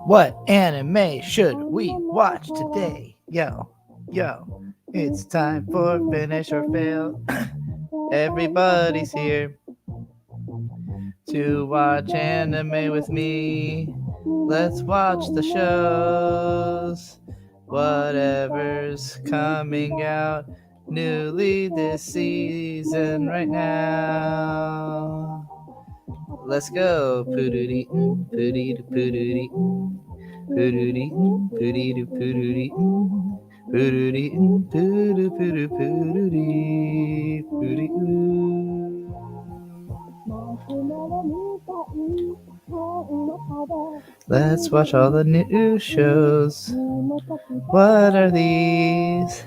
What anime should we watch today? Yo, it's time for Finish or Fail. Everybody's here to watch anime with me. Let's watch the shows. Whatever's coming out newly this season right now. Let's go. Poo-doo-dee, poo-dee-doo, poo-doo-dee, poo-doo-dee, poo-dee-doo, poo-doo-dee, poo-doo-dee, poo-doo, poo-doo, poo-doo-dee, poo-doo. Let's watch all the new shows. What are these?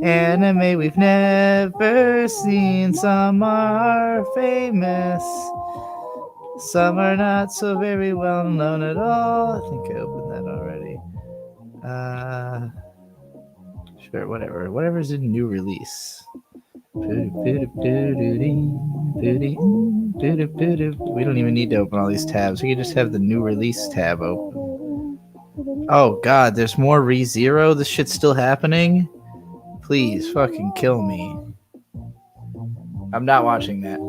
Anime we've never seen. Some are famous. Some are not so very well known at all. I think I opened that already. Sure, whatever's in new release. We don't even need to open all these tabs. We can just have the new release tab open. Oh god, there's more ReZero? This shit's still happening? Please fucking kill me. I'm not watching that.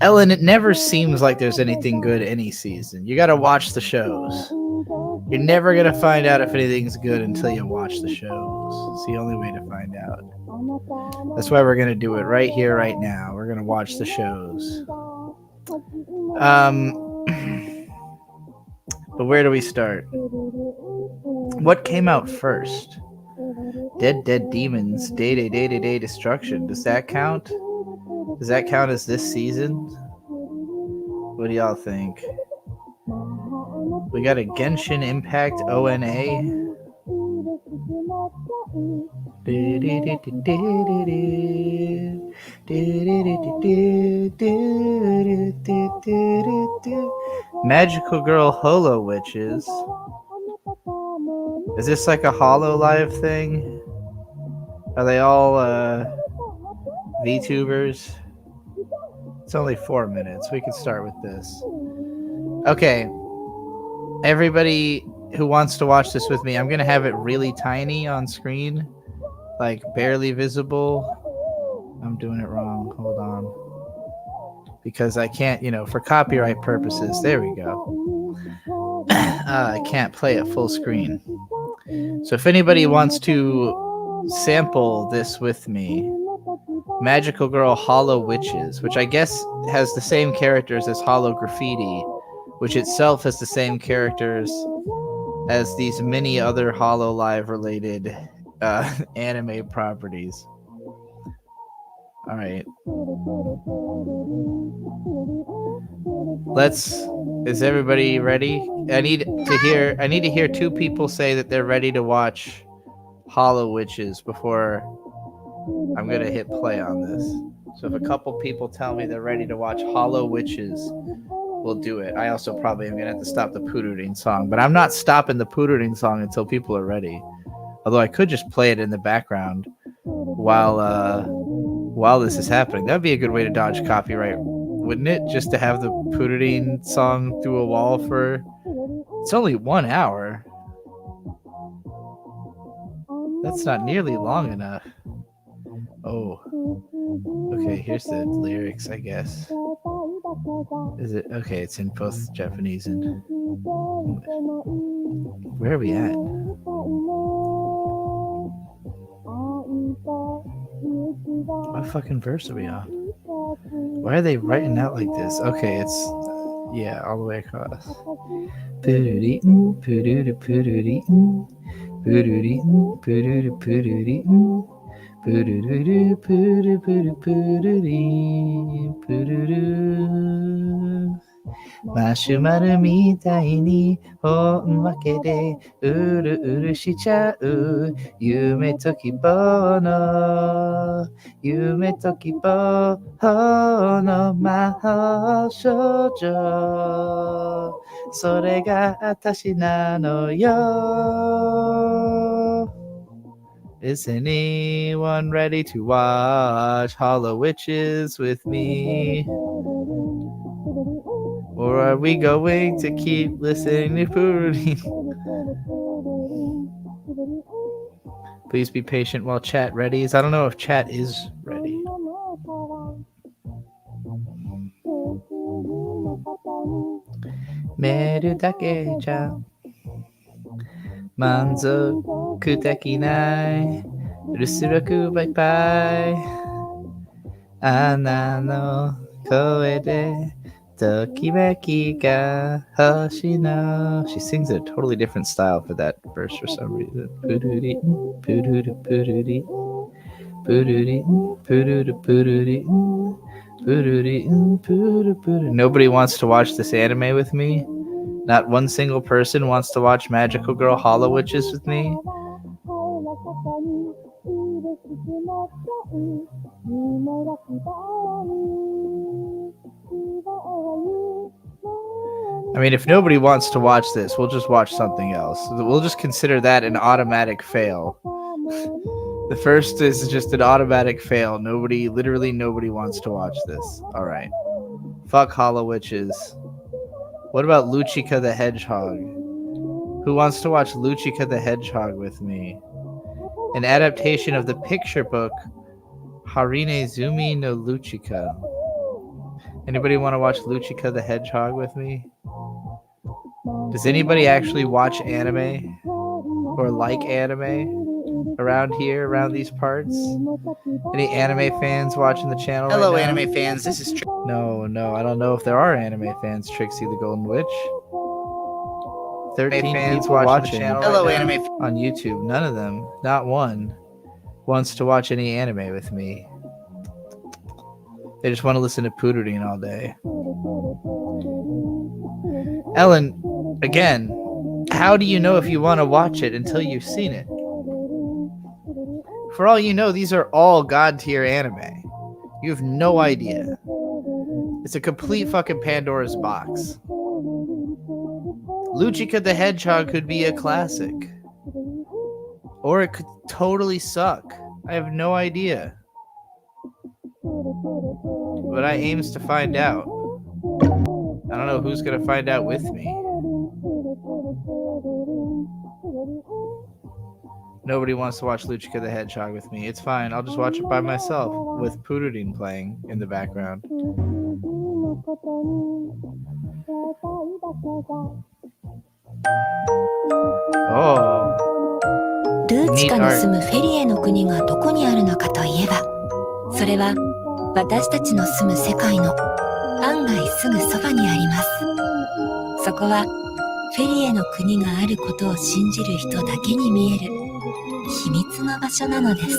Ellen, it never seems like there's anything good any season. You gotta watch the shows. You're never gonna find out if anything's good until you watch the shows. It's the only way to find out. That's why we're gonna do it right here, right now. We're gonna watch the shows. But where do we start? What came out first? Dead Demons, Day Destruction. Does that count? Does that count as this season? What do y'all think? We got a Genshin Impact ONA. Magical Girl Holo Witches. Is this like a Hololive thing? Are they all VTubers? It's only 4 minutes. We can start with this. Okay. Everybody who wants to watch this with me, I'm going to have it really tiny on screen. Like barely visible. I'm doing it wrong. Hold on. Because I can't, for copyright purposes. There we go. I can't play it full screen. So if anybody wants to sample this with me, Magical Girl Holo Witches, which I guess has the same characters as Holo Graffiti, which itself has the same characters as these many other Hololive related anime properties. All right. Is everybody ready? I need to hear 2 people say that they're ready to watch Holo Witches before I'm going to hit play on this. So if a couple people tell me they're ready to watch Holo Witches, we'll do it. I also probably am going to have to stop the Poodooing song, but I'm not stopping the Poodooing song until people are ready. Although I could just play it in the background while this is happening. That'd be a good way to dodge copyright, wouldn't it? Just to have the Poodooing song through a wall for... It's only 1 hour. That's not nearly long enough. Oh. Okay, here's the lyrics, I guess. Is it okay? It's in both Japanese and. Where are we at? What fucking verse are we on? Why are they writing out like this? Okay, it's yeah, all the way across.マシュマロみたいに本分けでうるうるしちゃう夢と希望の魔法少女それが私なのよ Is anyone ready to watch Hollow Witches with me? Or are we going to keep listening to Purity? Please be patient while chat readies. I don't know if chat is ready. Meru dake ja manzoku dekinai Rusuraku bye bye Ana no koe de Tokimeki ga hoshino. She sings in a totally different style for that verse for some reason. Pururi, pururi, pururi, pururi, pururi, pururi, pururi, pururi, pururi. Nobody wants to watch this anime with me. Not one single person wants to watch Magical Girl Hollow Witches with me. I mean, if nobody wants to watch this, we'll just watch something else. We'll just consider that an automatic fail. The first is just an automatic fail. Literally nobody wants to watch this. All right. Fuck Hollow Witches. What about Luchika the Hedgehog? Who wants to watch Luchika the Hedgehog with me? An adaptation of the picture book Harine Zumi no Luchika. Anybody want to watch Luchika the Hedgehog with me? Does anybody actually watch anime or like anime around here, around these parts? Any anime fans watching the channel? Hello, right now? anime fans. This is No, I don't know if there are anime fans. Trixie the Golden Witch. 13 fans people watching the channel. right Hello, now anime on YouTube. None of them, not one, wants to watch any anime with me. They just want to listen to Pururine all day. Ellen, again, how do you know if you want to watch it until you've seen it? For all you know, these are all god tier anime. You have no idea. It's a complete fucking Pandora's box. Luchika the Hedgehog could be a classic. Or it could totally suck. I have no idea. But I aims to find out. I don't know who's gonna find out with me. Nobody wants to watch Luchika the Hedgehog with me. It's fine. I'll just watch it by myself with Pururine playing in the background. Oh. ルーチカの住むフェリエの国がどこにあるのかといえば、それは私たちの住む世界の案外すぐそばにあります。そこはフェリエの国があることを信じる人だけに見える秘密の場所なのです。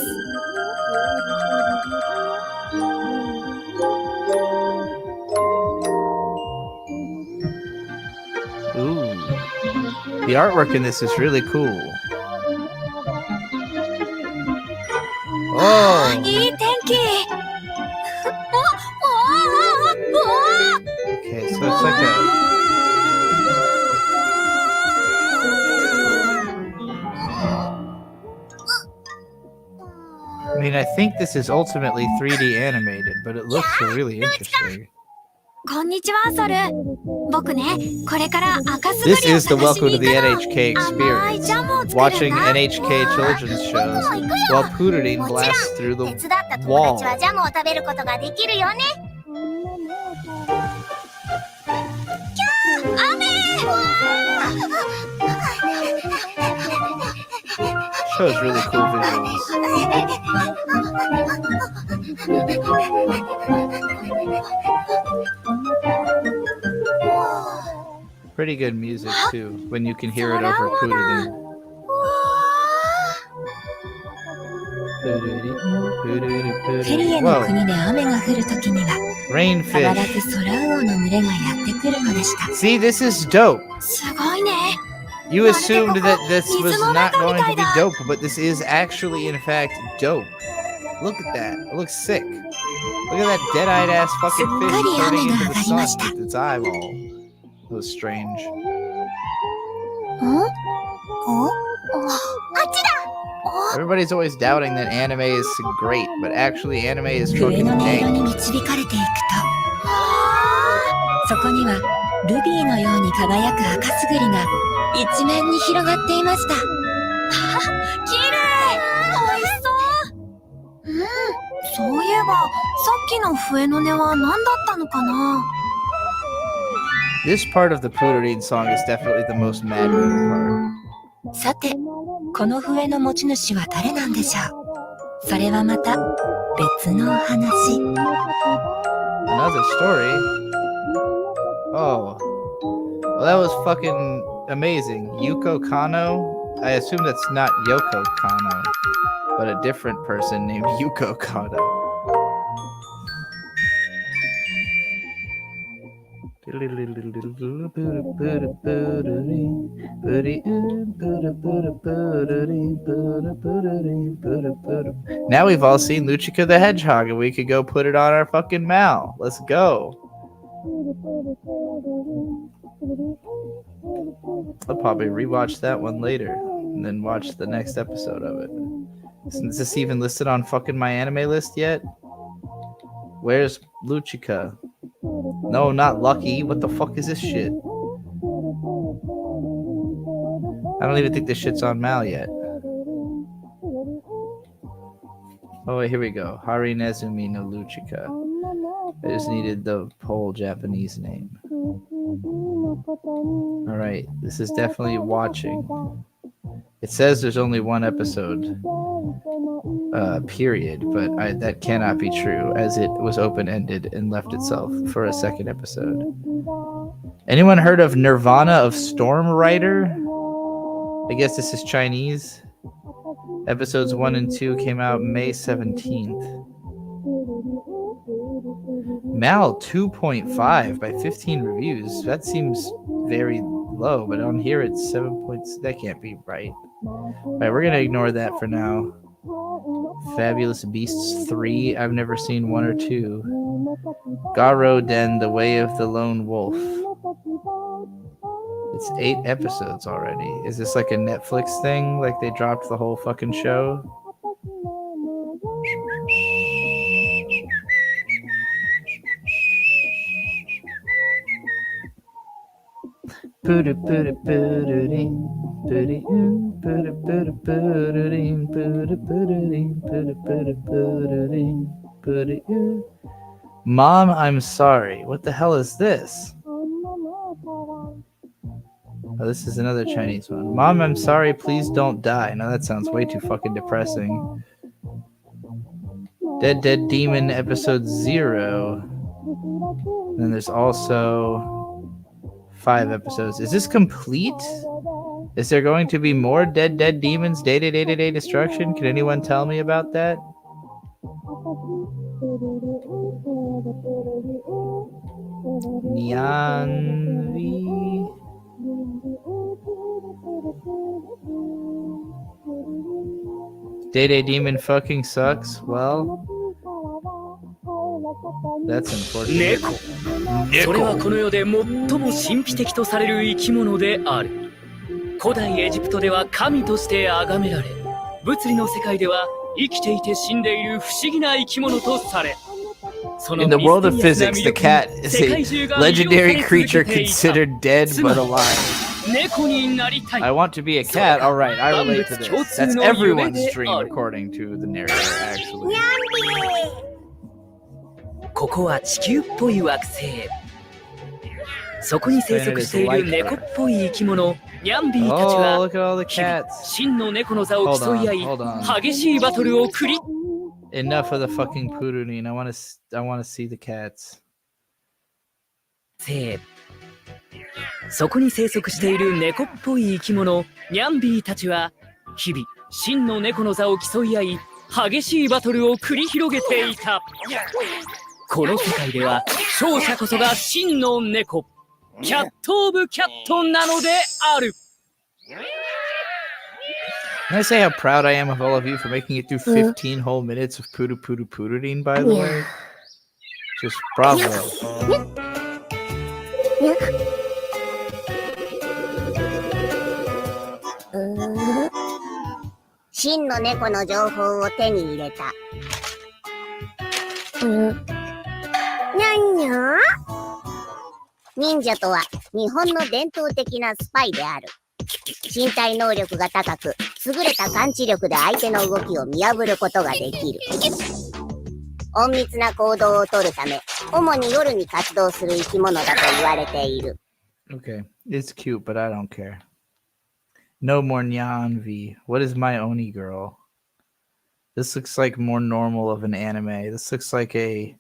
Ooh. The artwork in this is really cool. Oh. いい天気。Okay, so it's like a. I mean, I think this is ultimately 3D animated, but it looks really interesting. こんにちは、ソル。僕ね、これから赤すぐりを This is the 探し welcome に to the 行くの。 NHK 甘い experience. ジャムを作るんだ。 Watching NHK children's shows while Pururine もちろん blasts through 手 the 伝った友 wall. 達はジャムを食べることができるよね。show has really cool visuals. Pretty good music too, when you can hear it over Pooterine. フェリエの国で雨が降るときには必 Rainfish. ず空魚の群れがやってくるのでした。 See, this is dope. すごいね。 You assumed that this was not going to be dope, but this is actually, in fact, dope. Look at that. It looks sick. Look at that dead-eyed ass fucking fish floating into the sun with its eyeball. That was strange. あっちだ。 Everybody's always doubting that anime is great, but actually anime is 上 fucking の音色に dank. 導かれていくと、そこにはルビーのように輝く赤すぐりが一面に広がっていました。きれい、おいしそう。そういえばさっきの笛の音は何だったのかな。 This part of the Pooterine song is definitely the most mad-moving part. さて、この笛の持ち主は誰なんでしょう。それはまた別のお話。 Another story? Oh. Well, that was fucking amazing. Yuko Kano? I assume that's not Yoko Kano, but a different person named Yuko Kano. Now we've all seen Luchika the Hedgehog, and we could go put it on our fucking Mal. Let's go. I'll probably rewatch that one later, and then watch the next episode of it. Is this even listed on fucking my anime list yet? Where's Luchika? No, not Lucky. What the fuck is this shit? I don't even think this shit's on Mal yet. Oh, wait, here we go. Hari Nezumi no Luchika. I just needed the whole Japanese name. Alright, this is definitely watching. It says there's only one episode, period, but that cannot be true, as it was open-ended and left itself for a second episode. Anyone heard of Nirvana of Storm Rider? I guess this is Chinese. Episodes 1 and 2 came out May 17th. Mal 2.5 by 15 reviews. That seems very low, but on here it's 7 points. That can't be right. Alright, we're gonna ignore that for now. Fabulous Beasts 3. I've never seen 1 or 2. Garo Den, The Way of the Lone Wolf. It's 8 episodes already. Is this like a Netflix thing? Like they dropped the whole fucking show? Mom, I'm sorry. What the hell is this? Oh, this is another Chinese one. Mom, I'm sorry. Please don't die. Now that sounds way too fucking depressing. Dead Dead Demon episode 0. Then there's also 5 episodes. Is this complete? Is there going to be more Dead Dead Demons Day to Day to Day Destruction? Can anyone tell me about that? Nyanvi. Day Day Demon fucking sucks. Well, that's unfortunate. それはこの世で最も神秘的とされる生き物である。古代エジプトでは神として崇められ、物理の世界では生きていて死んでいる不思議な生き物とされ、 In the world of physics, the cat is a legendary creature considered dead but alive. I want to be a cat. All right, I relate to this. That's everyone's dream, according to the narrator, actually. ここは地球っぽい惑星。そこに生息している猫っぽい生き物ニャンビーたち Oh, は look at all the 日々 cats. 真の猫の座を競い合い Hold on. 激しいバトルを繰り Enough of the fucking Purunin. I want to see the cats. せそこに生息している猫っぽい生き物ニャンビーたちは日々真の猫の座を競い合い激しいバトルを繰り広げていた。この世界では勝者こそが真の猫キャットオブキャットなのである。 Can I say how proud I am of all of you for making it through 15 whole minutes of Purunin, by the way? Just bravo. 真の猫の情報を手に入れた。にゃんにゃ忍者とは日本の伝統的なスパイである。身体能力が高く、優れた感知力で相手の動きを見破ることができる。隠密な行動をとるため、主に夜に活動する生き物だと言われている。Okay, it's cute, but I don't care. No more Nyanvi. What is my Oni girl? This looks like more normal of an anime. This looks like a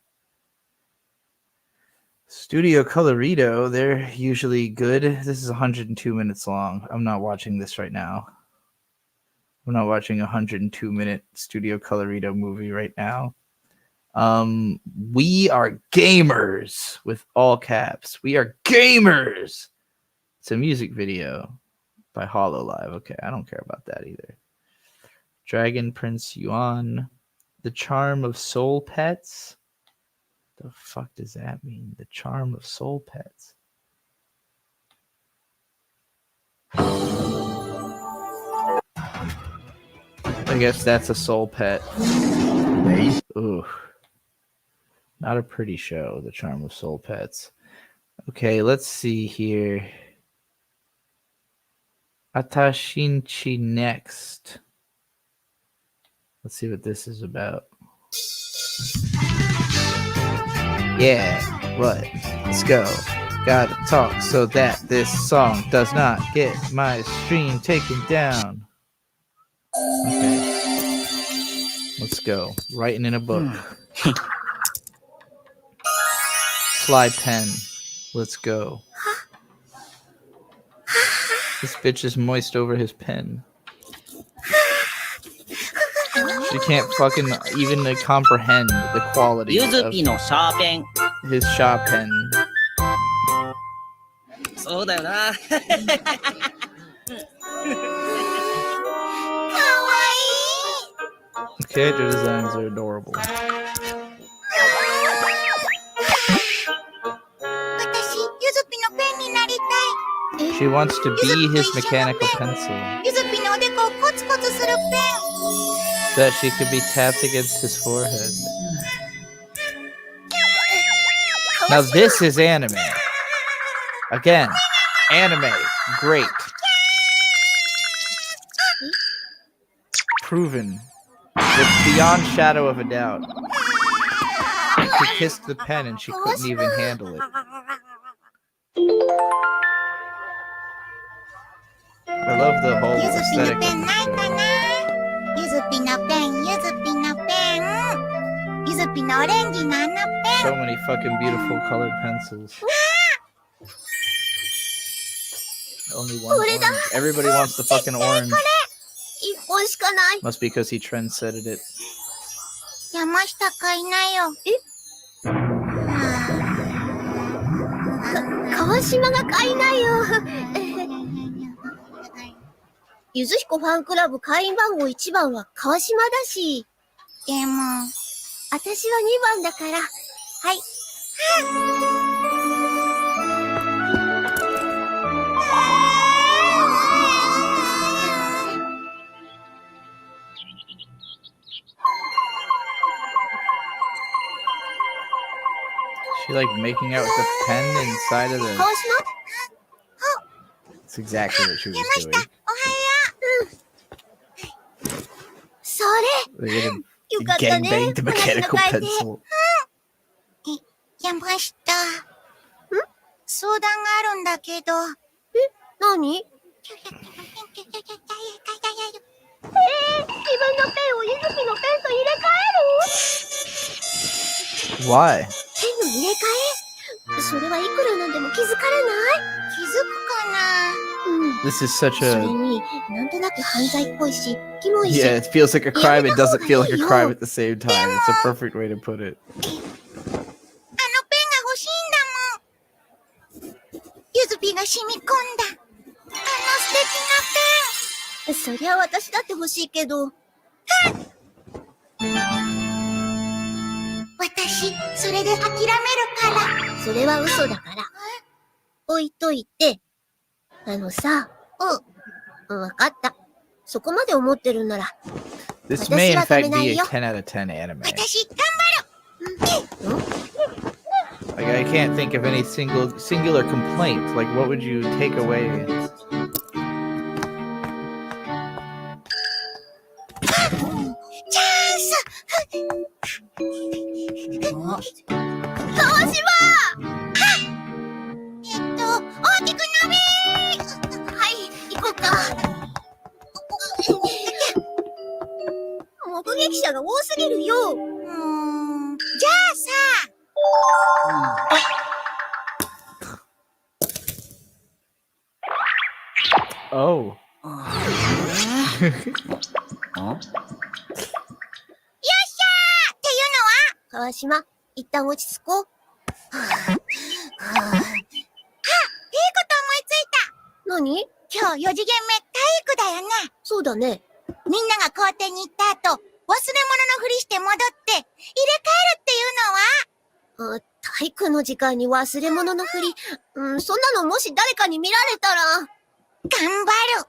Studio Colorido. They're usually good. This is 102 minutes long. I'm not watching this right now. I'm not watching a 102-minute Studio Colorido movie right now. We are gamers with all caps. We are gamers. It's a music video by Hololive. Okay, I don't care about that either. Dragon Prince Yuan. The Charm of Soul Pets. The fuck does that mean? The Charm of Soul Pets. I guess that's a soul pet. Ooh. Not a pretty show, The Charm of Soul Pets. Okay, let's see here. Atashinchi next. Let's see what this is about. Yeah, what? Let's go. Gotta talk so that this song does not get my stream taken down. Okay. Let's go. Writing in a book. Fly pen. Let's go. This bitch is moist over his pen. She can't fucking even comprehend the quality of his Sha pen. そうだよな。 Character designs are adorable. 私、ゆずぴのペンになりたい。 She wants to be his mechanical pencil ゆずぴのおでこをコツコツするペン。 so that she could be tapped against his forehead. Now this is anime. Again, anime, great. Proven. With beyond shadow of a doubt. She kissed the pen and she couldn't even handle it. I love the whole ゆずぴ aesthetic のペン of ない the か show. な。ゆずぴのペン、ゆずぴのペン。ゆずぴのオレンジのあのペン。 So many fucking beautiful colored pencils. Only one orange. Everybody wants the fucking orange. 一本しかない。 Must be because he trendsetted it. 山下買いなよ。川島が買いなよ。ゆずひこファンクラブ会員番号1番は川島だし。でも、私は2番だから。はい。She like making out with the pen inside of the. 川島 That's exactly what she was 山下、 doing. おはよう。それ、 They よ would かったね。 gangbang the 同じの mechanical 書いて。 pencil. 山下。相談があるんだけど。何？自分のペンをゆずきのペンと入れ替 Why? ペンの入れ替え？それはいくらなんでも気づかれない？気づくかな？This is such それ a に、なんとなく犯罪っぽいし、キモいし。 yeah. It feels like a crime. It doesn't feel like a やめた方がいいよ。 crime at the same time. It's a perfect way to put it. あのペンが欲しいんだもん。ゆずぴが染み込んだ。素敵なペン。そりゃ私だって欲しいけど。私、それで諦めるから。それは嘘だから。置いといて。さ。わかった。そこまで思ってるんなら。 This may in fact be a 私は 10 out of 10 anime. 私、頑張る。 Like I can't think of any singular complaint. Like what would you take away? チャンス。川島！大きく伸びはい、行こうか。目撃者が多すぎるよ。じゃあさ、Oh. よっしゃーっていう川島、一旦落ち着こう。のは、いいこと思いついた。何？今日4次元目体育だよね。そうだね。みんなが校庭に行った後、忘れ物のふりして戻って入れ替えるっていうのは？体育の時間に忘れ物のふり。そんなのもし誰かに見られたら。頑張る。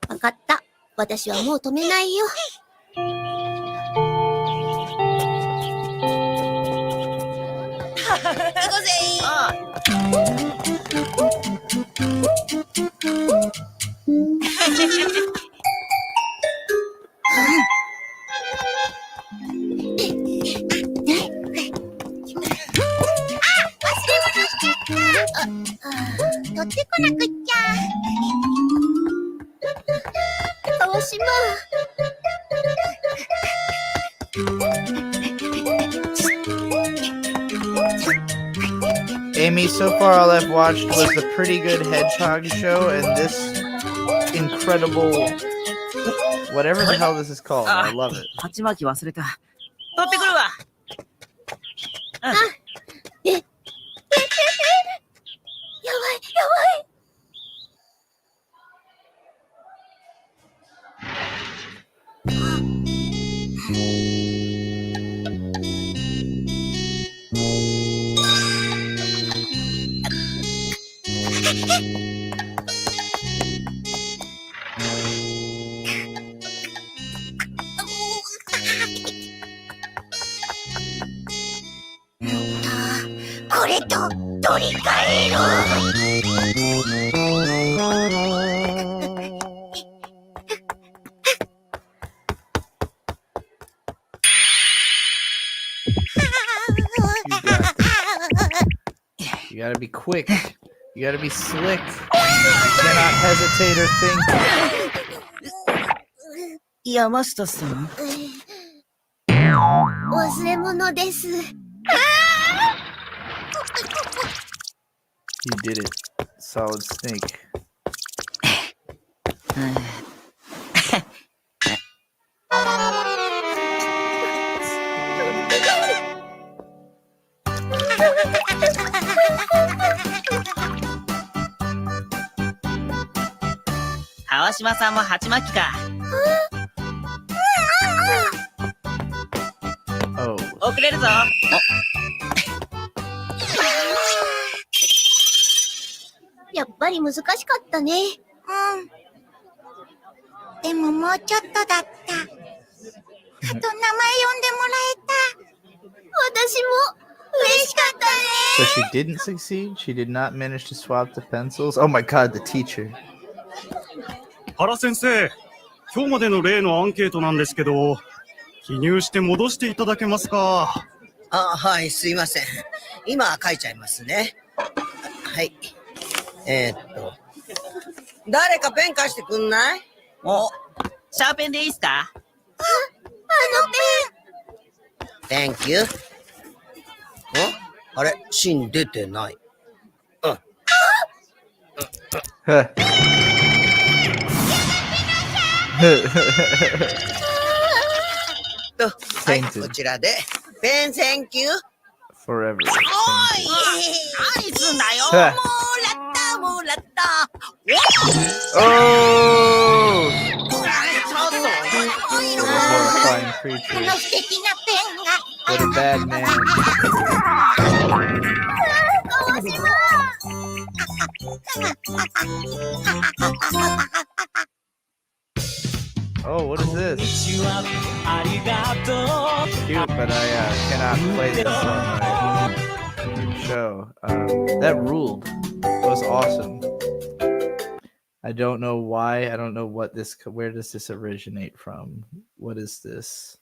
わかった。私はもう止めないよ。行こうぜ取ってこなくっちゃ。川島。Amy, so far all I've watched was the Pretty Good Hedgehog show and this incredible whatever the hell this is called. I love it. 鉢巻き忘れた。取ってくるわ。やばい、やばい。これと取り替える。You gotta be quick. You gotta be slick. You cannot hesitate or think. 山下さん。忘れ物です。You did it. Solid Snake. 川島さんも鉢巻きか。Oh. 遅れるぞ。やっぱり難しかったね。でももうちょっとだった。あと名前呼んでもらえた。私も嬉しかったね。 So she didn't succeed? She did not manage to swap the pencils? Oh my god, the teacher. 原先生、今日までの例のアンケートなんですけど、記入して戻していただけますか？はい、すいません。今書いちゃいますね。はい。誰かペン貸してくんない？お、シャーペンでいいっすか？Thank you. あれ、芯出てない。Huh. はい、こちらで。ペン、Thank you. Forever. 何すんだよ。 Huh. もらった。Oh! ちょっと。 Horrifying こ creatures. の素敵なペンが。 What a bad man. Oh, what is this? Cute, but I cannot play this on my show. That ruled. That was awesome. I don't know why. I don't know what this. Where does this originate from? What is this?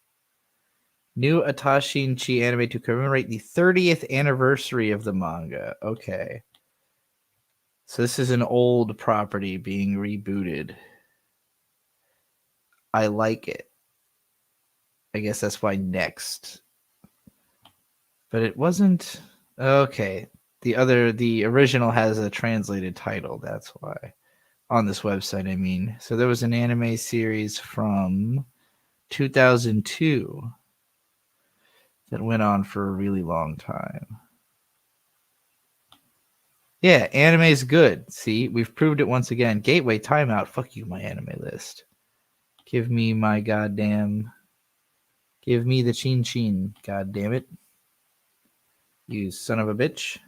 New Atashin Chi anime to commemorate the 30th anniversary of the manga. Okay. So this is an old property being rebooted. I like it. I guess that's why next. But it wasn't okay. The original has a translated title, that's why. On this website, I mean. So there was an anime series from 2002 that went on for a really long time. Yeah, anime is good. See, we've proved it once again. Gateway timeout. Fuck you, my anime list. Give me my goddamn. Give me the chin chin. God damn it. You son of a bitch.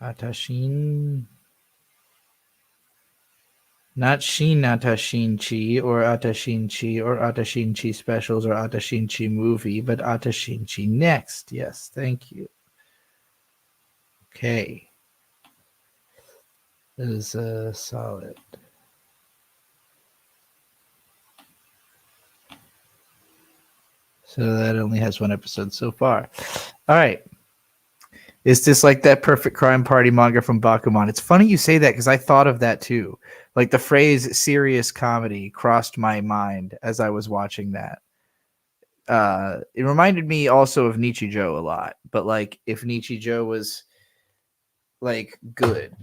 Atashin. Not Shin Atashin Chi or Atashin Chi or Atashin Chi specials or Atashin Chi movie, but Atashin Chi next. Yes, thank you. Okay. That is solid. So that only has one episode so far. All right. Is this like that Perfect Crime Party manga from Bakuman? It's funny you say that because I thought of that too. Like the phrase serious comedy crossed my mind as I was watching that. It reminded me also of Nichijou a lot, but like if Nichijou was like good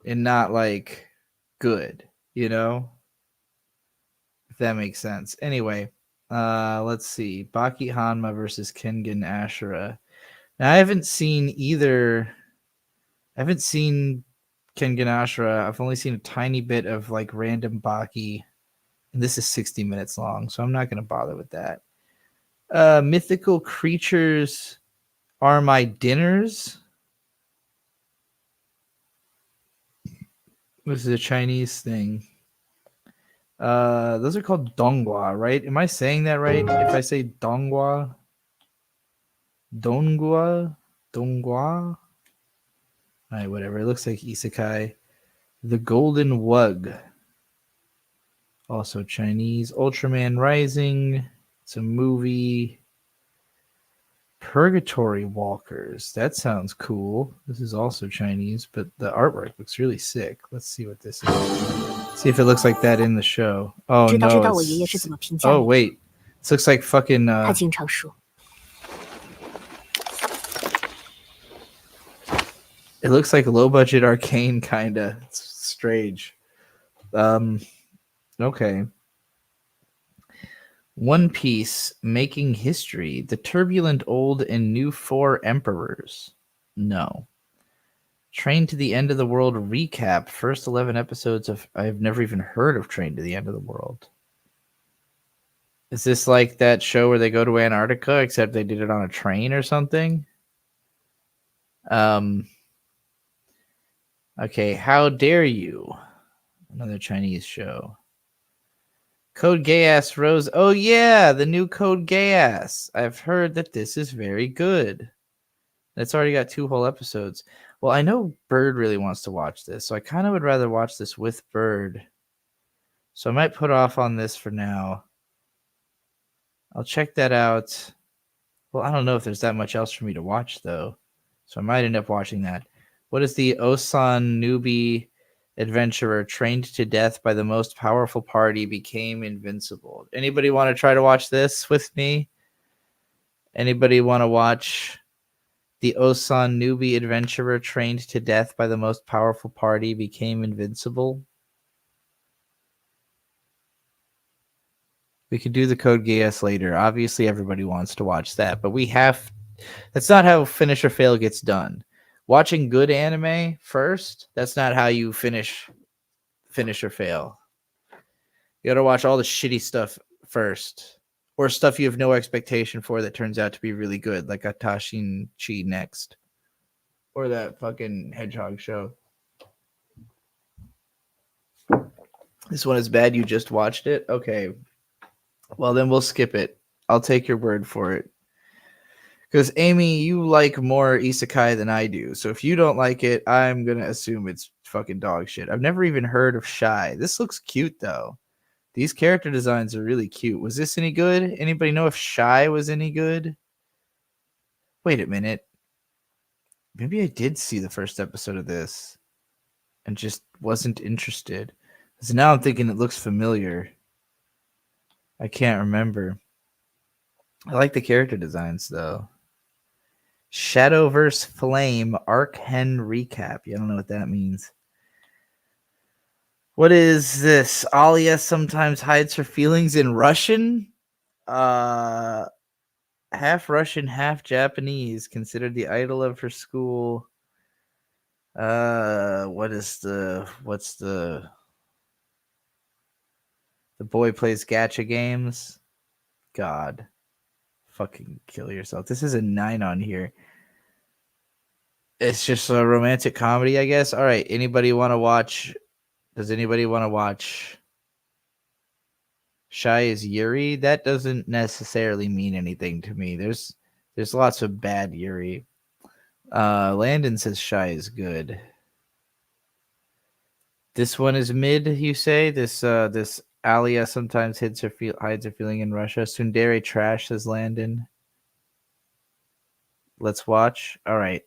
and not like good, you know? If that makes sense. Anyway, let's see. Baki Hanma versus Kengan Ashura. Now I haven't seen either. I haven't seen Kengan Ashura. I've only seen a tiny bit of like random Baki. And this is 60 minutes long, so I'm not going to bother with that. Mythical creatures are my dinners. This is a Chinese thing. Those are called donghua, right? Am I saying that right? If I say donghua, donghua. All right, whatever. It looks like isekai. The Golden Wug. Also Chinese. Ultraman Rising. It's a movie. Purgatory Walkers. That sounds cool. This is also Chinese, but the artwork looks really sick. Let's see what this is. See if it looks like that in the show. Oh no. Oh wait. This looks like fucking it looks like low budget arcane kinda. It's strange. Okay. One Piece making history. The turbulent old and new four emperors. No. Train to the End of the World recap. First 11 episodes of. I've never even heard of Train to the End of the World. Is this like that show where they go to Antarctica, except they did it on a train or something? Okay, How Dare You? Another Chinese show. Code Geass Rose. Oh yeah, the new Code Geass. I've heard that this is very good. It's already got 2 whole episodes. Well, I know Bird really wants to watch this, so I kind of would rather watch this with Bird. So I might put off on this for now. I'll check that out. Well, I don't know if there's that much else for me to watch, though. So I might end up watching that. What is the Osan newbie adventurer trained to death by the most powerful party became invincible? Anybody want to try to watch this with me? Anybody want to watch the Osan newbie adventurer trained to death by the most powerful party became invincible? We could do the Code Geass later. Obviously, everybody wants to watch that, but that's not how Finish or Fail gets done. Watching good anime first, that's not how you finish or fail. You gotta watch all the shitty stuff first, or stuff you have no expectation for that turns out to be really good, like Atashin Chi Next, or that fucking Hedgehog show. This one is bad. You just watched it? Okay. Well, then we'll skip it. I'll take your word for it. Because, Amy, you like more isekai than I do. So if you don't like it, I'm going to assume it's fucking dog shit. I've never even heard of Shy. This looks cute, though. These character designs are really cute. Was this any good? Anybody know if Shy was any good? Wait a minute. Maybe I did see the first episode of this and just wasn't interested. So now I'm thinking it looks familiar. I can't remember. I like the character designs, though. Shadowverse Flame Arc Hen Recap. You don't know what that means. What is this? Alia sometimes hides her feelings in Russian? Half Russian, half Japanese. Considered the idol of her school. What's the boy plays gacha games? God. Fucking kill yourself. This is a 9 on here. It's just a romantic comedy, I guess. All right. Anybody want to watch? Does anybody want to watch Shy is Yuri? That doesn't necessarily mean anything to me. There's lots of bad Yuri. Landon says Shy is good. This one is mid, you say? This Alia sometimes hides her feeling in Russia. Tsundere trash, says Landon. Let's watch. All right.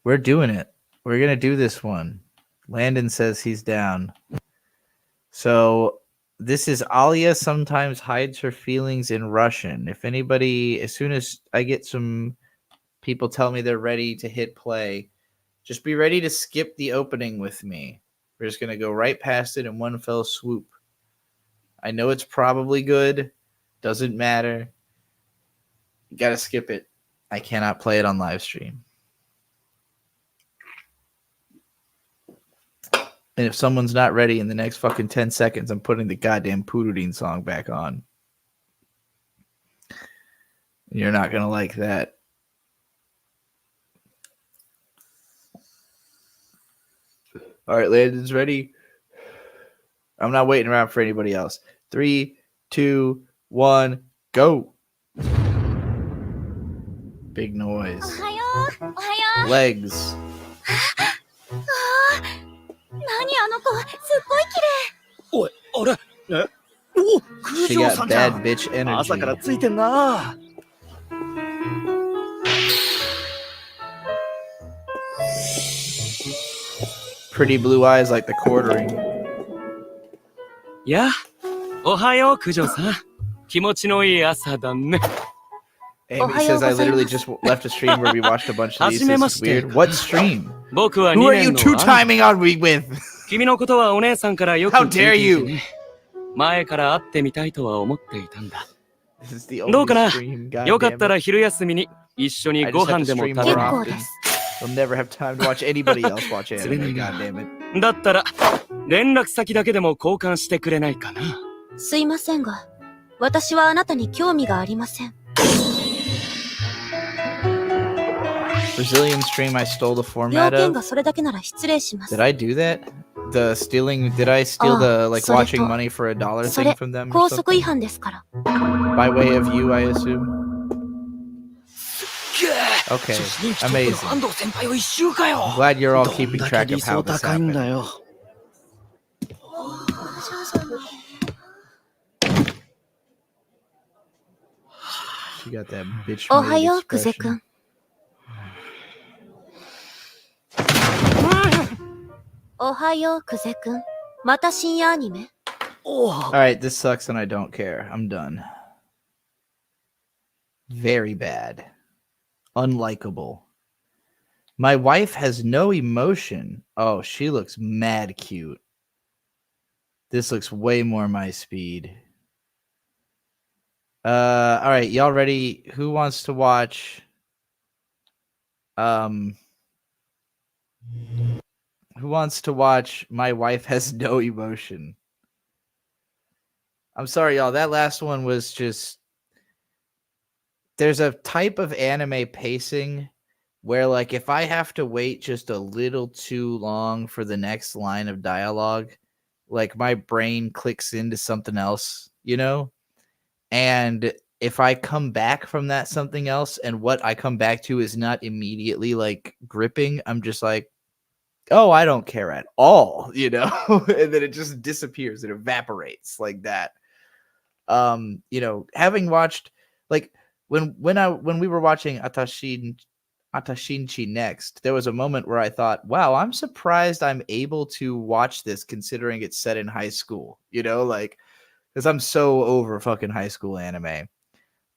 We're doing it. We're going to do this one. Landon says he's down. So this is Alia sometimes hides her feelings in Russian. If anybody, as soon as I get some people tell me they're ready to hit play, just be ready to skip the opening with me. We're just going to go right past it in one fell swoop. I know it's probably good. Doesn't matter. You got to skip it. I cannot play it on live stream. And if someone's not ready in the next fucking 10 seconds, I'm putting the goddamn Purudin song back on. You're not going to like that. All right, Landon's ready. I'm not waiting around for anybody else. 3, 2, 1, go. Big noise. Legs. 何あの子、すっごい綺麗。おい、あれえお空 She 城 got さんじゃ bad ん bitch 朝から energy. ついてんな Pretty blue eyes like the quartering. やおはよう九条さん気持ちのいい朝だね Amy says I literally just left a stream where we watched a bunch of these. This is weird. What stream? 僕は Who 2 are you 年の two 兄 timing on me with? 君のことはお姉さんからよく How 聞いて dare いて you? ね前から会ってみたいとは思っていたんだ This is the どう only かな stream. God よかっ damn たら it. 昼休みに一緒に I ご just have 飯 to でも stream 食べ more る often. You'll never have time to watch anybody else watch anime. God damn it. だったら連絡先だけでも交換してくれないかなすいませんが、私はあなたに興味がありません。 Brazilian stream I stole the 要 format 件 of. がそれだけなら失礼します Did。I do that? The stealing, did I steal the like それと watching money for a dollar そ thing れ from them or 高速違 something? 反ですから。 By way of you, I assume. Okay, 人気トップの amazing. 安藤先輩を一周かよ I'm glad you're all どん keeping だけ track 理 of how 想 this 高いん happened. だよ She got that bitch おはよう、 made クゼく expression. ん。おはよう、クゼくん。また深夜アニメ？ Alright, this sucks and I don't care. I'm done. Very bad. Unlikable. My wife has no emotion. Oh, she looks mad cute. This looks way more my speed. Alright, y'all ready? Who wants to watch? Who wants to watch My Wife Has No Emotion? I'm sorry, y'all. That last one was just... There's a type of anime pacing where, like, if I have to wait just a little too long for the next line of dialogue, like, my brain clicks into something else, you know? And if I come back from that something else and what I come back to is not immediately, like, gripping, I'm just like, oh, I don't care at all, you know? And then it just disappears. It evaporates like that. You know, having watched, like, when we were watching Atashinchi Next, there was a moment where I thought, wow, I'm surprised I'm able to watch this considering it's set in high school, you know, like, because I'm so over fucking high school anime.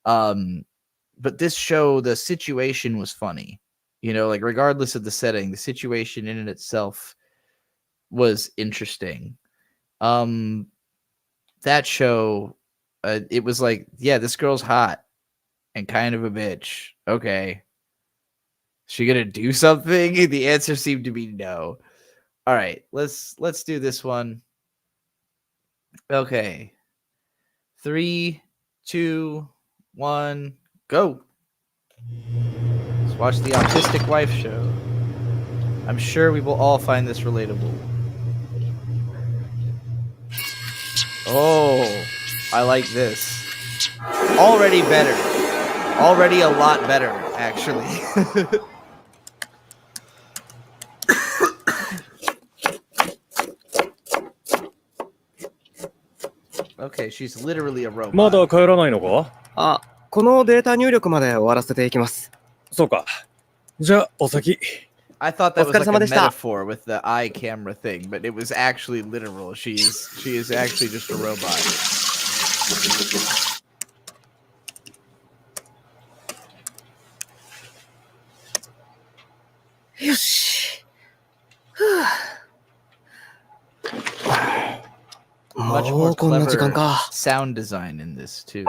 But this show, the situation was funny, you know, like, regardless of the setting, the situation in and itself was interesting. That show, it was like, yeah, this girl's hot and kind of a bitch. Okay. She gonna do something? The answer seemed to be no. All right, let's do this one. Okay. 3, 2, 1, go. Let's watch the Autistic Wife show. I'm sure we will all find this relatable. Oh, I like this. Already better. Already a lot better, actually. Okay, she's literally a robot. まだ帰らないのか？あ、このデータ入力まで終わらせていきます。そうか。じゃあ、お先。I thought that was like a metaphor with the eye camera thing, but it was actually literal. She is actually just a robot. Much more clever sound design in this too.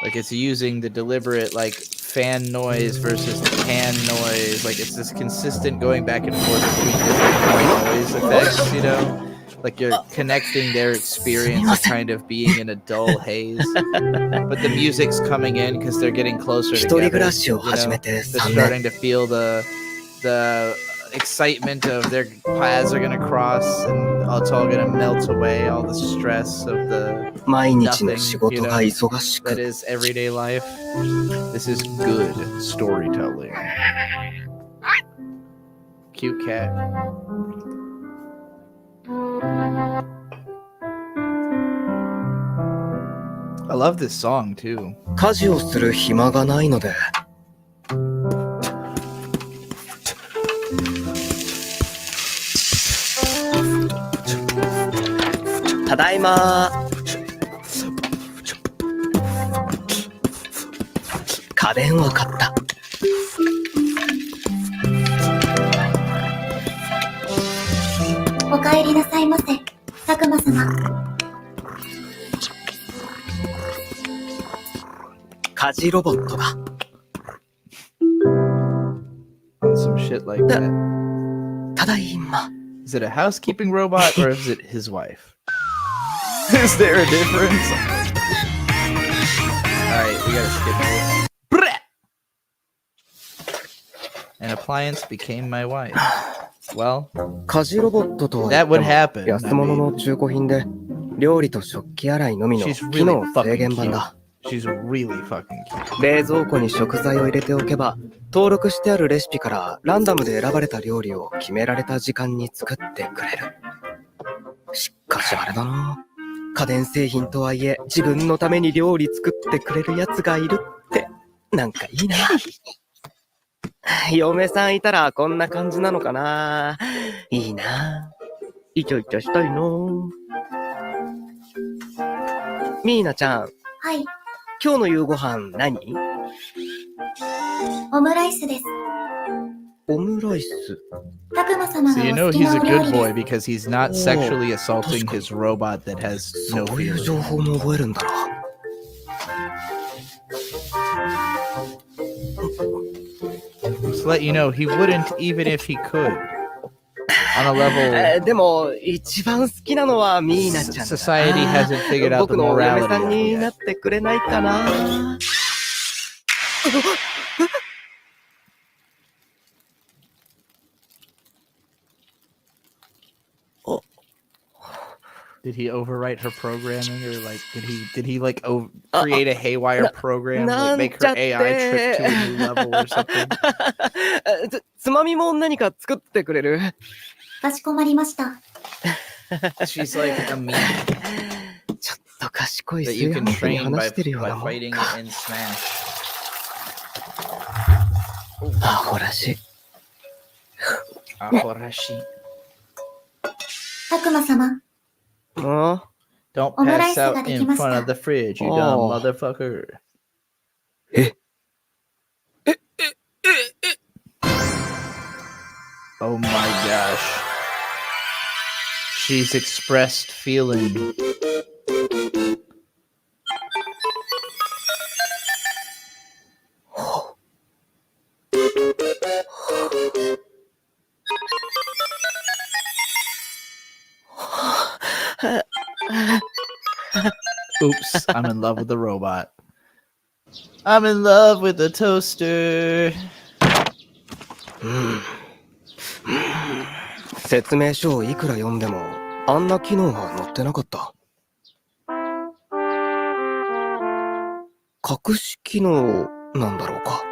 Like, it's using the deliberate, like, fan noise versus the pan noise. Like, it's this consistent going back and forth between different noise effects, you know? Like, you're connecting their experience of kind of being in a dull haze. But the music's coming in because they're getting closer together. You know? They're starting to feel the excitement of their paths are going to cross, and it's all going to melt away, all the stress of the nothing, you know, that is everyday life. This is good storytelling. Cute cat. I love this song too. 家事をする暇がないので。ただいま。家電を買った。お帰りなさいませ、佐久間様。家事ロボットだ。On some shit like that. ただいま。Is it a housekeeping robot or is it his wife? Is there a difference? Alright, we gotta skip this. An appliance became my wife. Well, 家事ロボットとは that would happen. 安物の中古品で料理と食器洗いのみの機能制限版だ。She's really fucking cute. 冷蔵庫に食材を入れておけば登録してあるレシピからランダムで選ばれた料理を決められた時間に作ってくれる。しかしあれだな。家電製品とはいえ自分のために料理作ってくれるやつがいるってなんかいいな。嫁さんいたらこんな感じなのかな。いいな。イチャイチャしたいの。ミーナちゃん、はい、今日の夕ご飯何？オムライスです。オムライス。たくま様 So が you お know 好き he's な a お料 good 理 boy です。 because he's not sexually assaulting his robot that has そ no ういう feelings. 情報も覚えるんだな。Just to let you know, he wouldn't even if he could. On a level でも、一番好きなのはミーナちゃんだな。 society hasn't figured out 僕 the のお嫁 morality さん of になっ yet. てくれないかな。Did he overwrite her programming, or like did he like create a haywire program, like make her AI trip to a new level or something? つまみも何か作ってくれる？かしこまりました。She's like a meme ちょっと賢い that you 炊 can 飯器に train 話してるよう by なもん fighting か。 it in Smash. アホらしい。Ahorashi. たくま様、 あ Don't Omurice pass out ができ in ました front of the fridge, you dumb Oh. motherfucker. え Oh my gosh. She's expressed feeling. Oops, I'm in love with the robot. I'm in love with the toaster. 説明書をいくら読んでも、あんな機能が載ってなかった。隠し機能なんだろうか。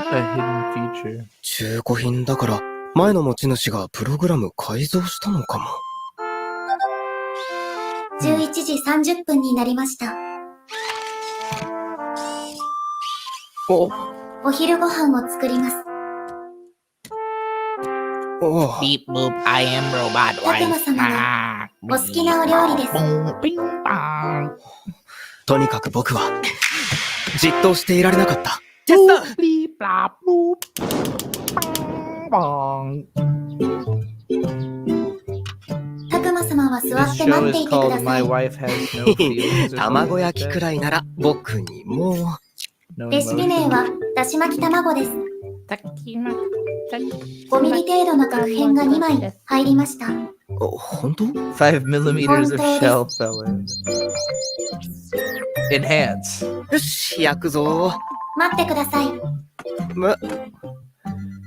A hidden feature. 中古品だから、前の持ち主がプログラム改造したのかも。 11時30分になりました。お昼ご飯を作ります。お Beep boop, I am robot たくま様がお好きなお料理です。 Bing bong. とにかく僕は、じっとしていられなかった。ジェスさん Bleep blop boop. Bong. たくま様は座 This って show 待って is いてくだ called さ My い。 Wife Has No Feelings. or 卵 something 焼 like きく that. らいなら僕にも。 No レシピ名 emotion. はだし巻き卵です。5ミリ程度の角片が2枚入りました。本当？ 5 millimeters of Hontou shell fell in. Enhance. よし、焼くぞ。待ってください。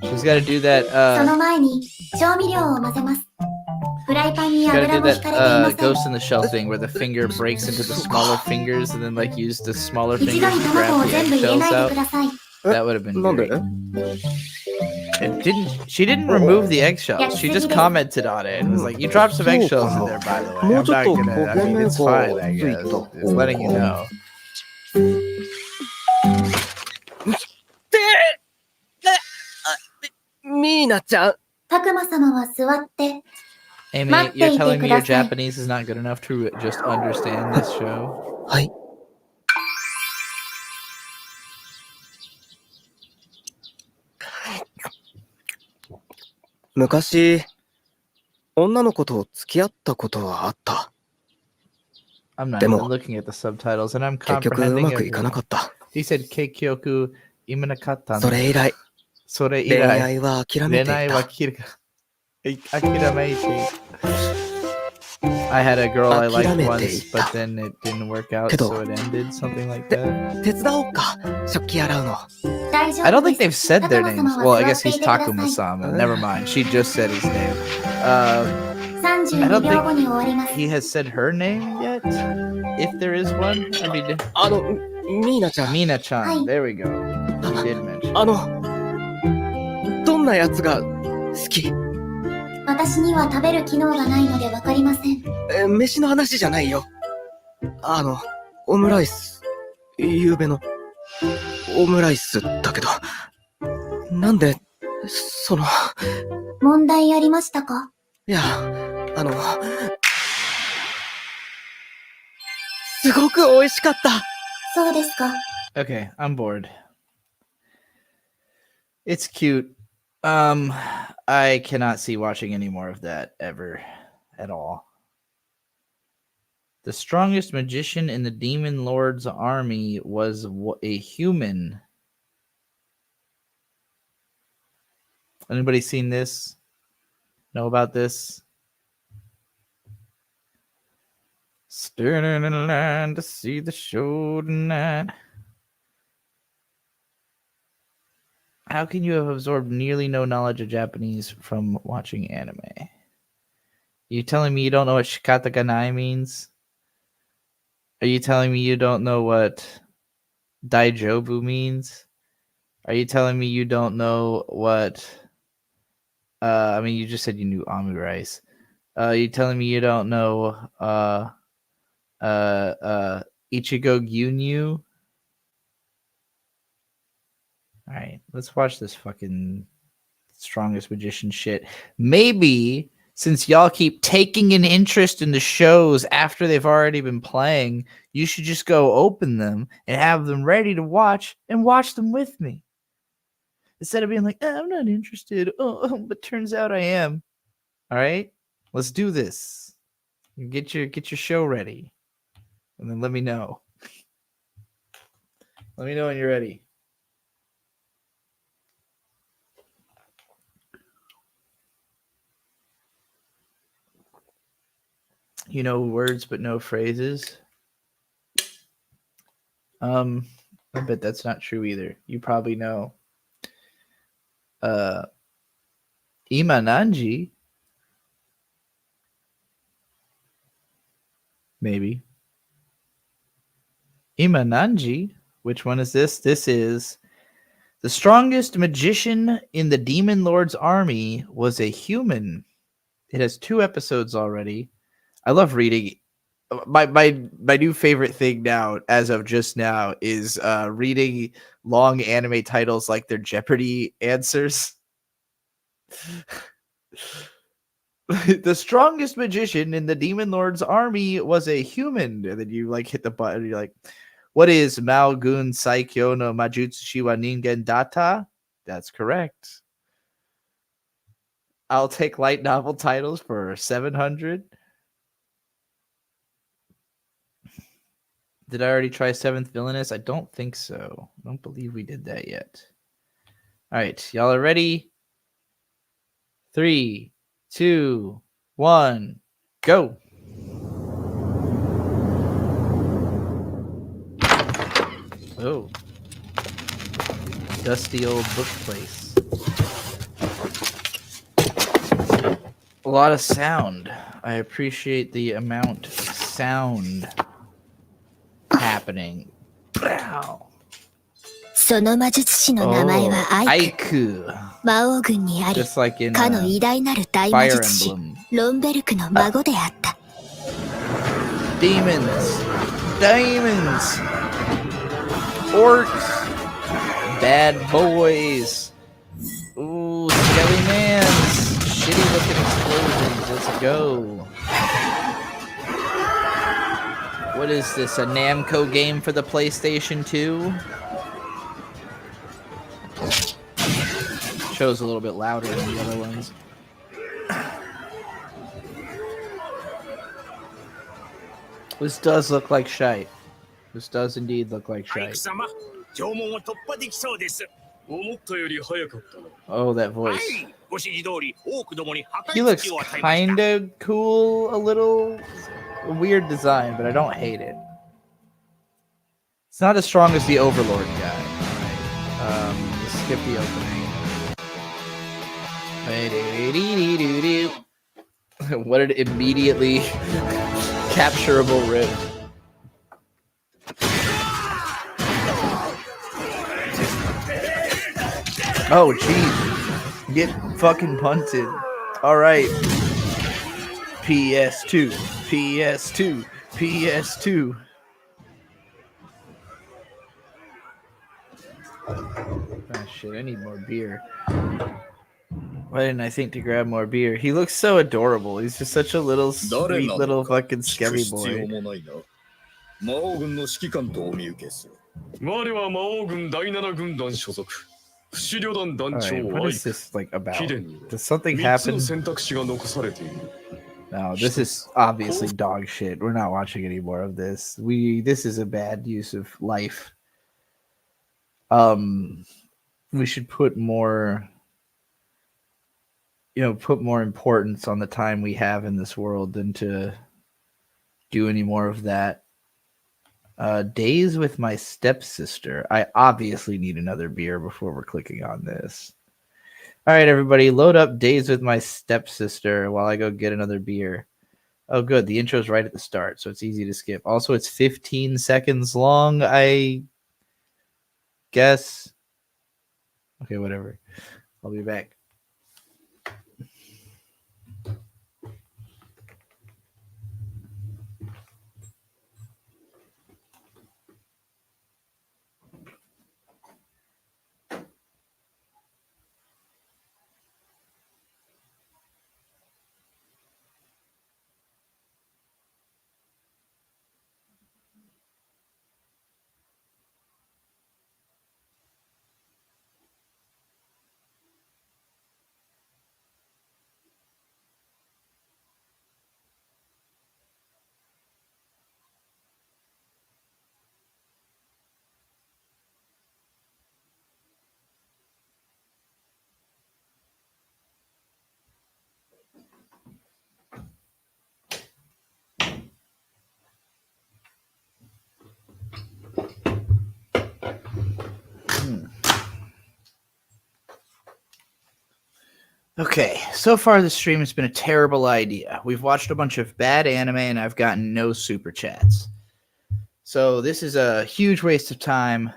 She's got to do that. その前に調味料を混ぜます。フライパンに She's got 油 to も do 引か that れていません。 Ghost in the Shell thing where the finger breaks into the smaller fingers and then like use the smaller 一 fingers 度に to 卵を grab the 全部入れ eggshells ないで out. ください。 That would have been なんで？ great. She didn't remove the eggshells. She just commented on it and was like, "You dropped some eggshells in there, by the way. I'm not gonna. I mean, it's fine, I guess. Just letting you know." ミーナちゃん。たくま様は座って。 Amy, Matte you're telling me your ください。 Japanese is not good enough to just understand this show? はい。昔、女の子と付き合ったことはあった。 I'm not で even も、 looking at the subtitles, and I'm 結局う comprehending まくいかな everything. かった。 He said Keikyoku imanakata. それ以来、それ以恋来、愛は諦めてい恋愛はた。諦めていた。I had a girl I liked 諦めてい once, た。 but then it didn't work out, けど、 so it ended, something like that. 手伝おうか、食器洗うの。大丈 I don't 夫 think で they've す。 said た their くま names. 様 Well, は I 座 guess ってい he's てください。 Takuma-sama. Never mind. She just said his name. I 32 don't 秒後に think 終わります。 he has said her name yet. If there is one, I mean, ミーナちゃん。 Mina-chan. はい。 There we go. He did mention. どんなやつが好き？私には食べる機能がないのでわかりません。飯の話じゃないよ。オムライス。夕べのオムライスだけど。なんで、問題ありましたか？いや、すごく美味しかった。そうですか。 Okay, I'm bored. It's cute. I cannot see watching any more of that ever at all. The strongest magician in the Demon Lord's army was a human. Anybody seen this? Know about this? Standing in line to see the show tonight. How can you have absorbed nearly no knowledge of Japanese from watching anime? You telling me you don't know what Shikata Ganai means? Are you telling me you don't know what Daijobu means? Are you telling me you don't know what... I mean, you just said you knew Omurice. You telling me you don't know Ichigo Gyunyu? All right, let's watch this fucking strongest magician shit. Maybe since y'all keep taking an interest in the shows after they've already been playing, you should just go open them and have them ready to watch and watch them with me. Instead of being like, I'm not interested. But turns out I am. All right, let's do this. Get your show ready, and then let me know. Let me know when you're ready. You know words but no phrases. I bet that's not true either. You probably know. Imananji. Maybe. Imananji. Which one is this? This is the strongest magician in the Demon Lord's army was a human. It has 2 episodes already. I love reading. My new favorite thing now, as of just now, is reading long anime titles like their Jeopardy answers. The strongest magician in the Demon Lord's army was a human. And then you like hit the button. And you're like, what is Malgun Saikyo no Majutsushi wa Ningen Data? That's correct. I'll take light novel titles for 700. Did I already try 7th Villainous? I don't think so. I don't believe we did that yet. All right, y'all are ready? 3, 2, 1, go. Oh. Dusty old book place. A lot of sound. I appreciate the amount of sound happening. Wow. その魔術師の名前はアイク。 Aiku. 魔王軍にあり、 Just like in かの偉大なる大魔 Fire 術師 Emblem. ロンベルクの孫であった。 Demons. Diamonds. Orcs. Bad boys. Ooh, Skelly Mans. Shitty looking explosions. Let's go. What is this? A Namco game for the PlayStation 2? Show's a little bit louder than the other ones. This does look like shite. This does indeed look like shite. Oh, that voice. He looks kinda cool, a little weird design, but I don't hate it. It's not as strong as the Overlord guy. Right. Let's skip the opening. What an immediately capturable riff. Oh, geez. Get fucking punted. All right. PS2. PS2. PS2. Ah, shit. I need more beer. Why didn't I think to grab more beer? He looks so adorable. He's just such a little sweet little fucking scabby boy. 魔王軍の指揮官とお見受けする。我は魔王軍第7軍団所属。不死旅団団長 Alright, what アイ is this like about? 貴殿に Does something 3つ happen? の選択肢が残されている。 No, this is obviously dog shit. We're not watching any more of this. This is a bad use of life. We should put more, put more importance on the time we have in this world than to do any more of that. Days with my stepsister. I obviously need another beer before we're clicking on this. All right, everybody, load up Days with My Stepsister while I go get another beer. Oh, good. The intro's right at the start, so it's easy to skip. Also, it's 15 seconds long, I guess. Okay, whatever. I'll be back. Okay, so far this stream has been a terrible idea. We've watched a bunch of bad anime and I've gotten no super chats. So this is a huge waste of time.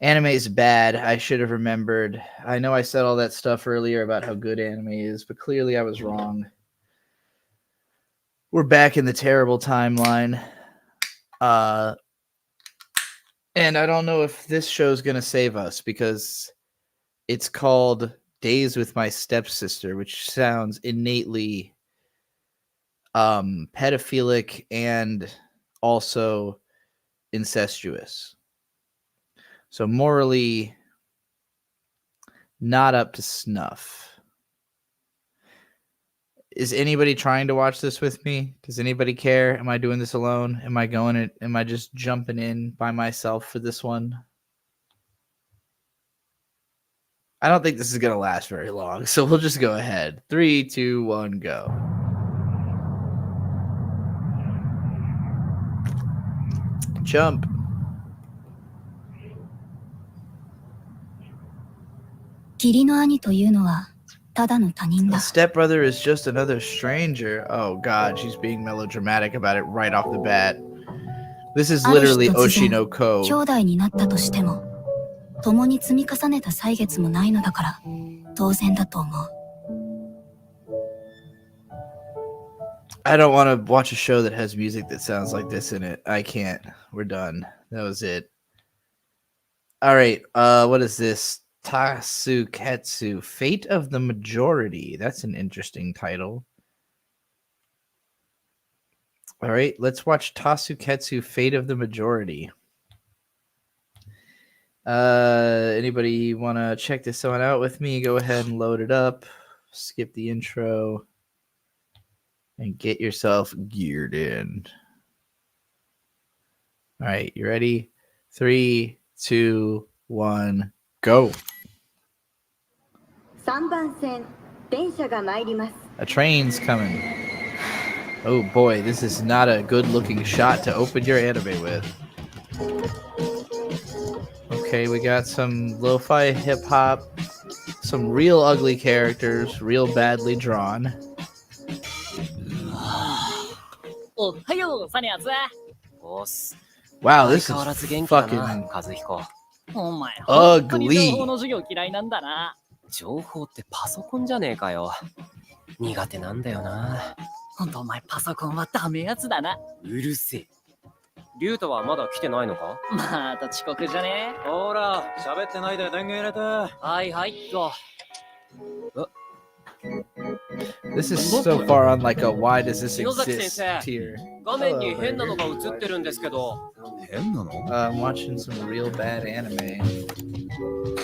Anime is bad. I should have remembered. I know I said all that stuff earlier about how good anime is, but clearly I was wrong. We're back in the terrible timeline. And I don't know if this show's going to save us because it's called Days with My Stepsister, which sounds innately pedophilic and also incestuous. So morally not up to snuff. Is anybody trying to watch this with me? Does anybody care? Am I doing this alone? Am I just jumping in by myself for this one? I don't think this is going to last very long, so we'll just go ahead. 3, 2, 1, go. Jump. The stepbrother is just another stranger. Oh god, she's being melodramatic about it right off the bat. This is literally Oshinoko. 共に積み重ねた歳月もないのだから当然だと思う。 I don't want to watch a show that has music that sounds like this in it. I can't. We're done. That was it. All right. What is this? Tasuketsu, Fate of the Majority. That's an interesting title. All right. Let's watch Tasuketsu, Fate of the Majority. Anybody want to check this one out with me? Go ahead and load it up. Skip the intro. And get yourself geared in. All right, you ready? 3, 2, 1, go. A train's coming. Oh boy, this is not a good-looking shot to open your anime with. Okay, we got some lo-fi hip-hop, some real ugly characters, real badly drawn. Wow, this is fucking ugly. 情報ってパソコンじゃねえかよ。苦手なんだよな。ほんとお前パソコンはダメやつだな。うるせえ。リュウタはまだ来てないのか？また遅刻じゃね？ほら、喋ってないで電源入れて。はいはいと。This is so far on like a why does this 篠崎 exist 先生 tier. 画面に変なのが映ってるんですけど。 変なの I'm watching some real bad anime.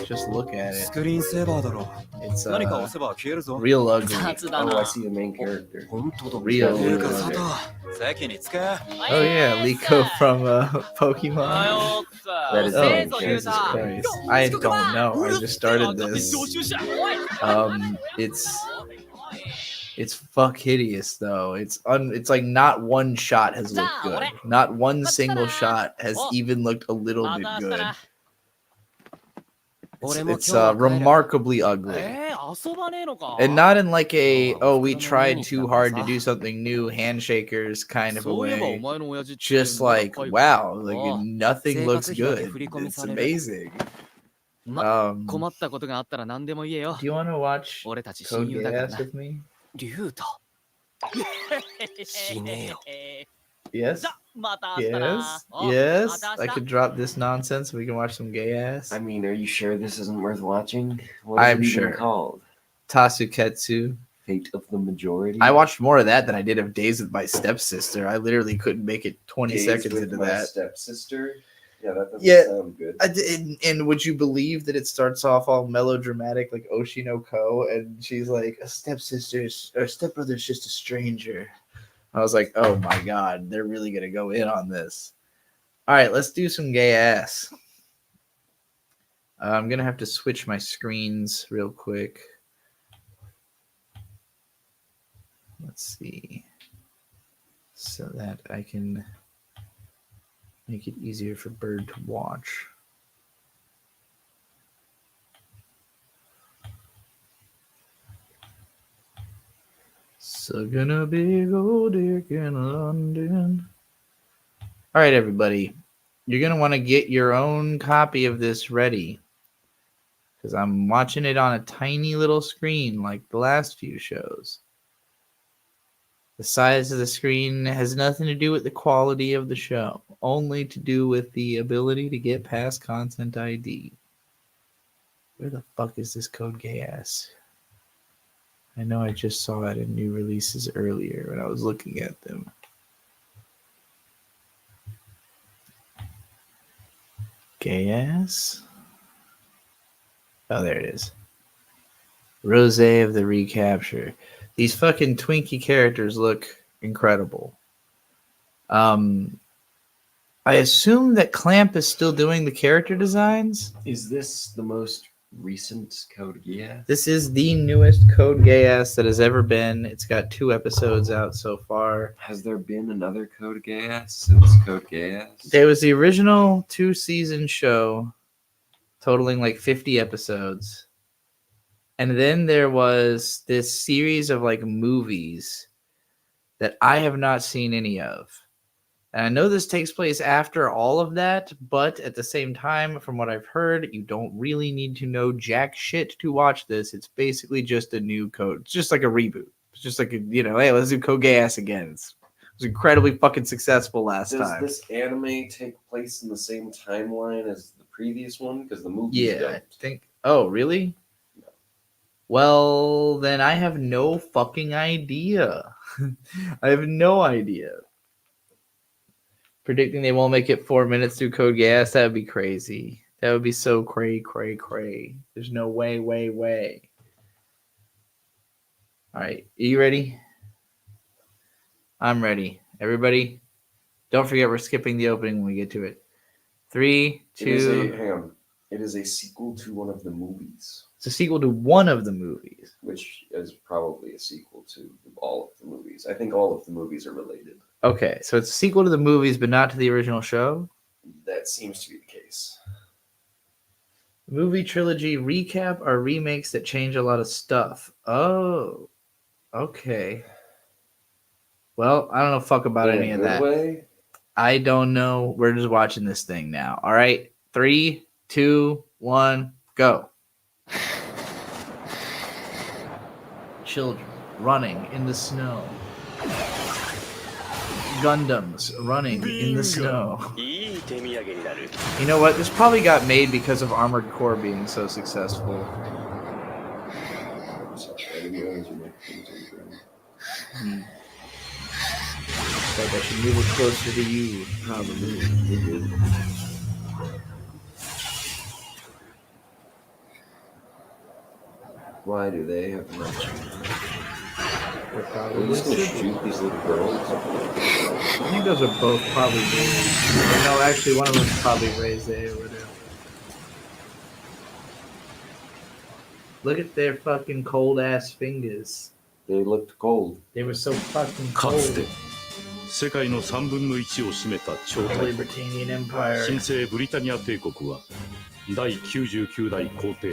Just look at ス it. クリーンセーバーだろ。 It's 何か押せば消えるぞ。 real ugly. 雑だ Oh, な I。see the main character. 本当だ。 Real ていうか ugly. 佐藤、席につけ。 Oh yeah, Liko from Pokemon. よ That is Oh, the Jesus Christ. I don't know. I just started this. It's fuck hideous though. It's like not one shot has looked good. Not one single shot has even looked a little bit good. It's remarkably ugly. And not in like a, oh, we tried too hard to do something new, handshakers kind of a way. Just like, wow, like nothing looks good. It's amazing. Do you want to watch Code Geass with me? 竜太 Yes? また会ったな Yes? また I 明日 could drop this nonsense and we can watch some gay ass. I mean, are you sure this isn't worth watching? What is I'm it even sure. called? Tasuketsu. Fate of the Majority? I watched more of that than I did of Days with My Stepsister. I literally couldn't make it 20 Days seconds with into My that. Stepsister? Yeah, that doesn't Yeah. sound good. And would you believe that it starts off all melodramatic like Oshinoko and she's like a stepsister's or stepbrother's just a stranger. I was like, oh my god, they're really gonna go in on this. All right, let's do some gay ass. I'm gonna have to switch my screens real quick. Let's see, so that I can make it easier for Bird to watch. So gonna be gold dick in London. All right, everybody. You're gonna want to get your own copy of this ready. Because I'm watching it on a tiny little screen like the last few shows. The size of the screen has nothing to do with the quality of the show, only to do with the ability to get past Content ID. Where the fuck is this Code Geass? I know I just saw it in new releases earlier when I was looking at them. Geass? Oh, there it is. Rosé of the Recapture. These fucking Twinkie characters look incredible. I assume that Clamp is still doing the character designs. Is this the most recent Code Geass? This is the newest Code Geass that has ever been. It's got 2 episodes out so far. Has there been another Code Geass since Code Geass? There was the original 2-season show totaling like 50 episodes. And then there was this series of like movies that I have not seen any of. And I know this takes place after all of that, but at the same time, from what I've heard, you don't really need to know jack shit to watch this. It's basically just a new code. It's just like a reboot. It's just like, hey, let's do Code Geass again. It was incredibly fucking successful last time. Does this anime take place in the same timeline as the previous one? Because the movies don't. I think. Oh, really? No. Well, then I have no fucking idea. I have no idea. Predicting they won't make it 4 minutes through Code Geass, that would be crazy. That would be so cray. There's no way. All right, are you ready? I'm ready. Everybody, don't forget we're skipping the opening when we get to it. 3, 2... Hang on. It is a sequel to one of the movies. It's a sequel to one of the movies. Which is probably a sequel to all of the movies. I think all of the movies are related. Okay, so it's a sequel to the movies, but not to the original show? That seems to be the case. Movie trilogy recap are remakes that change a lot of stuff. Oh, okay. Well, I don't know fuck about any of that. Way? I don't know. We're just watching this thing now. All right, 3, 2, 1, go. Children running in the snow. Gundams running in the snow. You know what? This probably got made because of Armored Core being so successful. didn't realize your microphone was on the ground. But I should move it closer to you, probably. Why do they have much? They're Are probably you just gonna siblings. shoot these little girls? I think those are both probably raised. No, actually, one of them is probably raised there or whatever. Look at their fucking cold ass fingers. They looked cold. They were so fucking か cold. つて世界の3分の1を占めた超 Holy 大国 Britannian Empire. 新生ブリタニア帝国は第99代皇帝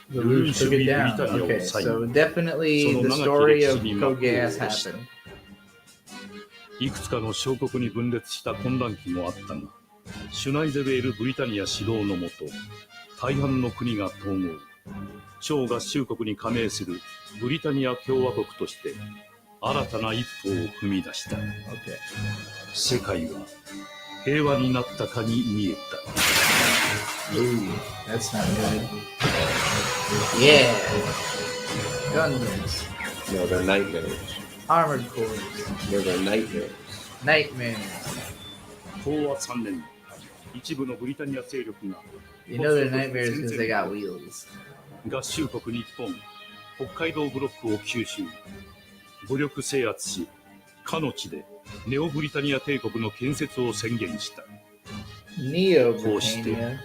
The Rouge took it down. Okay, so definitely the story of Kogas happened. いくつかの小国に分裂した混乱期もあったがシュナイゼベール・ブリタニア指導のもと大半の国が統合超合衆国に加盟するブリタニア共和国として新たな一歩を踏み出した、Okay. 世界は平和になったかに見えた Ooh, that's not good. Yeah. Gundams. No, they're nightmares. Armored cores. No, they're nightmares. Nightmares. 昭和3年一部のブリタニア勢力が You know they're nightmares because they got wheels. 合衆国日本北海道ブロックを吸収武力制圧しかの地でネオブリタニア帝国の建設を宣言した Neo こうして Britannia.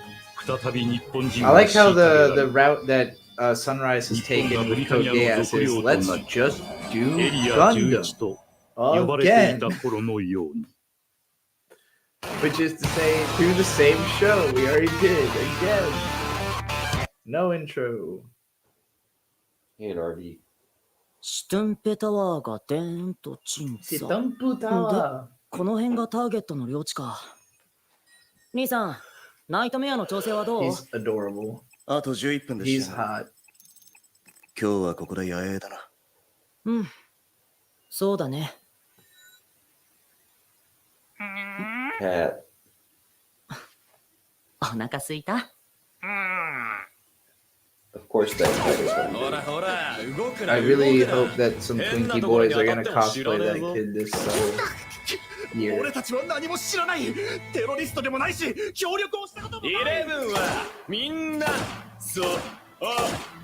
再び日本人 I が like how 虐げられ the route that Sunrise has taken with Kogas is let's just do エリア Gundam 11と呼ばれてい again. た頃のように Which is to say, do the same show we already did again. No intro. Hey, an RV. シュトンペタワーがでーんと鎮座 Sitampu Tower. この辺がターゲットの領地か兄さんナイトメアの調整はどう He's adorable. あと11分で He's した hot. 今日はここで野営だな。うんそうだね Cat. お腹すいた Of course, that cat is one. ほらほら動く I really hope that some Twinkie boys are gonna cosplay that kid this year. 俺たちは何も知らないテロリストでもないし協力をしたこともないイレブンはみんなそう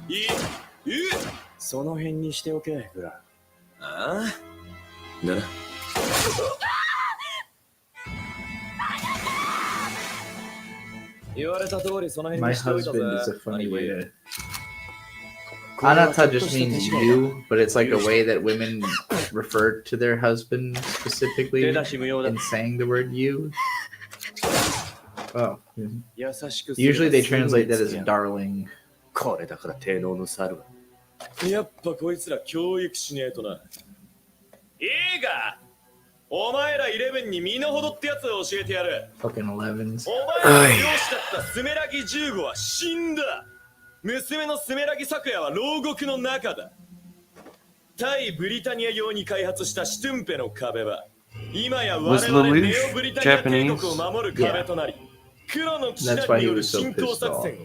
いその辺にしておけブラああなら My husband is a funny way to. Anata just means you, but it's like a way that women refer to their husband specifically in saying the word you. Oh. Usually they translate that as darling. これだから低能の猿。やっぱこいつら教育しねえとな。いいかお前らイレブンに身の程ってやつを教えてやる。 Fucking 11s. お前らの漁師だったスメラギ15は死んだ。娘のスメラギ咲夜は牢獄の中だ。対ブリタニア用に開発したシュトゥンペの壁は今や我々ネオブリタニア帝国を守る壁となり、黒の騎士団による侵攻作戦を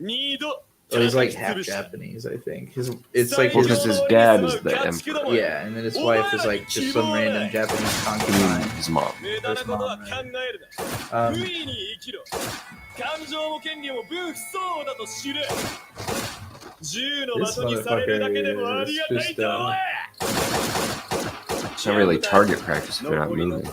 2度 Oh, he's like half Japanese, I think. It's like Well, because his dad is the emperor. yeah, and then his wife is like just some random Japanese concubine. His mom. 無駄なことは考えるな。無意に生きろ。感情も権利も分不相だと知れ。銃の的にされるだけでもありがたいと思え。 It's not really target practice if you're not moving.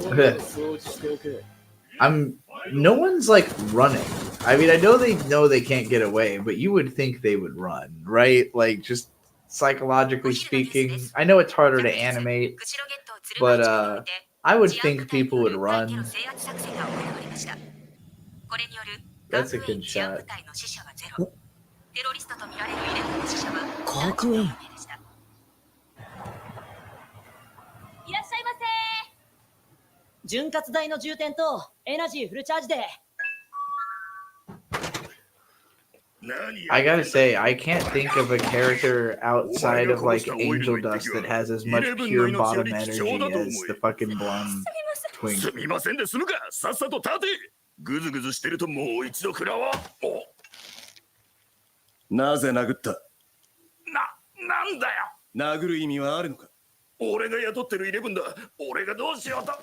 No one's like running. I mean, I know they can't get away, but you would think they would run, right? Like just psychologically speaking. I know it's harder to animate, but I would think people would run. That's a good shot. 学園いらっしゃいませ。潤滑剤の充填とエナジーフルチャージで I gotta say, I can't think of a character outside of like Angel Dust that has as much pure bottom energy as the fucking blonde twink. すみませんで済むかさっさと立てぐずぐずしてるともう一度食らわなぜ殴ったなんだよ。殴る意味はあるのか。俺が雇ってるイレブンだ。俺がどうしようと。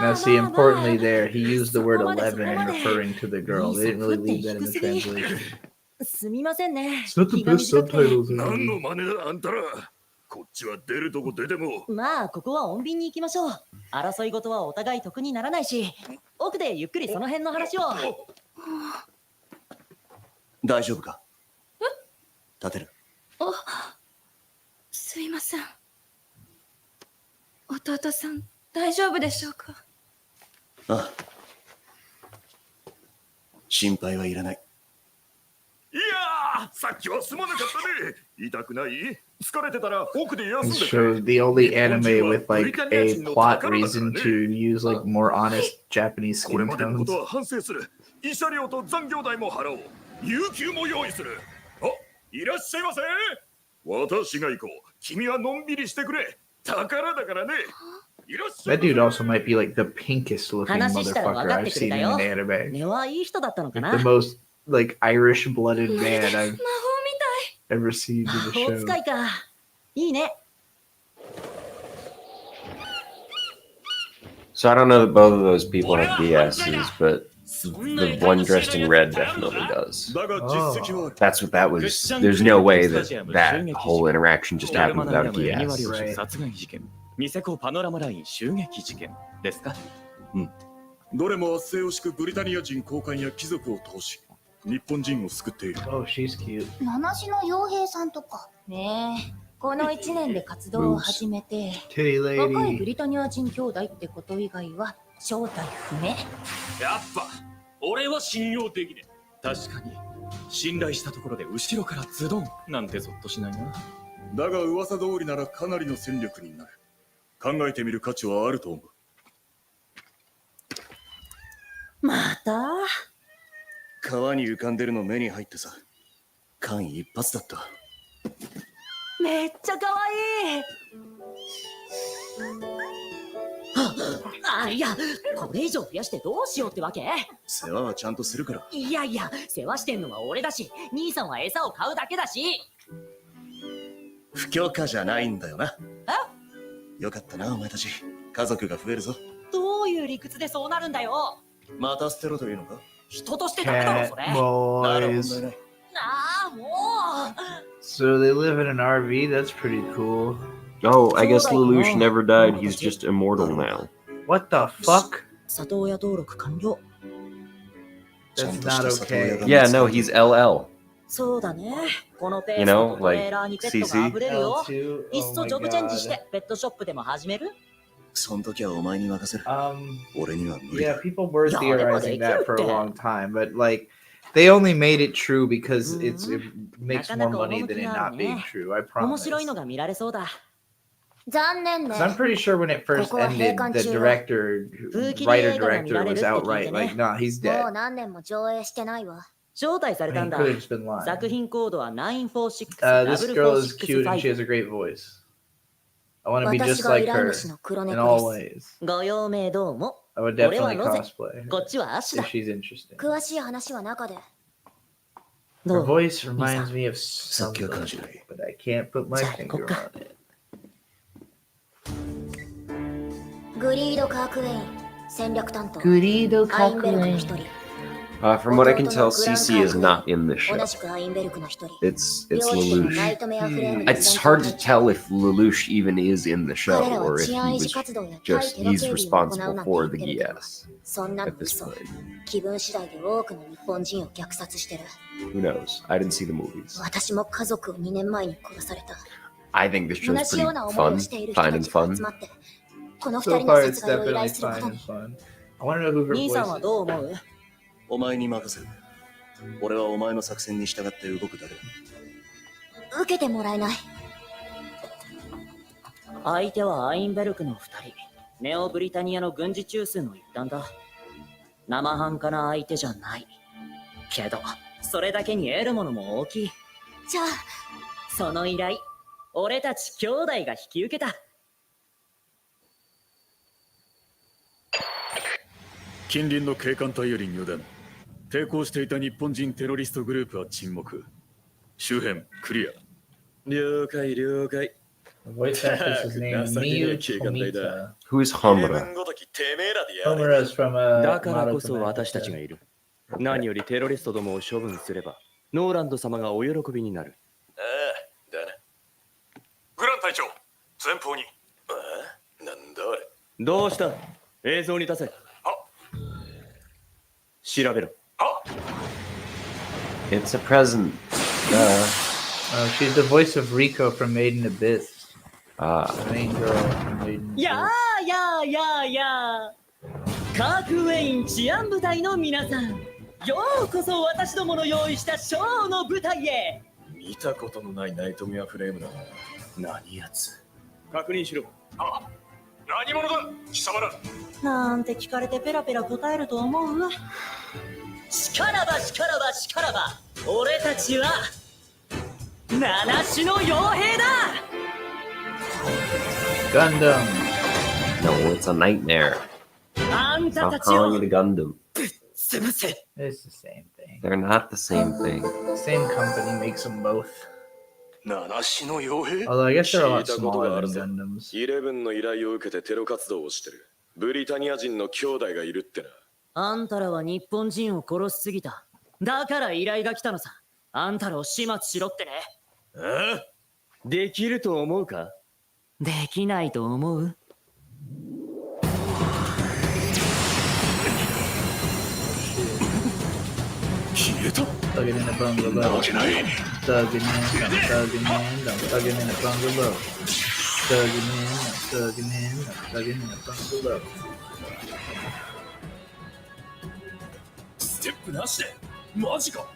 Now, see, importantly, there he used the word 11 in referring to the girl. They didn't really leave that in the translation. すみませんね。 It's not the best subtitles. 何の真似だあんたら。こっちは出るとこ出ても。まあ、ここは穏便に行きましょう。争い事はお互い得にならないし、奥でゆっくりその辺の話を。大丈夫か？立てる。すいません。弟さん、大丈夫でしょうか？ああ。心配はいらない。いやー、さっきはすまなかったね。痛くない？疲れてたら奥で休ん It で。 shows the only anime with like a plot reason to use like more honest Japanese これ skin までのこ tones. とは反省する。慰謝料と残業代も払おう。有給も用意する。あ、いらっしゃいませ。私が行こう。君はのんびりしてくれ。宝だからね。 That dude also might be like the pinkest looking 話したら分 motherfucker かって I've くれ seen た in よ。 an anime. 根はいい人だったのか Like な。 the most like Irish blooded man I've 魔法み ever seen in 魔 the 法 show. 使いか。いいね。 So I don't know that both of those people have DSs, but the one dressed in red definitely does. Oh. That's what that was. There's no way that that whole interaction just happened without a DS. 殺害事件、ニセコパノラマライン襲撃事件ですか？どれも圧政を敷くブリタニア人高官や貴族を通し、日本人を救っている。Oh, she's cute. 七種の傭兵さんとか。ねえ、この1年で活動を始めて、 Titty 若いブ lady. リタニア人兄弟ってこと以外は正体不明。やっぱ俺は信用できねえ。確かに信頼したところで後ろからズドンなんてゾッとしないな。だが噂通りならかなりの戦力になる。考えてみる価値はあると思う。また川に浮かんでるの目に入ってさ。間一髪だった。めっちゃ可愛い。いや、これ以上増やしてどうしようってわけ？世話はちゃんとするから。いやいや、世話してんのは俺だし、兄さんは餌を買うだけだし。不許可じゃないんだよな。よかったな、お前たち。家族が増えるぞ。どういう理屈でそうなるんだよ。また捨てろというのか？人としてダメだろ、 Cat それ。なら問題 boys. ない。ああ、もう。 So they live in an RV. That's pretty cool. Oh, I guess Lelouch never died. He's just immortal now. What the fuck? 里親登録完了。 That's not okay. Yeah, no, he's LL. そうだね。このペー You ス know, のトレーラーにペットがあふれるよ。 L2? いっ Oh そ my ジョブチェンジし god. てペットショップでも始める？そん時はお前に任せる。俺には無理 Yeah, だ。 people were Yeah, theorizing they that for a cute. long time, but like they only made it true because it makes more money than it not being true. I 面 promise. 白いのが見られそうだ。残念ね。 Because I'm pretty sure when it first ended, the director, writer director was outright like, "Nah, he's も dead." う何年も上映してないわ。招待され I た mean, んだ could。have just been lying. 作品コードは This girl is cute and she has 94665。 a great voice. I want to be 私 just が like 依頼 her 主の黒 in 猫 all です。 ways. ご用命どうも。 I would 俺は definitely ロゼ。 cosplay her こっちはアッシュ if だ。 she's interesting. 詳しい話は中で。 Her どう？ voice reminds me of さっきは感じ something, ない。 but I can't put my じゃあ行こ finger っか。 on it. グリード・カークウェイン、戦略担当。 Greedo アインベルクの一人。 From what I can tell, CC is not in this show. 同じくアインベルクの一人。 It's 両親の Lelouch. ナイトメアフレームで It's hard to tell if Lelouch even is in the show 彼ら or は if 治 he 安維 was 持活動や対 just テロ he's 警備を行う responsible なんて for 言 the ってるけど、 GS そんなの at this 嘘。 point. 気分次第で多くの日本人を虐殺してる。 Who knows? I didn't see the movies. 私も家族を2年前に殺された。 I think this 同 show's じよう pretty な思いを fun, している人 fun た and ちが fun. 集まって、この2 So 人の far, it's 殺害を依 definitely 頼するこ fun と and に。 fun. I want to know who her 兄 voice さんは is. どう思う？お前に任せる。俺はお前の作戦に従って動くだけだ。受けてもらえない。相手はアインベルクの2人。ネオブリタニアの軍事中枢の一端だ。生半可な相手じゃない。けど、それだけに得るものも大きい。じゃあ、その依頼、俺たち兄弟が引き受けた。近隣の警官隊より入電。抵抗していた日本人テロリストグループは沈黙。周辺クリア。了解了解。 The voice actress is named Miyu Tomita. Who's Homura? ごときてめえらでやれ。 Homura is from だからこ Madoka そ私たちが Magica. いる。何よりテロリストどもを処分すれば、ノーランド様がお喜びになる。ああ、だな。グラン隊長、前方に。ああ、なんだあれ。どうした映像に出せ。調べろ。 It's a present. Oh, she's the voice of Riko from Made in Abyss. Ah. The main girl from Made in やーやーやーやーカークウェイン治安部隊の皆さん、ようこそ私どもの用意したショーの舞台へ。見たことのないナイトメアフレームだ。何やつ。確認しろ。あ、何者だ貴様ら。なんて聞かれてペラペラ答えると思う。しからばしからばしからば、俺たちは七種の傭兵だ。 Gundam. No, it's a nightmare. あんた Stop たちを calling it a Gundam. 潰せ。 It's the same thing. They're not the same thing. Same company makes them both. 七種の傭兵 Although I guess they're a 聞 lot いたことが smaller ある than ぞ。 Gundams. イレブンの依頼を受けてテロ活動をしてる。ブリタニア人の兄弟がいるってな。あんたらは日本人を殺しすぎた。だから依頼が来たのさ。あんたらを始末しろってね。ああ、できると思うか？できないと思う？ Thug it in a bungalow. Thug it in, don't thug it in, don't thug it in a bungalow. Thug it in, don't thug it in, don't thug it in a bungalow. ステップなしでマジか。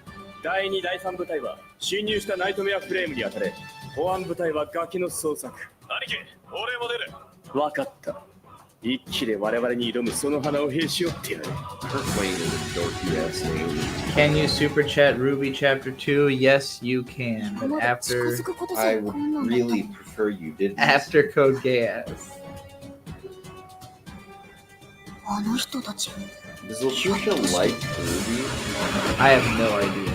第2、第3部隊は侵入したナイトメアフレームに当たれ。保安部隊はガキの捜索。兄貴、俺も出る。わかった。一気で我々に挑むその花を兵士をってやる。Can you super chat Ruby Chapter 2? Yes, you can. But after I would really prefer you didn't. after Code Geass. あの人たち。 Does Laputa like Ruby? I have no idea.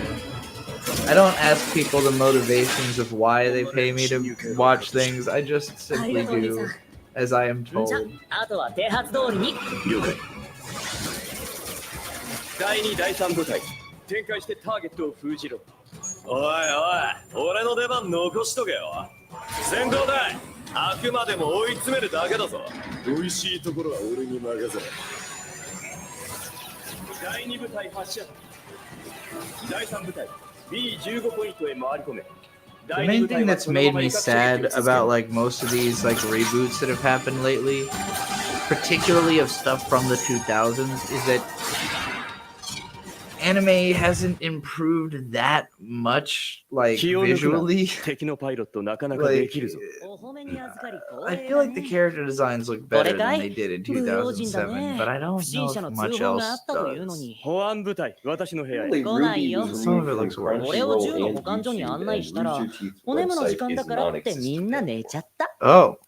I don't ask people the motivations of why they pay me to watch things. I just simply do as I am じゃ told. あとは手発通りに。了解。第2、第3部隊、展開してターゲットを封じろ。おいおい、俺の出番残しとけよ。先頭だ。あくまでも追い詰めるだけだぞ。美味しいところは俺に任せろ。第2部隊発射。第3部隊、B15 ポイントへ回り込め。 The main thing that's made me sad about like most of these like reboots that have happened lately, particularly of stuff from the 2000s, is that anime hasn't improved that much, like visually. 敵のパイロットなかなかできるぞ。 I feel like the character designs look better than they did in 2007, but I don't know if much else does. 保安部隊、私の部屋へ。 Really, Ruby was Some of it removed looks from worse. 俺を銃 Crunchyroll の and 保管所に YouTube, 案内 and したら Rooster Teeth's お眠の時 website 間 is だからってみんな non-existent. 寝ちゃった。 Oh,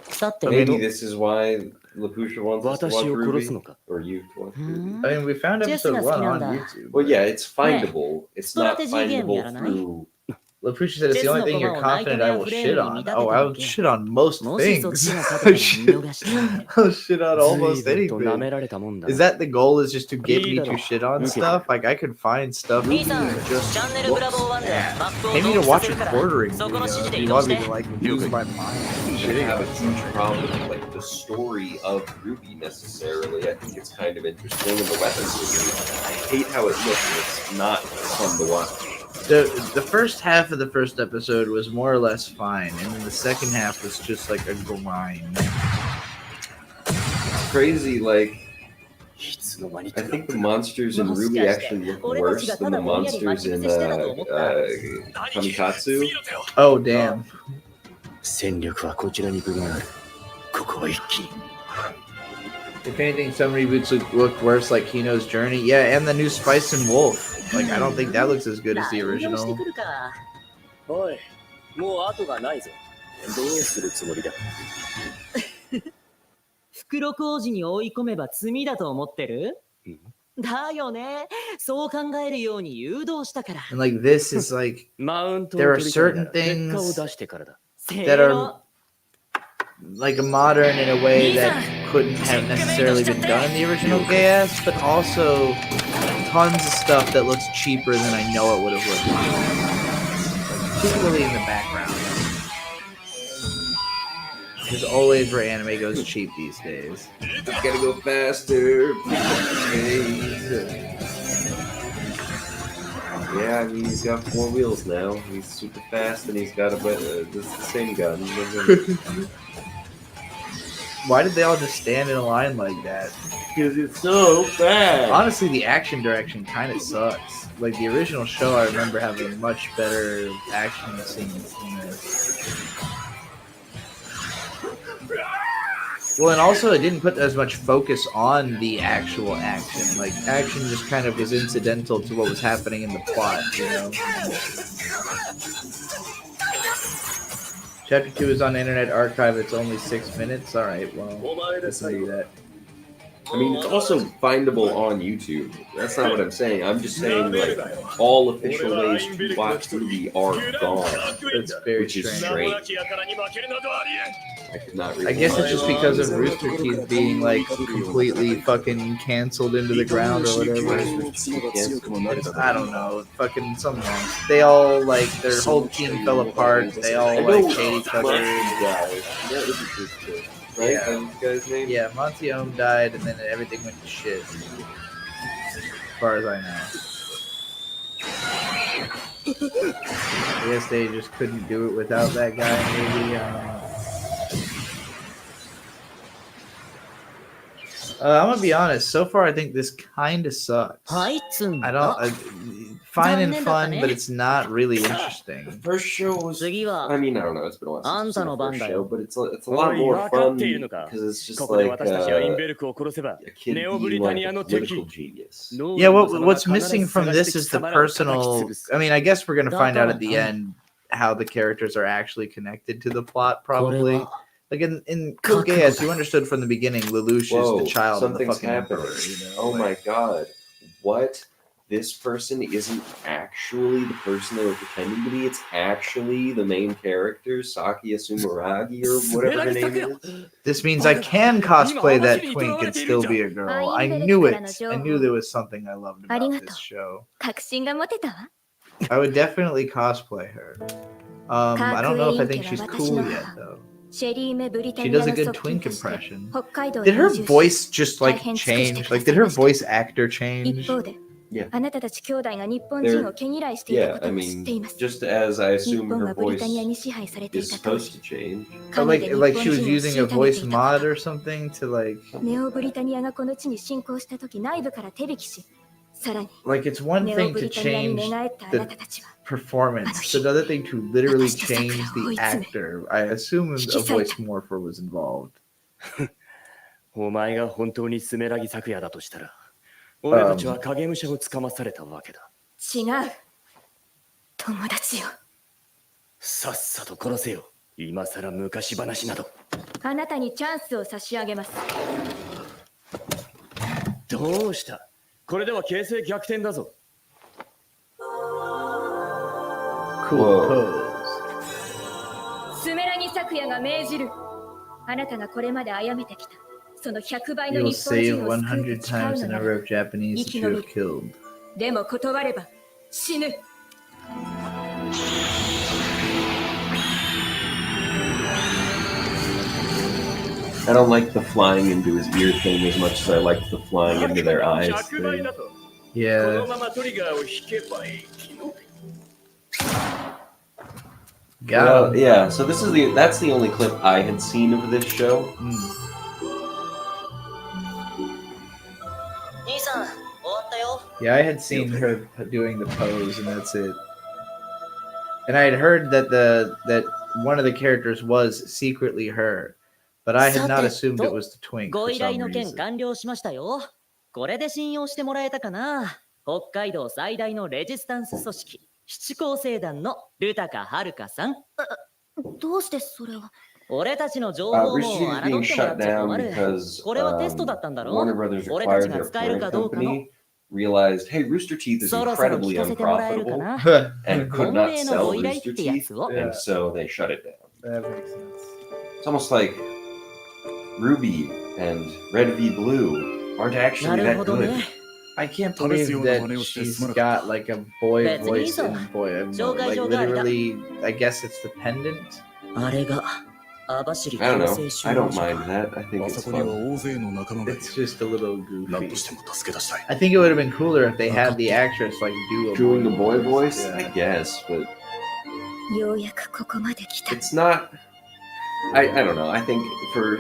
さて、 Maybe this is why Lapusha wants us to watch 私を殺 Ruby, すのか。 or you to watch Ruby. I mean, we found episode 1 on YouTube. Well, yeah, it's findable. It's not Strategy game findable やらない？ through. Lapusha said it's the only thing you're confident I will shit on. Oh, I will shit on most もしそっ things. ちが勝てたら見逃して I'll shit on almost 随分と舐め anything. られたもんだ。 Is that the goal? Is just to get me to shit on stuff? Like I could find stuff 兄さん、 that チ just ャンネルブラボー looks 1で bad. マップを Pay me 同 to 期 watch させ a るから、 quartering そこの指 video 示 if で you 移動 want し me て to。like lose my mind. You Shitting have on a it. huge problem with like the story of Ruby necessarily. I think it's kind of interesting, and the weapon system. I hate how it looks. It's not fun to watch. The first half of the first episode was more or less fine, and then the second half was just like a grind. It's crazy, like. I think the monsters in Ruby actually look worse than the monsters in Kamikatsu. Oh damn! 戦力はこちらに分がある。ここは一気に。 If anything, some reboots look worse, like Kino's Journey. Yeah, and the new Spice and Wolf. Like I don't think that looks as good as the して original. くるか。おい、もう後がないぞ。どうするつもりだ。袋小路に追い込めば罪だと思ってる？だよね。そう考えるように誘導したから。 And like this is like マウントを there are 取りたいな certain ら結果を things 出してからだ。 that are like modern in a way that couldn't have necessarily been done in the original GS, but also tons of stuff that looks cheaper than I know it would have looked like, particularly in the background. Because always where anime goes cheap these days. Gotta go faster. Yeah, I mean, he's got 4 wheels now. He's super fast, and he's got the same gun. Why did they all just stand in a line like that? Because it's so fast. Honestly, the action direction kind of sucks. Like the original show, I remember having much better action scenes than this. Well, and also it didn't put as much focus on the actual action. Like, action just kind of was incidental to what was happening in the plot, you know? Chapter 2 is on Internet Archive. It's only 6 minutes. Alright, well, let's do that. I mean, it's also findable on YouTube. That's not what I'm saying. I'm just saying, like, all official ways to watch the movie are gone. That's very which is strange. strange. I could not read I guess it's just because of Rooster Teeth being, like, completely fucking canceled into the ground or whatever. I don't know. Fucking something else. They all, like, their whole team fell apart. They all, like, hate each other. Right? Yeah. That's the guy's name? Yeah, Monty Ohm died, and then everything went to shit. As far as I know. I guess they just couldn't do it without that guy, maybe. I'm gonna be honest. So far, I think this kind of sucks. I don't. Fine and fun, but it's not really interesting. The first show was. I mean, I don't know. It's been a while since I've seen the first show, but it's a お lot い more 分か fun っているのか because it's just ここで like 私たちはインベルクを殺せば a kid ネオブ being リタ like ニア a の political 敵 genius. Yeah, what's missing from this is the personal. I mean, I guess we're gonna find out at the end how the characters are actually connected to the plot, probably. Like in Code Geass, you understood from the beginning Lelouch Whoa, is the child of the something's fucking happening. emperor. You know? Oh like, my god. What? This person isn't actually the person they were pretending to be. It's actually the main character, Sakia Sumeragi, or whatever her name is. This means I can cosplay that twink and still be a girl. I knew it. I knew there was something I loved about this show. 確信が持てたわ。 I would definitely cosplay her. I don't know if I think she's cool yet, though. She does a good twink impression. Did her voice just like change? Like, did her voice actor change? Yeah. あなたたち兄弟が日本人を毛嫌いしている Yeah, こ I とを知ってい mean, ます。 just as I 日 assume 本 her がブリ voice タニアに支配されてい is た当 supposed 時、 to change. Like she was using a voice mod or something to like. ネオブリタニアがこの地に侵攻した時、内部から手引きし、さらに Like it's one ネオ thing ブ to リタニアに change 寝返ったあな the たたちは performance, it's another thing to literally change the actor. I assume a voice morpher was involved. お前が本当にスメラギ咲夜だとしたら俺たちは影武者をつかまされたわけだ。違う。友達よ。さっさと殺せよ。今さら昔話など。あなたにチャンスを差し上げます。どうした？これでは形勢逆転だぞ。Cool pose. スメラギ咲夜が命じる。あなたがこれまで殺めてきた。その100倍の You'll 日本 save 人を救うと 100 誓う times の the な number ら of Japanese that you have killed. でも断れば死ぬ。 I don't like the flying into his ear thing as much as I like the flying into their eyes 100倍 thing. だと。こ Yeah. のままトリガーを引けばいい。 Got him. Yeah, so that's the only clip I had seen of this show. 兄さん、終わったよ。 Yeah, I had seen her doing the pose, and that's it. And I had heard that that one of the characters was secretly her, but I had not assumed it was the twink ご for 依頼 some の件 reason. 完了しましたよ。これで信用してもらえたかな。北海道最大のレジスタンス組織、七高星団のルタカはるかさん。どうしてそれを？俺たちの情報 Rooster も Teeth 侮 is って being もらっ shut ちゃ down 困る。 because これはテストだったんだろ Warner Brothers 俺たち required が their 使える parent かどうかの company realized, hey, Rooster Teeth is そろそろ incredibly 聞かせてもらえるか unprofitable な and could 本 not 命の sell ご依頼 Rooster ってや Teeth, つを and so they shut it down. That makes sense. It's almost like Ruby and Red v Blue aren't actually なる that ほど good. ね I can't believe that she's got like a boy That's voice Lisa. and boy. Like 紹介状があるだ literally, I guess it's the pendant. あれが網走 I don't 強 know. 制収 I 容 don't 所 mind that. I think あ it's そこには fun. 大勢の仲間がいる It's just a little 何 goofy. としても助け出したい I think it would have been cooler if they had the actress like do a Doing the boy voice, Yeah. I guess, but ようやくここまで来た。 it's not. I don't know. I think for a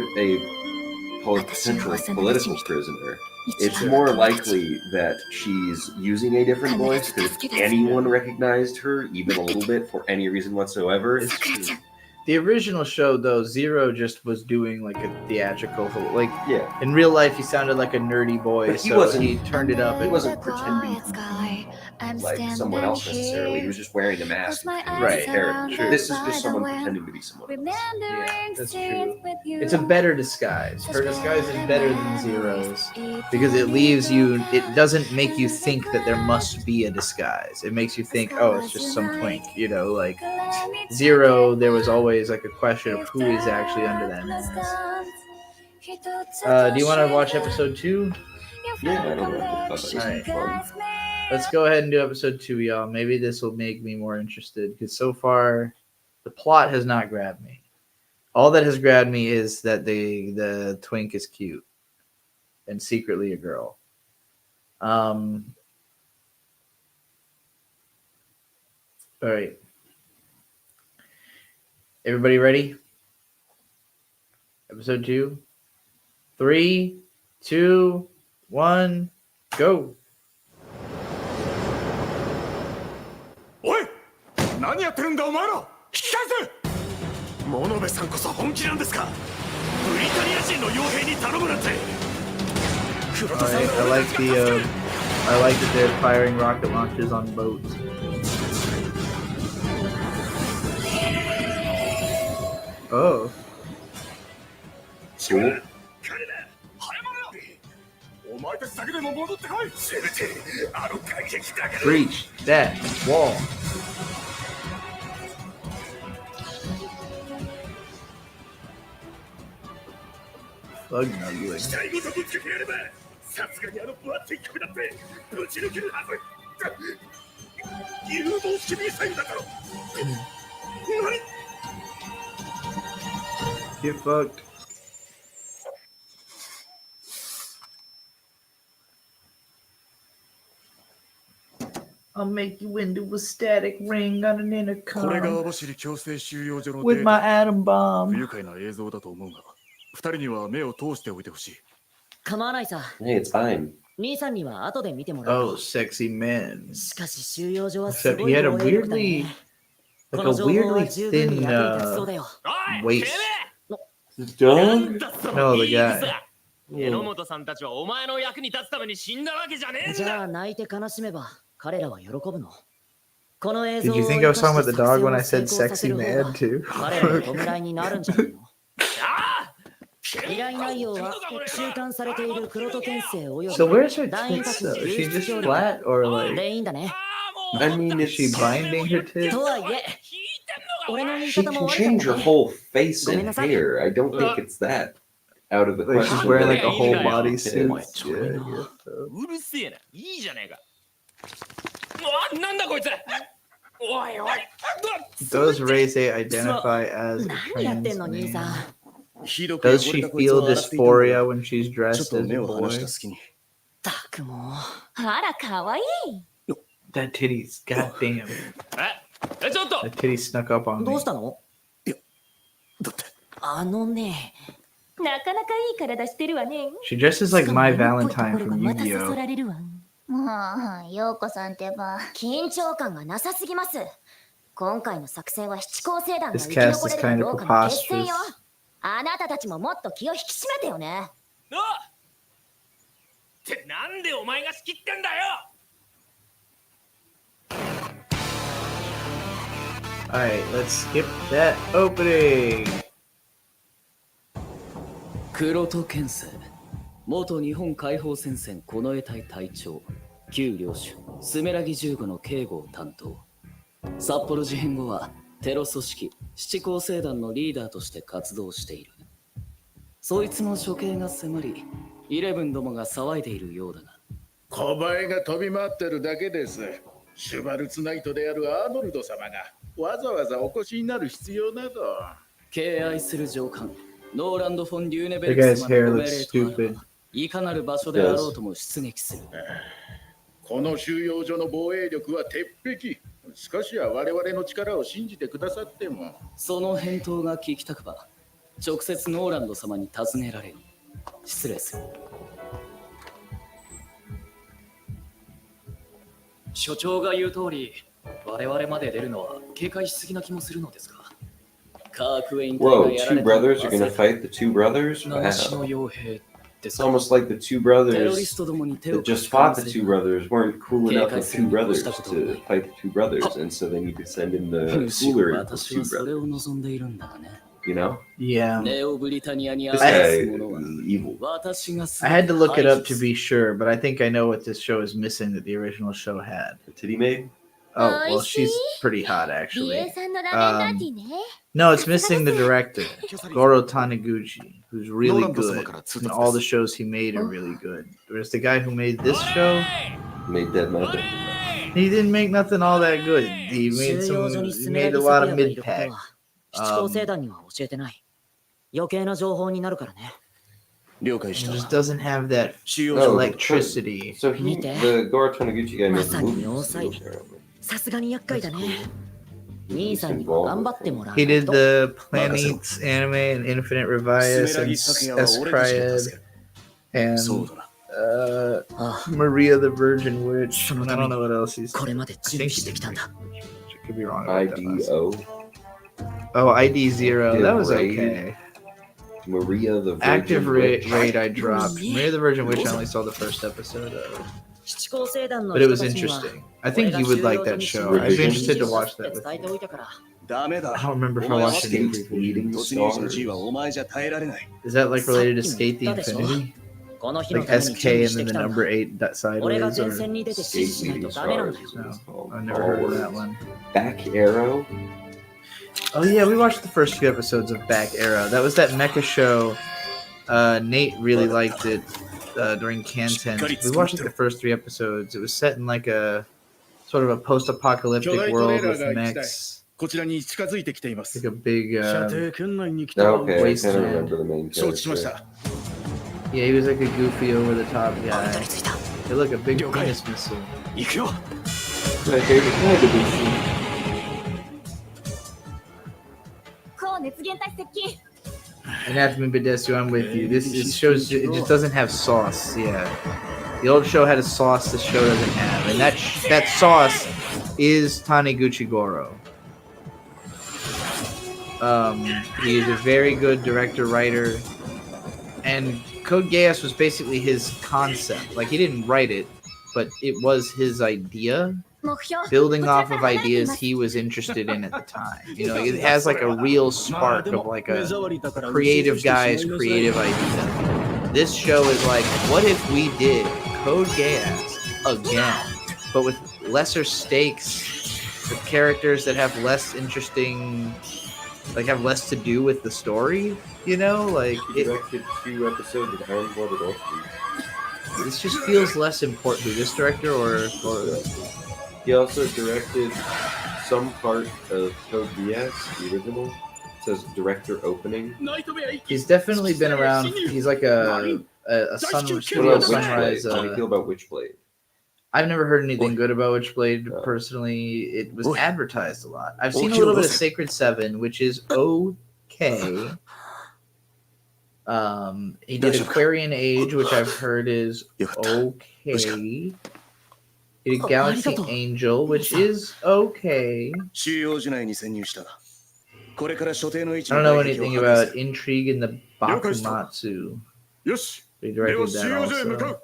potential political prisoner, it's more likely that she's using a different voice because if anyone recognized her even a little bit for any reason whatsoever, It's true. The original show, though, Zero just was doing like a theatrical, like yeah, in real life, he sounded like a nerdy boy, But he so wasn't- he turned it up. he And, wasn't pretending to be like someone else necessarily. He was just wearing a mask. Right. Character. True. This is just someone pretending to be someone else. yeah, that's true. It's a better disguise. Her disguise is better than Zero's because it leaves you. It doesn't make you think that there must be a disguise. It makes you think, oh, it's just some twink. You know, like Zero. There was always like a question of who is actually under that mask. Do you want to watch episode 2? Yeah, I don't know. I thought that was Alright. fun. Let's go ahead and do episode 2, y'all. Maybe this will make me more interested because so far the plot has not grabbed me. All that has grabbed me is that the twink is cute and secretly a girl. All right. Everybody ready? Episode 2. 3, 2, 1, go. おい何やってるんだお前ら引き返せ物部さんこそ本気なんですかブリタニア人の傭兵に頼むなんて Alright, I like that they're firing rocket launchers on boats. Oh. Cool. お前たちだけでも戻ってこいせめてあの外壁だけで Breach that wall. Plug nuggling. 死体ごとぶつけてやればさすがにあの分厚い壁だってぶち抜けるはず誘導式ミサイルだから何 Get fucked. I'll make you into a static ring on an これが intercom 網走強制収容所の with my atom bomb. 不愉快な映像だと思うが二人には目を通しておいてほしい構わないさ Hey, it's fine. 兄さんには後で見てもらお Oh, う sexy men. しかし収容所はす Except ご he い had a 防衛力だ weirdly, ね like こ a の情報は weirdly 十分に thin 役に立ちそうだよ waist. Done? No, the guy. 榎本さんたちはお前の役に立つために死んだわけじゃねえんじゃだあ泣いて悲しめば彼らは喜ぶのこの映 Did 像 you を think I 生 was か talking して about the dog when I 作 said 戦を成功させ sexy る方 man が too? 彼らの弔いになるんじゃないの依頼内容は収監されている黒戸天聖および So where's her 団員た tits ちの though? Is 流 she 出 just 協力 flat or like? でいいんだね I mean, Is she binding her tits? とはいえ俺の言い She 方 can も悪か change った her ね whole face and ごめんなさい。 hair. I don't think it's that out of the Like question. she's wearing like a that whole she bodysuit. is. Yeah, I guess so. うるせえな、いいじゃねえか。うわ、なんだこいつ。おいおい。 Does Reze identify as a 何やってん trans の兄 man? さん Does she feel dysphoria when she's ちょっ dressed と as 目 a を離 boy? した隙にたくもあら、かわいい。 That titty's goddamn. え、ちょっと。 That titty snuck up on ど me. うしたのだってあのねなかなかいい体してるわね。 She dresses like しかも My 色っぽいとこ Valentine ろが from またそそ Yu-Gi-Oh. られるわ。もう、陽子さんってば。緊張感がなさすぎます。今回の作戦は七高星団が This 生き cast 残 is れる kind かど of うかの決戦 preposterous. よ。あなたたちももっと気を引き締めてよね。ってなんでお前が仕切ってんだよ。 Alright, let's skip that opening. 黒戸健生、元日本解放戦線近衛隊隊長、旧領主スメラギ15の警護を担当。札幌事変後はテロ組織七高星団のリーダーとして活動している。そいつの処刑が迫り、イレブンどもが騒いでいるようだが。小バエが飛び回ってるだけです。シュバルツナイトであるアーノルド様がわざわざお越しになる必要など。敬愛する上官ノーランド・フォン・リューネベルク様のご命令とあれば、いかなる場所であろうとも出撃する。この収容所の防衛力は鉄壁。少しは我々の力を信じてくださっても。その返答が聞きたくば、直接ノーランド様に尋ねられる。失礼する。所長が言う通り、我々まで出るのは警戒しすぎな気もするのですが。Whoa, two brothers are gonna fight the two brothers? Wow. It's almost like the two brothers that just fought the two brothers weren't cool enough as two brothers to fight the two brothers, and so they need to send in the cooler two brothers. You know? Yeah. This guy is evil. I had to look it up to be sure, but I think I know what this show is missing that the original show had. The titty maid? Oh, well, she's pretty hot, actually. No, it's missing the director, Goro Taniguchi, who's really good. And all the shows he made are really good. Whereas the guy who made this show made Dead Mother. He didn't make nothing all that good. He made a lot of mid-pack. It just doesn't have that electricity. So the Goro Taniguchi guy made the movie. さすがに厄介だね。兄さんにも頑張ってもらう。He did the Planets anime and Infinite Revias and S-Cryad and Maria the Virgin Witch. I don't know what else he's done. I could be wrong about IDO. Oh, ID0. That was okay. Maria the Virgin Active Witch. Raid I dropped. Maria the Virgin Witch I only saw the first episode of. But it was interesting. I think you would like that show. I'd be interested to watch that with you. I don't remember if I watched it. Is that like related to Skate the Infinity? Like SK and then the number 8 sideways? Or no, I've never heard of that one. Back Arrow? Oh yeah, we watched the first few episodes of Back Arrow. That was that mecha show. Nate really liked it. During Kanten. We watched the first 3 episodes. It was set in like a sort of a post-apocalyptic world with mechs. Like a big okay, wasteland. I remember the main character. Yeah, he was like a goofy over-the-top guy. Hey, look, a big penis missile. My favorite kind of missile. Anatomy Bedesu, I'm with you. This shows it just doesn't have sauce. Yeah, the old show had a sauce. This show doesn't have, and that sauce is Taniguchi Goro. He is a very good director writer, and Code Geass was basically his concept. Like he didn't write it, but it was his idea. Building off of ideas he was interested in at the time. You know, it has like a real spark of like a creative guy's creative idea. This show is like, what if we did Code Geass again, but with lesser stakes, with characters that have less interesting, like have less to do with the story, you know? Like, he directed 2 episodes of Iron-Blooded Orphan. This just feels less important. This director or he also directed some part of Code Geass, the original. It says director opening. He's definitely been around. He's like a studio Sunrise. How do you feel about Witchblade? I've never heard anything good about Witchblade personally. It was advertised a lot. I've seen a little bit of Sacred 7, which is okay. He did Aquarian Age, which I've heard is okay. He did Galaxy Angel, which is okay. I don't know anything about Intrigue in the Bakumatsu. He directed that also.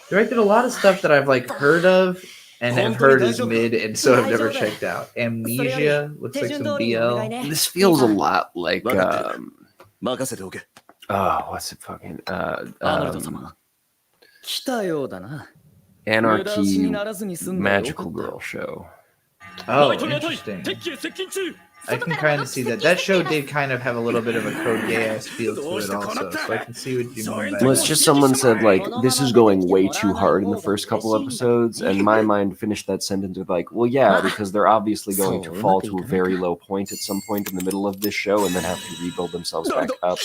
Directed a lot of stuff that I've like heard of and have heard is mid, and so I've never checked out. Amnesia looks like some BL. This feels a lot like what's it fucking? アーノルド様。来たようだな。 Anarchy Magical Girl show. Oh, interesting. I can kind of see that. That show did kind of have a little bit of a Code Geass feel to it also, so I can see what you mean by Well, it's just someone said, like, this is going way too hard in the first couple episodes, and my mind finished that sentence with, like, well, yeah, because they're obviously going to fall to a very low point at some point in the middle of this show and then have to rebuild themselves back up.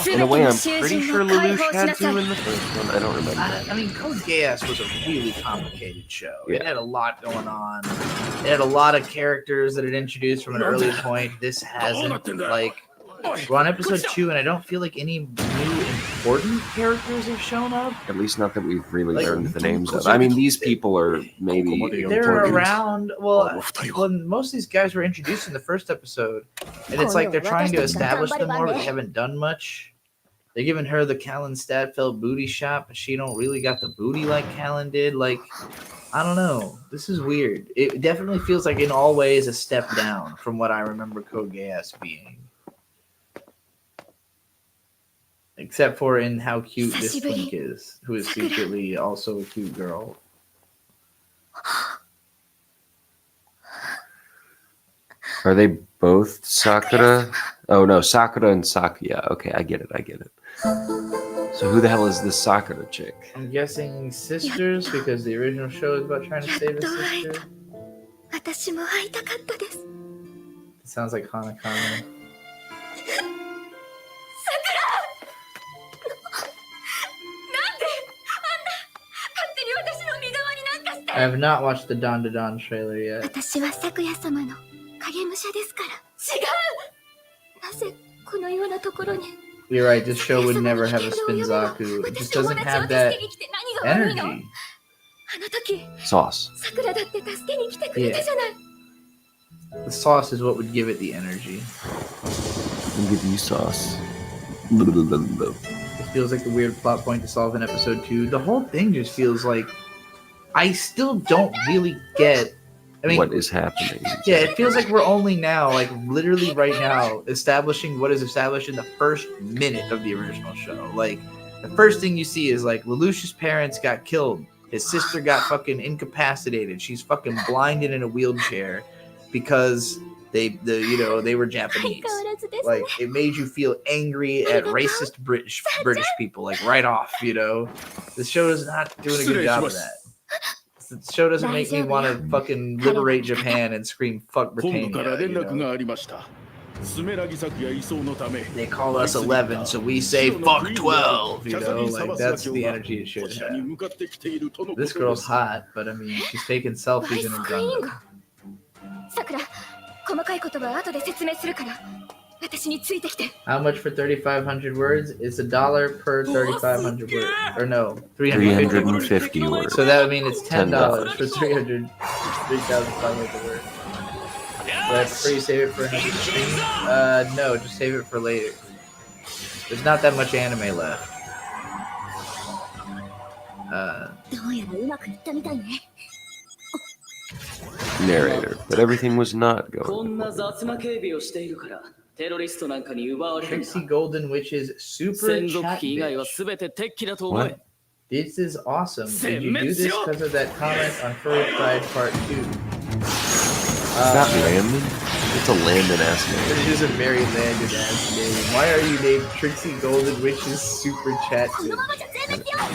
In a way, I'm pretty sure Lelouch had to in the first one. I don't remember. I mean, Code Geass was a really complicated show. Yeah. It had a lot going on. It had a lot of characters that it introduced from an early point. This hasn't, like, we're on episode 2, and I don't feel like any new important characters have shown up. At least not that we've really learned the names of. I mean, these people are maybe they're around. Well, most of these guys were introduced in the first episode, and it's like they're trying to establish them more, but they haven't done much. They're giving her the Callan Stadfeld booty shot, but she don't really got the booty like Callan did. Like, I don't know. This is weird. It definitely feels like in all ways a step down from what I remember Code Geass being. Except for in how cute this Link is, who is secretly also a cute girl. Are they both Sakura? Oh no, Sakura and Sakuya. Okay, I get it. So who the hell is this Sakura chick? I'm guessing sisters, because the original show is about trying to save a sister. It sounds like Hanakana. I have not watched the Don to Don trailer yet. 私は咲夜様の影武者ですから。違う。なぜこのようなところに。 You're right, this show would never have a Spinzaku. It just doesn't have that energy. Sauce. Yeah. The sauce is what would give it the energy. I'll give you sauce. It feels like a weird plot point to solve in episode 2. The whole thing just feels like I still don't really get. I mean, what is happening? Yeah, it feels like we're only now, like literally right now, establishing what is established in the first minute of the original show. Like, the first thing you see is like Lelouch's parents got killed. His sister got fucking incapacitated. She's fucking blinded in a wheelchair because they were Japanese. Like, it made you feel angry at racist British people, like right off. The show is not doing a good job of that. The show doesn't make me want to fucking liberate Japan and scream fuck Britannia. They call us 11, so we say fuck 12. Like that's the energy it should have. This girl's hot, but I mean, she's taking selfies in her Gundam. How much for 3,500 words? It's $1 per 3,500 words. Or no, 350 words. So that would mean it's $10 for 3,500 words. That's free. Save it for another stream. No, just save it for later. There's not that much anime left. Narrator, but everything was not going. Trixie Golden Witch's super chat bitch. What? This is awesome. Did you do this because of that comment on Furry Pride Part 2? Is that Landon? It's a Landon ass name. It is a very Landon ass name. Why are you named Trixie Golden Witch's super chat?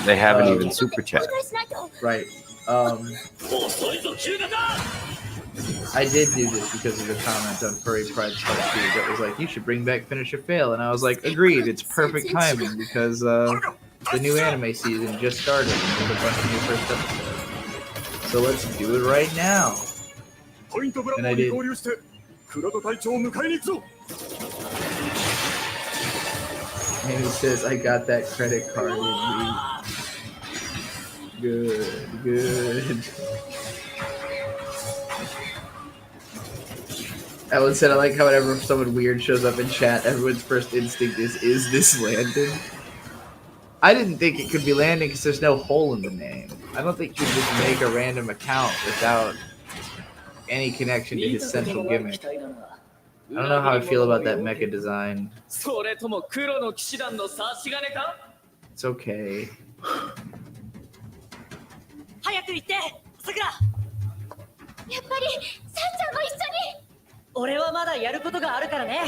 They haven't even super chat. Right. I did do this because of the comment on Furry Pride Part 2 that was like, you should bring back Finish or Fail. And I was like, agreed, it's perfect timing because the new anime season just started with a bunch of new first episodes. So let's do it right now. And I did. And he says, I got that credit card in me. Good. Ellen said, I like how whenever someone weird shows up in chat, everyone's first instinct is this Landon? I didn't think it could be Landon because there's no hole in the name. I don't think you could just make a random account without any connection to his central gimmick. I don't know how I feel about that mecha design. それとも黒の騎士団の差し金か？ It's okay. 早く行ってさくら。やっぱりさんちゃんも一緒に。俺はまだやることがあるからね。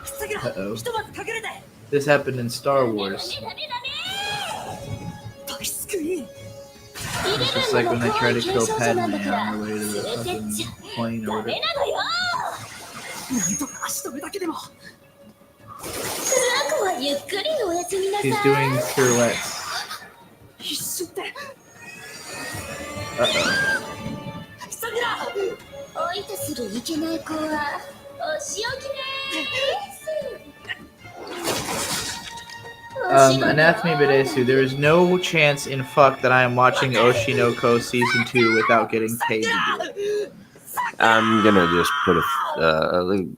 さくら、ひとまず隠れて。 This happened in Star Wars. It's just like when they try to kill Padme on the way to the fucking plane or whatever. なんとか足止めだけでも。クラコはゆっくりおやすみなさい。 He's doing pirouettes. 一瞬で。さくら、おいたするいけない子はお仕置きです。 Anathema Bidesu, there is no chance in fuck that I am watching Oshinoko Season 2 without getting paid to do it. I'm gonna just put a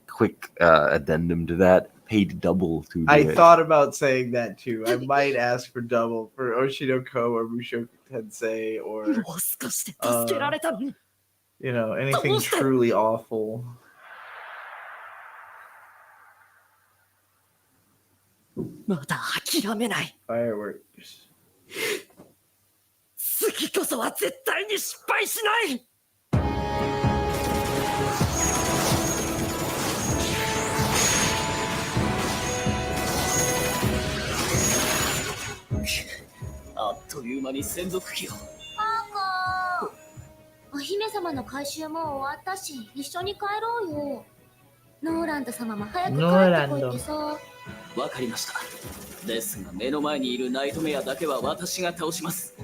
quick addendum to that. Paid double to do I it. thought about saying that too. I might ask for double for Oshinoko or Mushoku Tensei or, you know, anything truly awful. まだ諦めない。 Fireworks. 次こそは絶対に失敗しない。あっという間に専属機を。アーコー、お姫様の回収も終わったし、一緒に帰ろうよ。ノーランド様も早く帰ってこいってさ。わかりました。ですが目の前にいるナイトメアだけは私が倒します。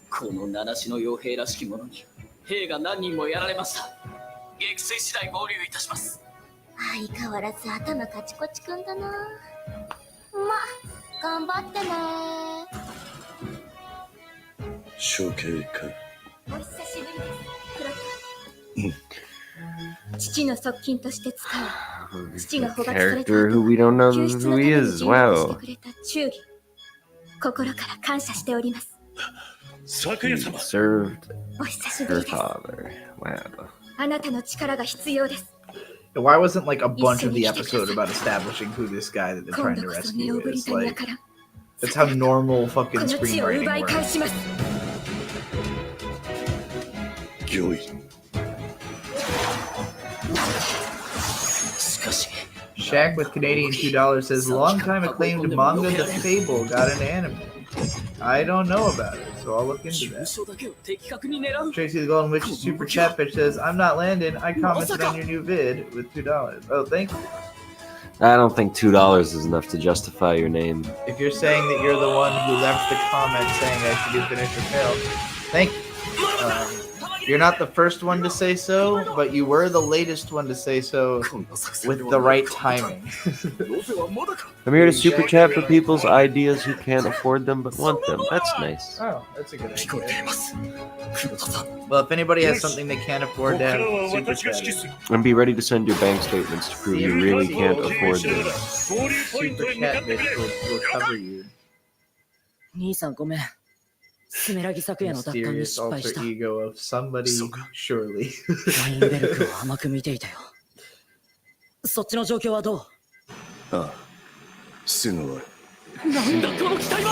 この七種の傭兵らしき者に兵が何人もやられました。撃墜次第合流いたします。相変わらず頭カチコチくんだな。ま、頑張ってね。処刑か。お久しぶりです、クロタ。父の側近として使う。父が捕獲された Character who we don't know who he is. Wow. 心から感謝しております。 He served お久しぶ her りです。 father. Wow. あなたの力が必要です。 Why wasn't like a bunch of the episode about establishing who this guy that they're trying to rescue is? Like, that's how normal fucking この地を screenwriting 奪い返し works. ます。御意。 Shaq with Canadian $2 says, long time acclaimed manga The Fable got an anime. I don't know about it, so I'll look into that. Tracy the Golden Witch Super Chat Bitch says, I'm not Landon. I commented on your new vid with $2. Oh, thank you. I don't think $2 is enough to justify your name. If you're saying that you're the one who left the comment saying I should do Finish or Fail, thank you. You're not the first one to say so, but you were the latest one to say so with the right timing. I'm here to super chat for people's ideas who can't afford them but want them. That's nice. Oh, that's a good idea. Well, if anybody has something they can't afford to have, super chat. And be ready to send your bank statements to prove you really can't afford them. Super chat bitch will cover you. 兄さんごめん。スメラギ昨夜の奪還に Mysterious 失敗し alter た。 ego of somebody, surely. ワインベルクを甘く見ていたよ。そっちの状況はどう？ああ、すぐ終わる。なんだこの機体は！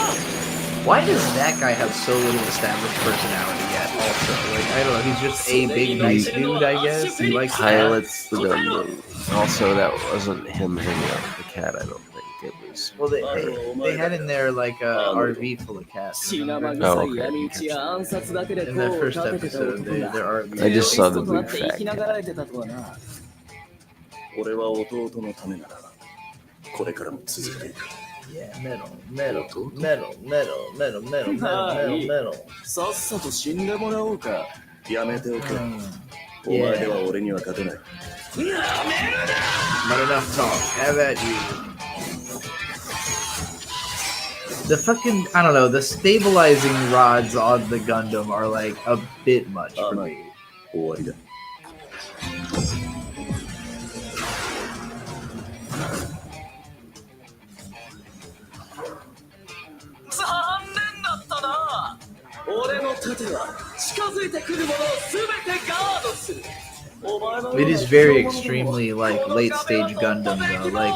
Why does that guy have so little established personality yet? Also, like I don't know, he's just a big nice dude, I guess. He likes pilots the Gundam. Also, that wasn't him hanging out with the cat. I don't think it was. Well, they had in there like a RV full of cats. Remember? Oh, okay. In that first episode, their RV. I just saw the blue fact. 俺は弟のためならこれからも続けていく。 Yeah, metal. さっさと死んでもらおうか。やめておけ。お前では俺には勝てない。Not enough talk. Have at you. The fucking, I don't know, the stabilizing rods on the Gundam are like a bit much for me. 終わりだ。残念だったな。俺の It is very extremely like late stage Gundam though. Like,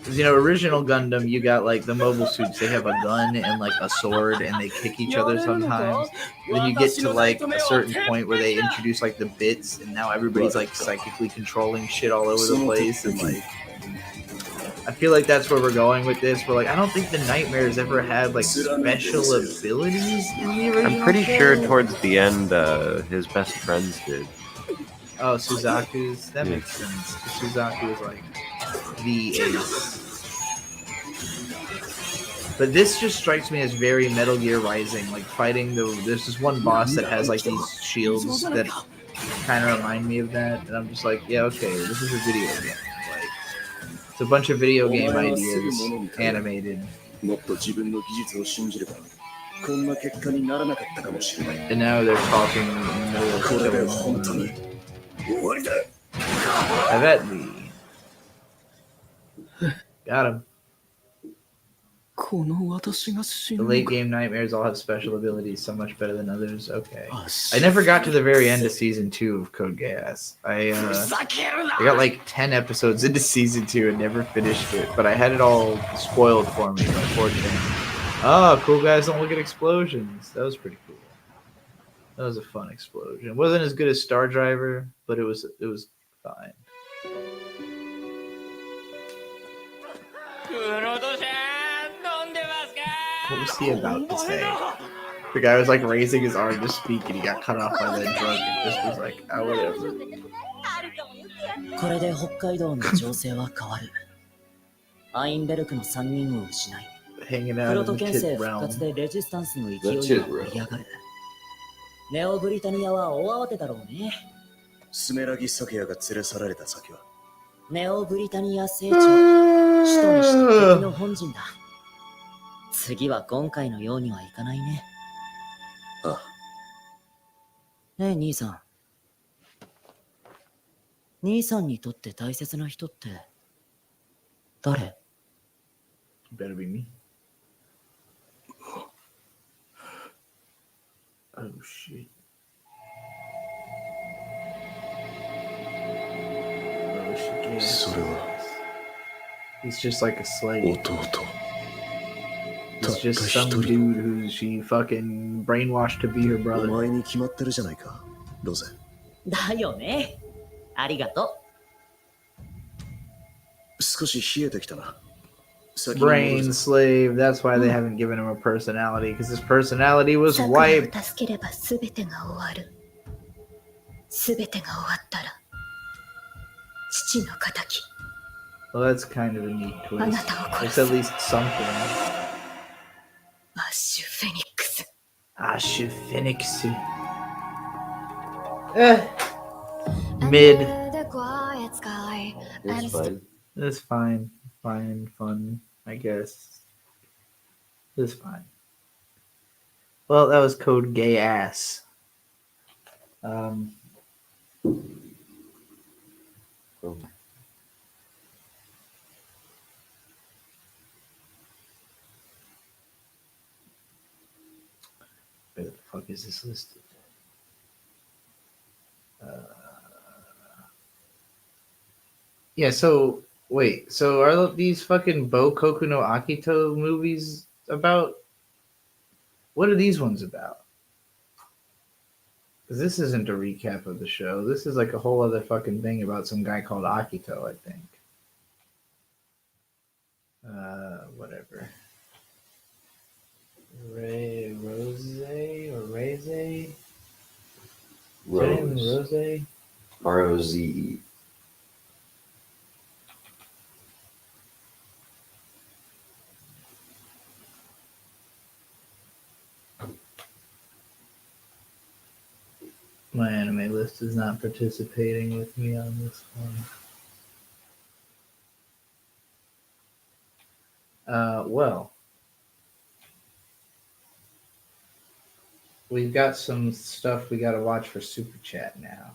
you know, original Gundam, you got like the mobile suits. They have a gun and like a sword, and they kick each other sometimes. Then you get to like a certain point where they introduce like the bits, and now everybody's like psychically controlling shit all over the place. And like, I feel like that's where we're going with this. We're like, I don't think the Nightmares ever had like special abilities in the original. I'm pretty show. sure towards the end, his best friends did. Oh, Suzaku's? That makes sense. Suzaku is like the ace. But this just strikes me as very Metal Gear Rising, like fighting there's this one boss that has like these shields that kind of remind me of that, and I'm just like, yeah, okay, this is a video game. Like, it's a bunch of video game ideas animated. And now they're talking more. Have at me. Got him. The late game Nightmares all have special abilities, so much better than others. Okay. I never got to the very end of season 2 of Code Geass. I got like 10 episodes into season 2 and never finished it, but I had it all spoiled for me by 4chan. Oh, cool guys don't look at explosions. That was pretty cool. That was a fun explosion. It wasn't as good as Star Driver, but it was fine. What was he about to say? The guy was like raising his arm to speak, and he got cut off by that drunk, and just was like, oh, whatever. これで北海道の情勢は変わる。アインベルクの3人を失い、プロト県政復活でレジスタンスの勢いが盛り上がる。ネオブリタニアは大慌てだろうね。スメラギサケヤが連れ去られた先はネオブリタニア成長、首都にして敵の本陣だ。次は今回のようにはいかないね。ああ。ねえ兄さん。兄さんにとって大切な人って誰？ Better be me. Oh shit. Oh shit. それは He's just like a slave. 弟。He's just some dude who she fucking brainwashed to be her brother. お前に決まってるじゃないか、ロゼ。だよね。ありがとう。少し冷えてきたな。Brain slave. That's why they haven't given him a personality, because his personality was wiped. 助ければ全てが終わる。全てが終わったら父の仇。 Well, that's kind of a neat twist. It's at least something. アッシュ・フェニックス。Ashu Phoenix. Mid. It's fine. It's fine. Fine, fun, I guess. It's fine. Well, that was Code Geass. Where the fuck is this listed? Yeah, so wait, so are these fucking Bokoku no Akito movies about? What are these ones about? Because this isn't a recap of the show. This is like a whole other fucking thing about some guy called Akito, I think. Whatever. Rose or Reze? Rose. R-O-Z-E. My anime list is not participating with me on this one. Well, we've got some stuff we got to watch for Super Chat now.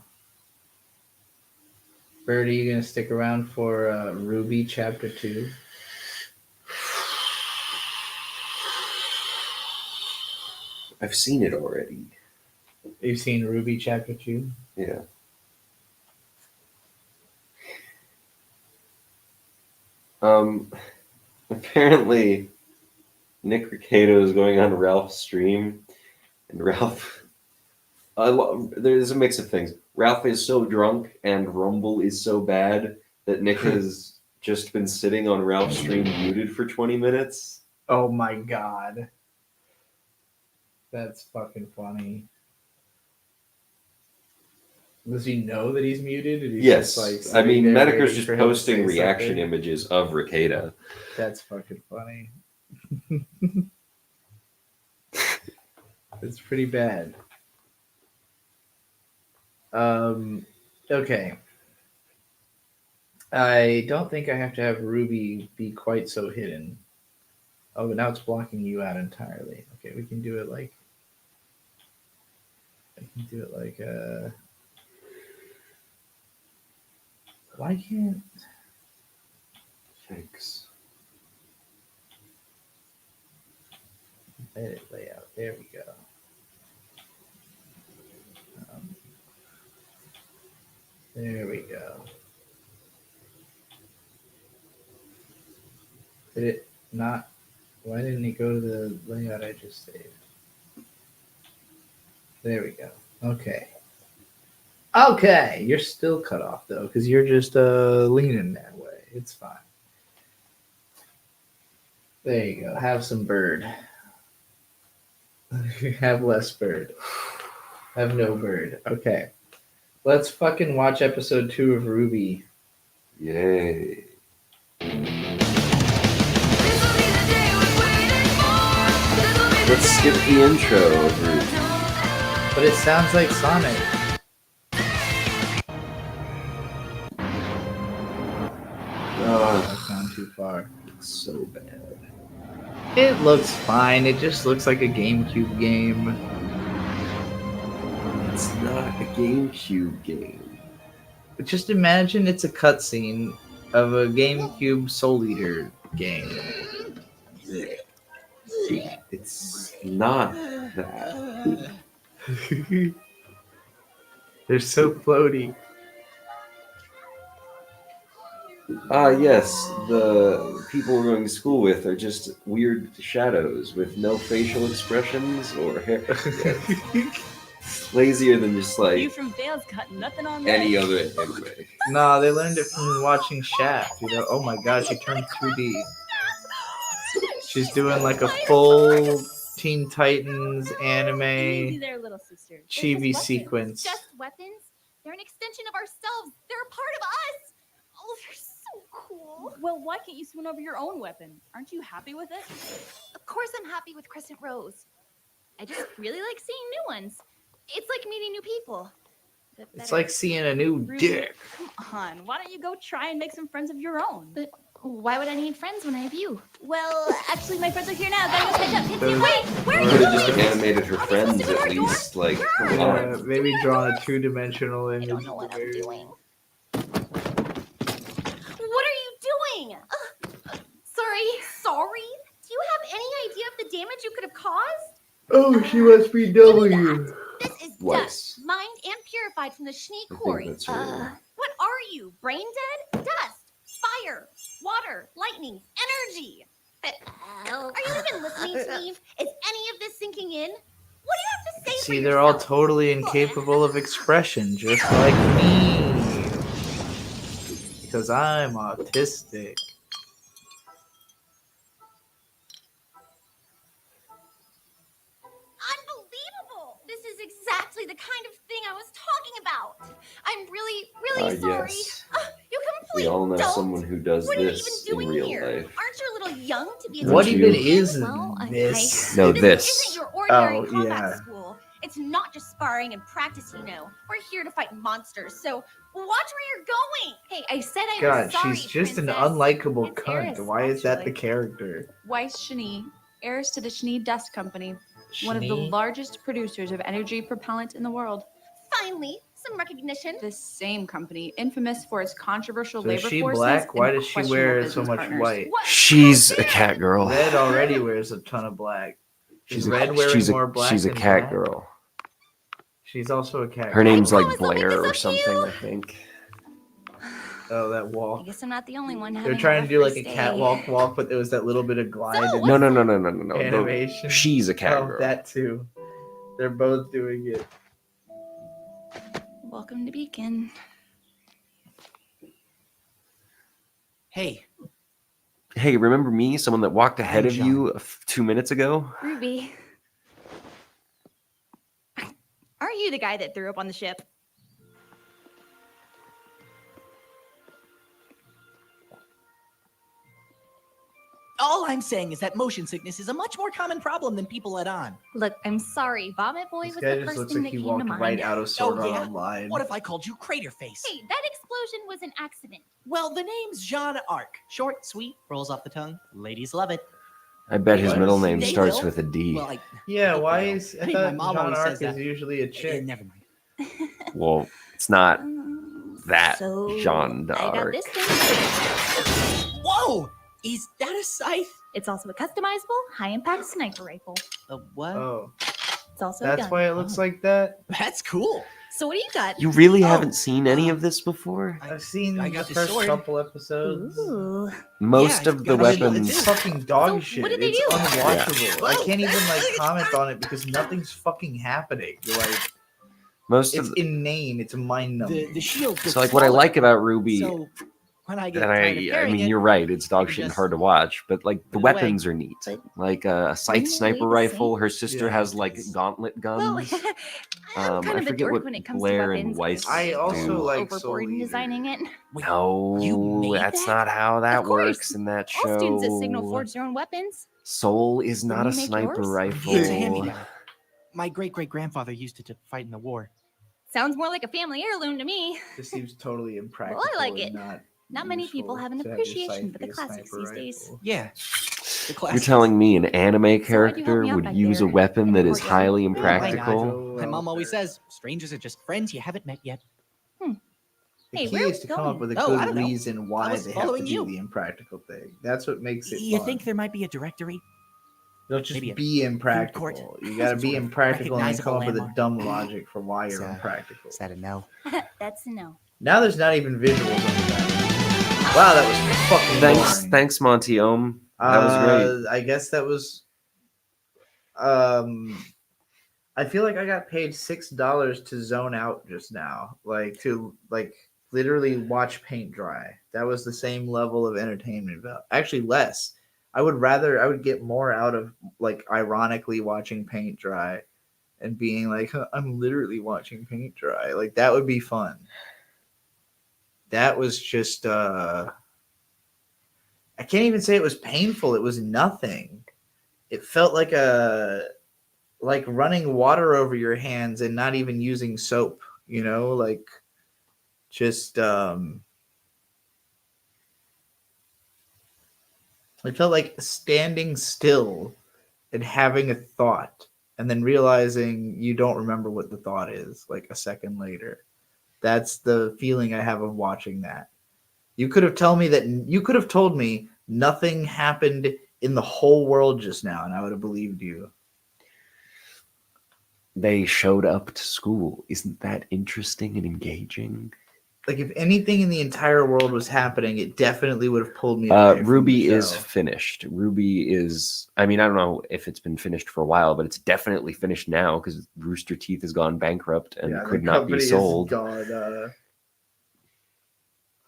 Bird, are you going to stick around for Ruby Chapter 2? I've seen it already. You've seen Ruby Chapter 2? Yeah. Apparently, Nick Ricato is going on Ralph's stream, and Ralph. There's a mix of things. Ralph is so drunk, and Rumble is so bad that Nick has just been sitting on Ralph's stream muted for 20 minutes. Oh my god. That's fucking funny. Does he know that he's muted? Or he's Yes. just, I mean, there Medicare's waiting just for him to posting say reaction something? images of Ricada. That's fucking funny. It's pretty bad. Okay. I don't think I have to have Ruby be quite so hidden. Oh, but now it's blocking you out entirely. Okay, we can do it like... Why can't... Thanks. Edit layout. There we go. There we go. Did it not? Why didn't it go to the layout I just saved? There we go. Okay. Okay, you're still cut off though, because you're just leaning that way. It's fine. There you go. Have some bird. Have less bird. Have no bird. Okay. Let's fucking watch episode 2 of Ruby. Yay. Let's skip the intro of Ruby. But it sounds like Sonic. I've gone too far. It's so bad. It looks fine. It just looks like a GameCube game. It's not a GameCube game. But just imagine it's a cutscene of a GameCube Soul Eater game. It's not that. They're so floaty. Yes, the people we're going to school with are just weird shadows with no facial expressions or hair. Lazier than just like You from Vale's got nothing on any that. other anime. Nah, they learned it from watching Shaft. You know? Oh my god, she turned 2D. She's doing like a full Teen Titans anime Easy there, little sister. chibi sequence. Just weapons? They're an extension of ourselves. They're a part of us. Oh, they're so cool. Well, why can't you swing over your own weapon? Aren't you happy with it? Of course I'm happy with Crescent Rose. I just really like seeing new ones. It's like meeting new people. It's like seeing a new dick. Come on, why don't you go try and make some friends of your own? But why would I need friends when I have you? Well, actually, my friends are here now. Gotta go catch up. Pitsy, wait! Where are you Could have going? just animated her friends at least. Like, come on. Maybe drawn a 2-dimensional image. I don't know what I'm doing. What are you doing? Sorry. Sorry? Do you have any idea of the damage you could have caused? Oh, she must be W. This is Weiss. dust, mined and purified from the Schnee I think quarry. that's right. What are you? Brain dead? Dust, fire, water, lightning, energy. Are you even listening, Steve? Is any of this sinking in? What do you have to say for See, they're all yourself? totally incapable of expression, just like me. Because I'm autistic. Unbelievable! This is exactly the kind of thing I was talking about. I'm really, really sorry. Yes. You complete We all know dolt. someone who does What are you even this in doing real here? life. Aren't you a little young to be a What Don't even you? is Well, this? No, This this. isn't your ordinary Oh, combat yeah. school. It's not just sparring and practice, you know. We're here to fight monsters, so watch where you're going. Hey, I said I God, was sorry, she's just an princess. unlikable It's cunt. Eris, Why is that the actually. character? Weiss Schnee, heiress to the Schnee Dust Company, one of the Schnee? largest producers of energy propellant in the world. Finally, some recognition. This same company, infamous for its controversial So is labor she forces black? Why and does she wear so questionable much business white? What? She's a cat girl. Red already wears a ton of black. Is She's Red wearing she's more black she's a than cat black? girl. She's also a cat. Her name's like Blair or something, I think. Oh, that walk. I guess I'm not the only one. They're trying to do like a catwalk walk, but there was that little bit of glide. No. Animation. She's a cat girl. That too. They're both doing it. Welcome to Beacon. Hey, remember me? Someone that walked ahead of you 2 minutes ago? Ruby. Aren't you the guy that threw up on the ship? All I'm saying is that motion sickness is a much more common problem than people let on. Look, I'm sorry. Vomit Boy was This guy the just first looks thing like that he came to walked mind. right out of Sword Art yeah? Online. What if I called you Crater Face? Hey, that explosion was an accident. Well, the name's Jean Arc. Short, sweet, rolls off the tongue. Ladies love it. I bet his middle name They starts will. with a D. Well, Yeah, why is I I mean, thought my mom Jean always Arc says that. is usually a chick? Never mind. Well, it's not that So, Jean I got d'Arc. this thing. Whoa! Is that a scythe? It's also a customizable, high-impact sniper rifle. A what? Oh, It's also a that's gun. why it looks like that. That's cool. So what do you got? You really haven't seen any of this before? I've seen I the got the first sword. couple episodes. Ooh. Most Yeah, of the I mean, weapons. It's fucking dog So, shit. what did they It's do? unwatchable. I Whoa. can't even like comment on it because nothing's fucking happening. Like Most it's of inane. It's mind numbing. The shield. so like what I like about Ruby, So when I get and tired of I carrying mean it, you're right, it's dog you shit and just hard to watch, but like the put it away. weapons are neat. But Like a scythe wouldn't it sniper be the rifle. same? Her sister Yeah, has it like is. gauntlet Well, guns. I'm kind I of a forget dork what when it comes Blair to and weapons. Weiss I also do. like Soul overboard in Eater. designing it. Wait, No, you made that's that? not how that Of course. works in that show. All students at Signal forge their own weapons. Soul is not a Wouldn't you make sniper yours? rifle. It's a hand-me-down. My great-great-grandfather used it to fight in the war. Sounds more like a family heirloom to me. This seems totally impractical. like and it. Not Not many people useful have an to your appreciation scythe for the be a classics sniper these days. rifle. Yeah. The You're classics. telling me an anime So why'd you help character me out would back use a there weapon in the that is courtyard? highly Yeah, why not? impractical? My mom always says, strangers are just friends you haven't met yet. The Hey, key where is to we come up going? with a Oh, I good don't know. reason why was they have to following do you. the impractical thing. That's what makes it You fun. think there might be a directory? Don't just maybe a be impractical. court, You gotta some be sort of impractical and then come recognizable up with a landmark? dumb logic for why you're So- impractical. Is that a no? That's a no. Now there's not even visuals on the back. Wow, that was fucking boring. Thanks, Monty Ohm. That was great. I guess that was. I feel like I got paid $6 to zone out just now, like to literally watch paint dry. That was the same level of entertainment value. Actually, less. I would get more out of like ironically watching paint dry, and being like, I'm literally watching paint dry. Like that would be fun. That was just. I can't even say it was painful. It was nothing. It felt like running water over your hands and not even using soap, like just it felt like standing still and having a thought and then realizing you don't remember what the thought is like a second later. That's the feeling I have of watching that. You could have told me nothing happened in the whole world just now, and I would have believed you. They showed up to school. Isn't that interesting and engaging? Like if anything in the entire world was happening, it definitely would have pulled me away from Ruby the is show. finished. Ruby is. I mean, I don't know if it's been finished for a while, but it's definitely finished now because Rooster Teeth has gone bankrupt and could the not company be is sold. gone,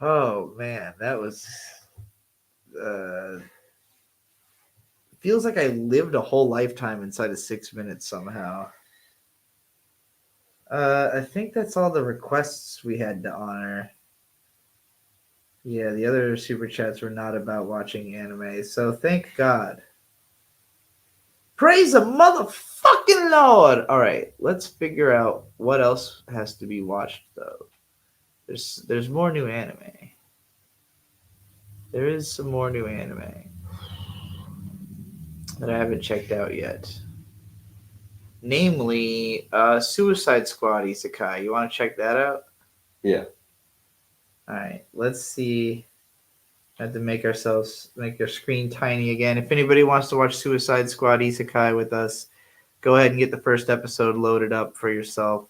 oh man, that was. Feels like I lived a whole lifetime inside of 6 minutes somehow. I think that's all the requests we had to honor. Yeah, the other super chats were not about watching anime, so thank God. Praise the motherfucking Lord! All right, let's figure out what else has to be watched though. There's more new anime. There is some more new anime that I haven't checked out yet. Namely, Suicide Squad Isekai. You want to check that out? Yeah. All right, let's see. I have to make our screen tiny again. If anybody wants to watch Suicide Squad Isekai with us, go ahead and get the first episode loaded up for yourself.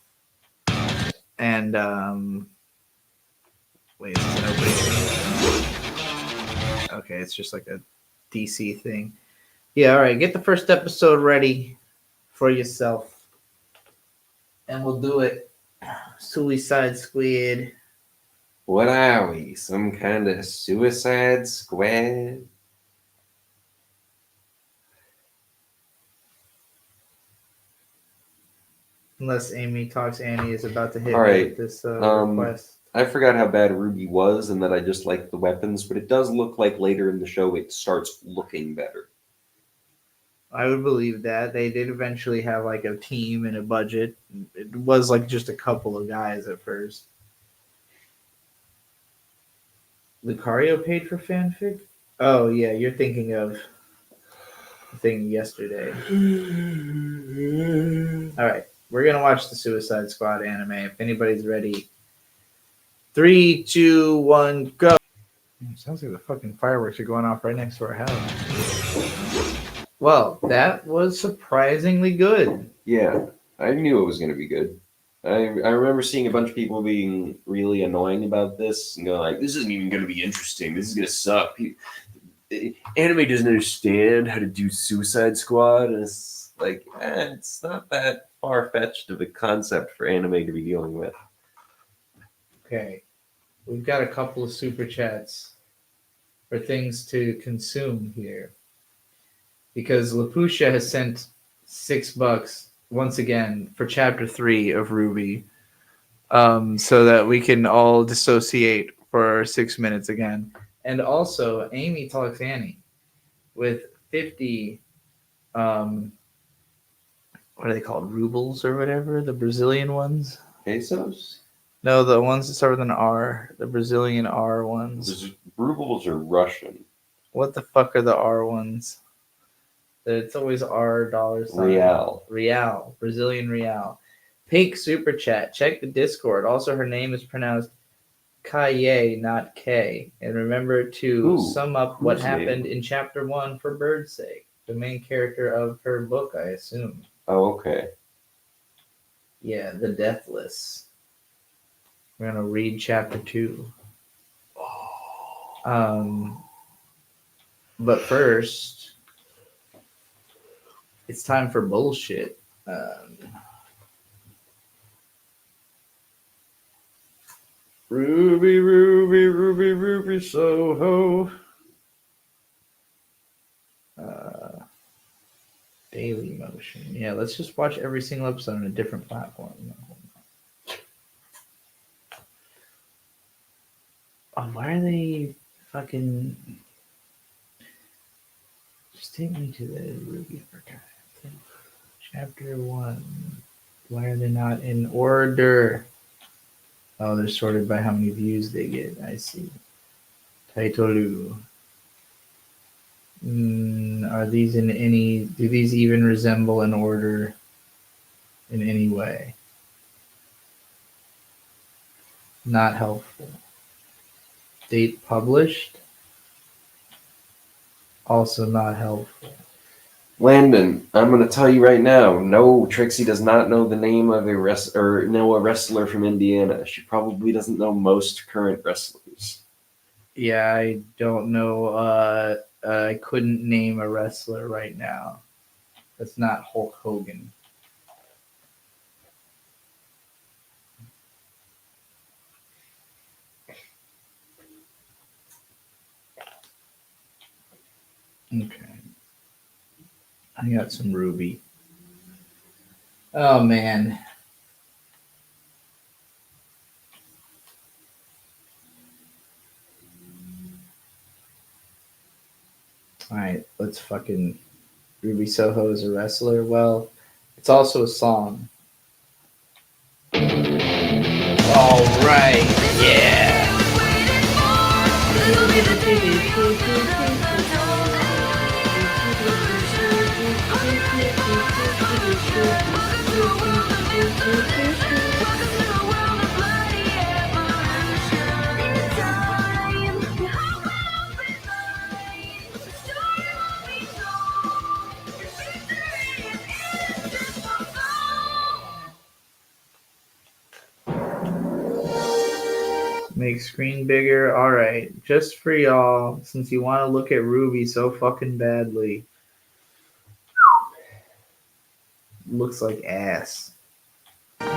And wait, is this an opening thing? Okay, it's just like a DC thing. Yeah, all right. Get the first episode ready for yourself, and we'll do it. Suicide Squad. What are we? Some kind of Suicide Squad? Unless Amy Talks Annie is about to hit All right. this request. I forgot how bad Ruby was and that I just liked the weapons, but it does look like later in the show it starts looking better. I would believe that. They did eventually have like a team and a budget. It was like just a couple of guys at first. Lucario paid for fanfic? Oh, yeah, you're thinking of the thing yesterday. All right, we're going to watch the Suicide Squad anime. If anybody's ready. 3, 2, 1, go. It sounds like the fucking fireworks are going off right next to our house. Well, that was surprisingly good. Yeah, I knew it was going to be good. I remember seeing a bunch of people being really annoying about this and going like, this isn't even going to be interesting. This is going to suck. Anime doesn't understand how to do Suicide Squad. And it's like, it's not that far-fetched of a concept for anime to be dealing with. Okay. We've got a couple of super chats for things to consume here. Because Lapusha has sent $6 once again for chapter 3 of Ruby, so that we can all dissociate for 6 minutes again. And also Amy Talks Annie with 50 what are they called? Rubles or whatever? The Brazilian ones? Pesos? No, the ones that start with an R. The Brazilian R ones. Rubles are Russian. What the fuck are the R ones? It's always R dollars. Real. Brazilian real. Pink super chat. Check the Discord. Also, her name is pronounced Kaye, not K. And remember to sum up what happened in chapter 1 for Bird's sake. The main character of her book, I assume. Oh, okay. Yeah, the Deathless. We're going to read chapter 2. But first, it's time for bullshit. Ruby, Ruby, Ruby, Ruby, Soho. Daily Motion. Yeah, let's just watch every single episode on a different platform. Oh, why are they fucking... Just take me to the Ruby Archive. Chapter 1. Why are they not in order? Oh, they're sorted by how many views they get. I see. Taitolu. Are these in any... Do these even resemble an order in any way? Not helpful. Date published? Also not helpful. Landon, I'm going to tell you right now, no, Trixie does not know the name of a wrestler from Indiana. She probably doesn't know most current wrestlers. Yeah, I don't know. I couldn't name a wrestler right now. That's not Hulk Hogan. Okay. I got some Ruby. Oh, man. All right, let's fucking... Ruby Soho is a wrestler. Well, it's also a song. All right, yeah. Make screen bigger. All right, just for y'all, since you want to look at Ruby so fucking badly. Looks like ass. Ruby,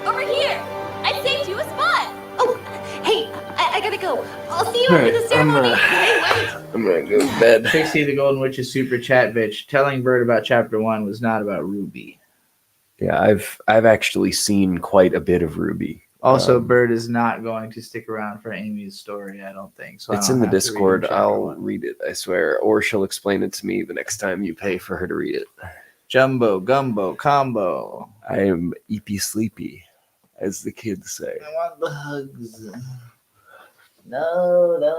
over here! I saved you a spot! Oh, hey, I gotta go. I'll see you after the ceremony. I'm gonna go to bed. Trixie the Golden Witch's super chat bitch. Telling Bird about chapter 1 was not about Ruby. Yeah, I've actually seen quite a bit of Ruby. Also, Bird is not going to stick around for Amy's story, I don't think. So it's in the Discord. I'll read it, I swear. Or she'll explain it to me the next time you pay for her to read it. Jumbo, gumbo, combo. I am eepy sleepy, as the kids say. I want the hugs. No, I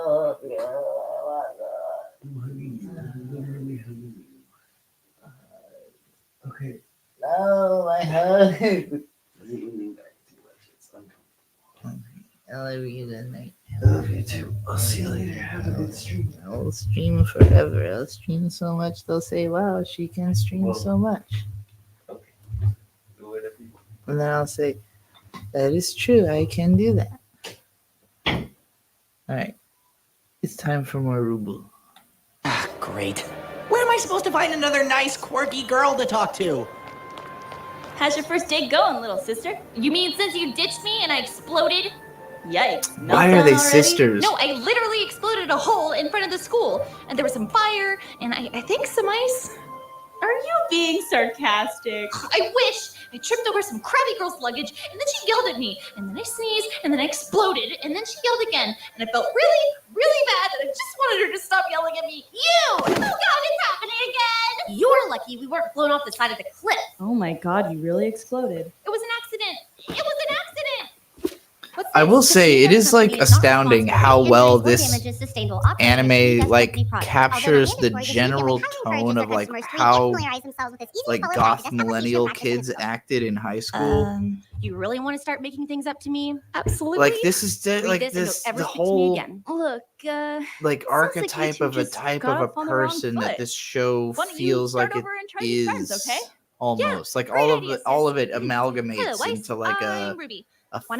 want the okay. No, my hug. I love you good night. I love you too. I'll see you later. Have a good stream. I'll stream forever. I'll stream so much they'll say, wow, she can stream so much. Okay. Do it every week. And then I'll say, that is true. I can do that. Alright. It's time for more Rubu. Ah, great. Where am I supposed to find another nice, quirky girl to talk to? How's your first date going, little sister? You mean since you ditched me and I exploded? Yikes. Why are they sisters? No, I literally exploded a hole in front of the school, and there was some fire, and I think some ice. Are you being sarcastic? I wish! I tripped over some crabby girl's luggage, and then she yelled at me, and then I sneezed, and then I exploded, and then she yelled again, and I felt really, really bad, and I just wanted her to stop yelling at me. You! Oh God, it's happening again! You're lucky we weren't blown off the side of the cliff. Oh my God, you really exploded. It was an accident. It was an accident! I will say, it is like astounding how well this anime like captures the general tone of like how like goth millennial kids acted in high school. You really want to start making things up to me? Absolutely. Like this is the whole look like archetype of a type of a person that this show feels like it is almost like all of it amalgamates into like a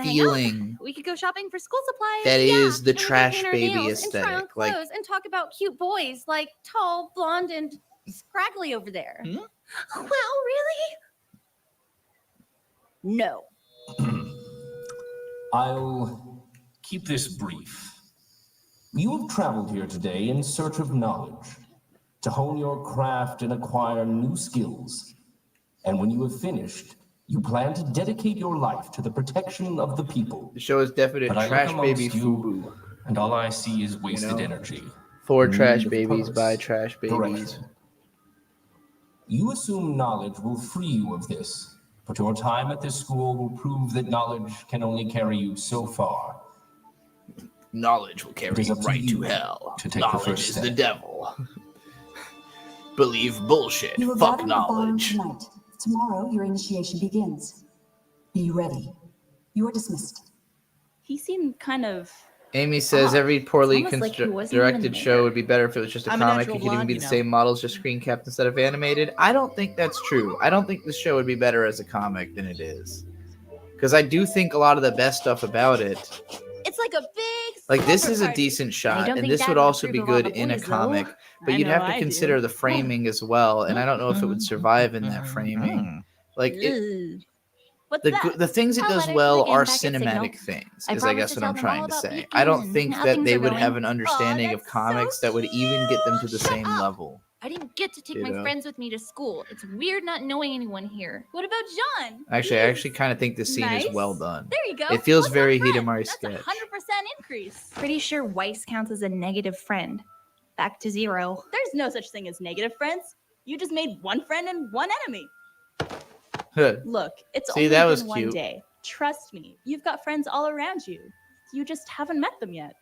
feeling. We could go shopping for school supplies. That is the trash baby aesthetic. Like and talk about cute boys like tall, blonde, and scraggly over there. Well, really? No. I'll keep this brief. You have traveled here today in search of knowledge, to hone your craft and acquire new skills. And when you have finished, you plan to dedicate your life to the protection of the people. The show is definite trash baby FUBU. And all I see is wasted energy. For trash babies, by trash babies. You assume knowledge will free you of this, but your time at this school will prove that knowledge can only carry you so far. Knowledge will carry you right to hell. Knowledge is the devil. Believe bullshit. Fuck knowledge. Tomorrow, your initiation begins. Be ready. You are dismissed. He seemed kind of... Amy says every poorly directed show would be better if it was just a comic. It could even be the same models, just screen capped instead of animated. I don't think that's true. I don't think the show would be better as a comic than it is. Because I do think a lot of the best stuff about it... It's like a big... Like, this is a decent shot, and this would also be good in a comic. But you'd have to consider the framing as well, and I don't know if it would survive in that framing. Like, the things it does well are cinematic things, is I guess what I'm trying to say. I don't think that they would have an understanding of comics that would even get them to the same level. I didn't get to take my friends with me to school. It's weird not knowing anyone here. What about John? Actually, I actually kind of think this scene is well done. There you go. It feels very Hidamari sketch. 100% increase. Pretty sure Weiss counts as a negative friend. Back to 0. There's no such thing as negative friends. You just made one friend and one enemy. Look, it's only been one day. Trust me, you've got friends all around you. You just haven't met them yet.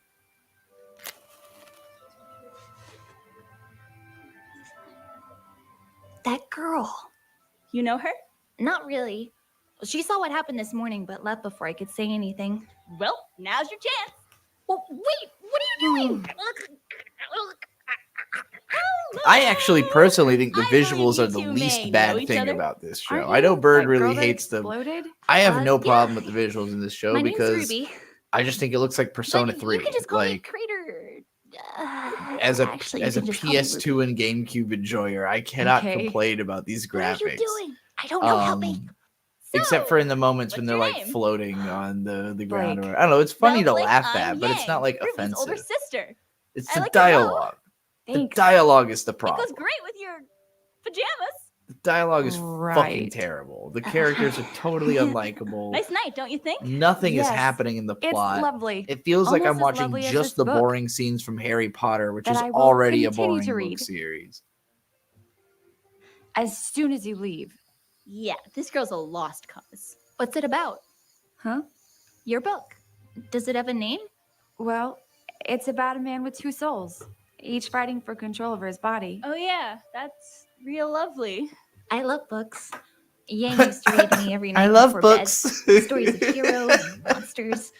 That girl. You know her? Not really. She saw what happened this morning, but left before I could say anything. Well, now's your chance. Well, wait, what are you doing? I actually personally think the visuals are the least bad thing about this show. I know Bird really hates them. I have no problem with the visuals in this show because I just think it looks like Persona 3. You can just call me like Crater. as a Actually, PS2 and GameCube enjoyer, I cannot complain about these graphics. What are you doing? I don't know. Help me. Except for in the moments when they're like floating on the ground, or I don't know. It's funny to laugh at, but it's not like offensive. Older sister. It's the dialogue. The dialogue is the problem. It goes great with your pajamas. The dialogue is fucking terrible. The characters are totally unlikable. Nice night, don't you think? Nothing is happening in the plot. It's lovely. It feels like I'm watching just the boring scenes from Harry Potter, which is already a boring book series. As soon as you leave. Yeah, this girl's a lost cause. What's it about? Huh? Your book. Does it have a name? Well, it's about a man with two souls, each fighting for control over his body. Oh yeah, that's real lovely. I love books. Yang used to read me every night. I love before books. Bed. Stories of heroes and monsters.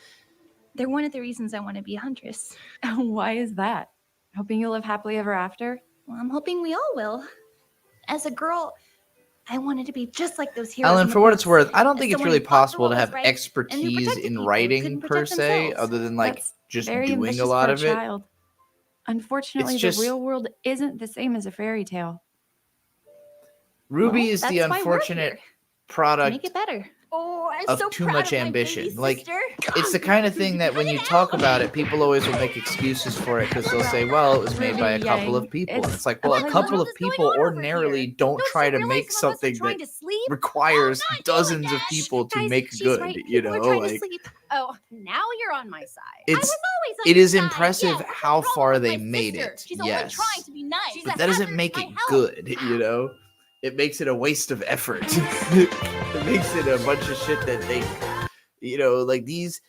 They're one of the reasons I want to be a huntress. Why is that? Hoping you'll live happily ever after? Well, I'm hoping we all will. As a girl, I wanted to be just like those heroes. Ellen, for what it's worth, I don't think it's really possible to have expertise in writing per se, other than like just doing a lot of it. Unfortunately, the real world isn't the same as a fairy tale. Ruby is the unfortunate product Make it better. Oh, I'm of so too proud much of my ambition. baby Like, sister. it's the kind of thing that when you talk about it, people always will make excuses for it because they'll say, well, it was made by a couple of people. And it's like, well, a couple of people ordinarily don't try to make something that requires dozens of people to make good, you know? Like, Oh, now you're on my side. it is impressive how far they made it. She's only Yes. trying to be nice. But that doesn't make it good, you know? It makes it a waste of effort. It makes it a bunch of shit that they, you know, like these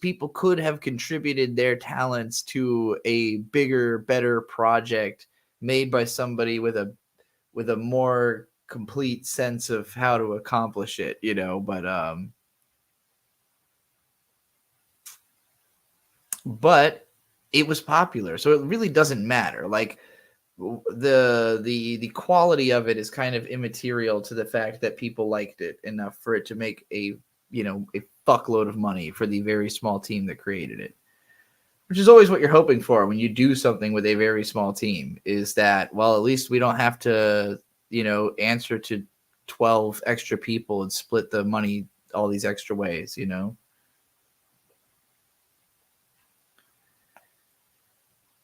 people could have contributed their talents to a bigger, better project made by somebody with a more complete sense of how to accomplish it, you know, but it was popular, so it really doesn't matter. Like, the quality of it is kind of immaterial to the fact that people liked it enough for it to make a fuckload of money for the very small team that created it, which is always what you're hoping for when you do something with a very small team, is that, well, at least we don't have to, answer to 12 extra people and split the money all these extra ways, you know.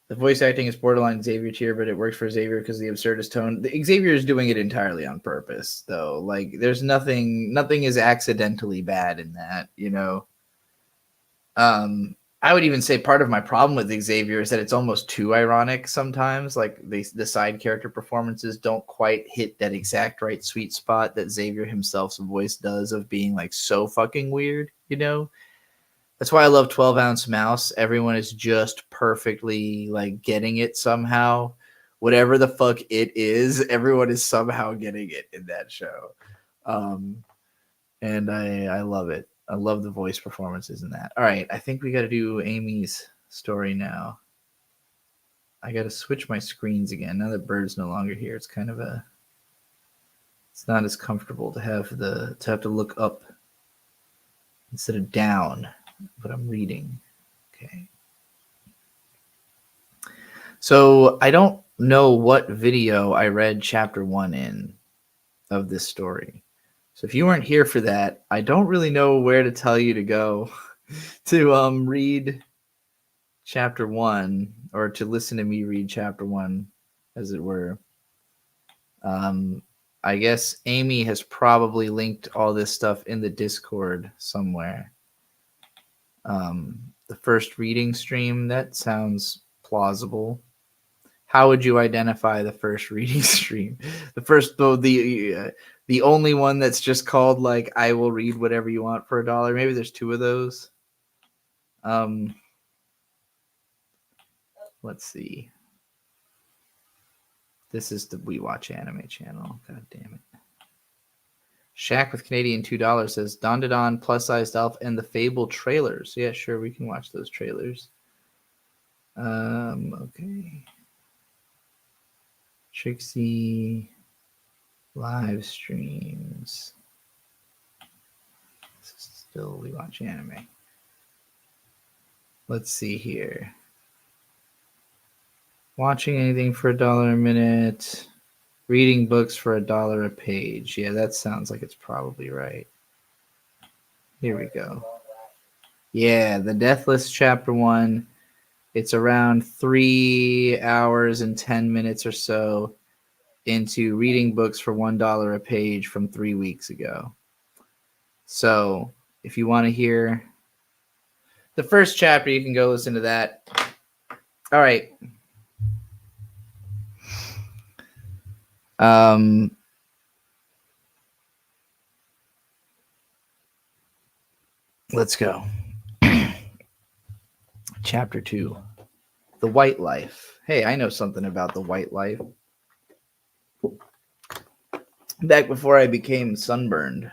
The voice acting is borderline Xavier tier, but it works for Xavier because of the absurdist tone. Xavier is doing it entirely on purpose, though. Like, there's nothing is accidentally bad in that, you know. I would even say part of my problem with Xavier is that it's almost too ironic sometimes. Like, the side character performances don't quite hit that exact right sweet spot that Xavier himself's voice does of being like so fucking weird, you know. That's why I love 12 Ounce Mouse. Everyone is just perfectly like getting it somehow. Whatever the fuck it is, everyone is somehow getting it in that show. And I love it. I love the voice performances in that. All right, I think we got to do Amy's story now. I got to switch my screens again. Now that Bird's no longer here, it's kind of it's not as comfortable to have to look up instead of down. But I'm reading. Okay. So I don't know what video I read chapter 1 in of this story. So if you weren't here for that, I don't really know where to tell you to go to read chapter 1, or to listen to me read chapter 1, as it were. I guess Amy has probably linked all this stuff in the Discord somewhere. The first reading stream, that sounds plausible. How would you identify the first reading stream? The only one that's just called like I will read whatever you want for $1. Maybe there's 2 of those. Let's see. This is the We Watch Anime channel. God damn it. Shaq with Canadian $2 says Don Plus Sized Elf and the Fable trailers. Yeah, sure, we can watch those trailers. Okay. Trixie live streams. Still, we watch anime. Let's see here. Watching anything for $1 a minute. Reading books for $1 a page. Yeah, that sounds like it's probably right. Here we go. Yeah, The Deathless Chapter 1. It's around 3 hours and 10 minutes or so into reading books for $1 a page from 3 weeks ago. So if you want to hear the first chapter, you can go listen to that. All right. Let's go. Chapter 2. The White Life. Hey, I know something about the White Life. Back before I became sunburned.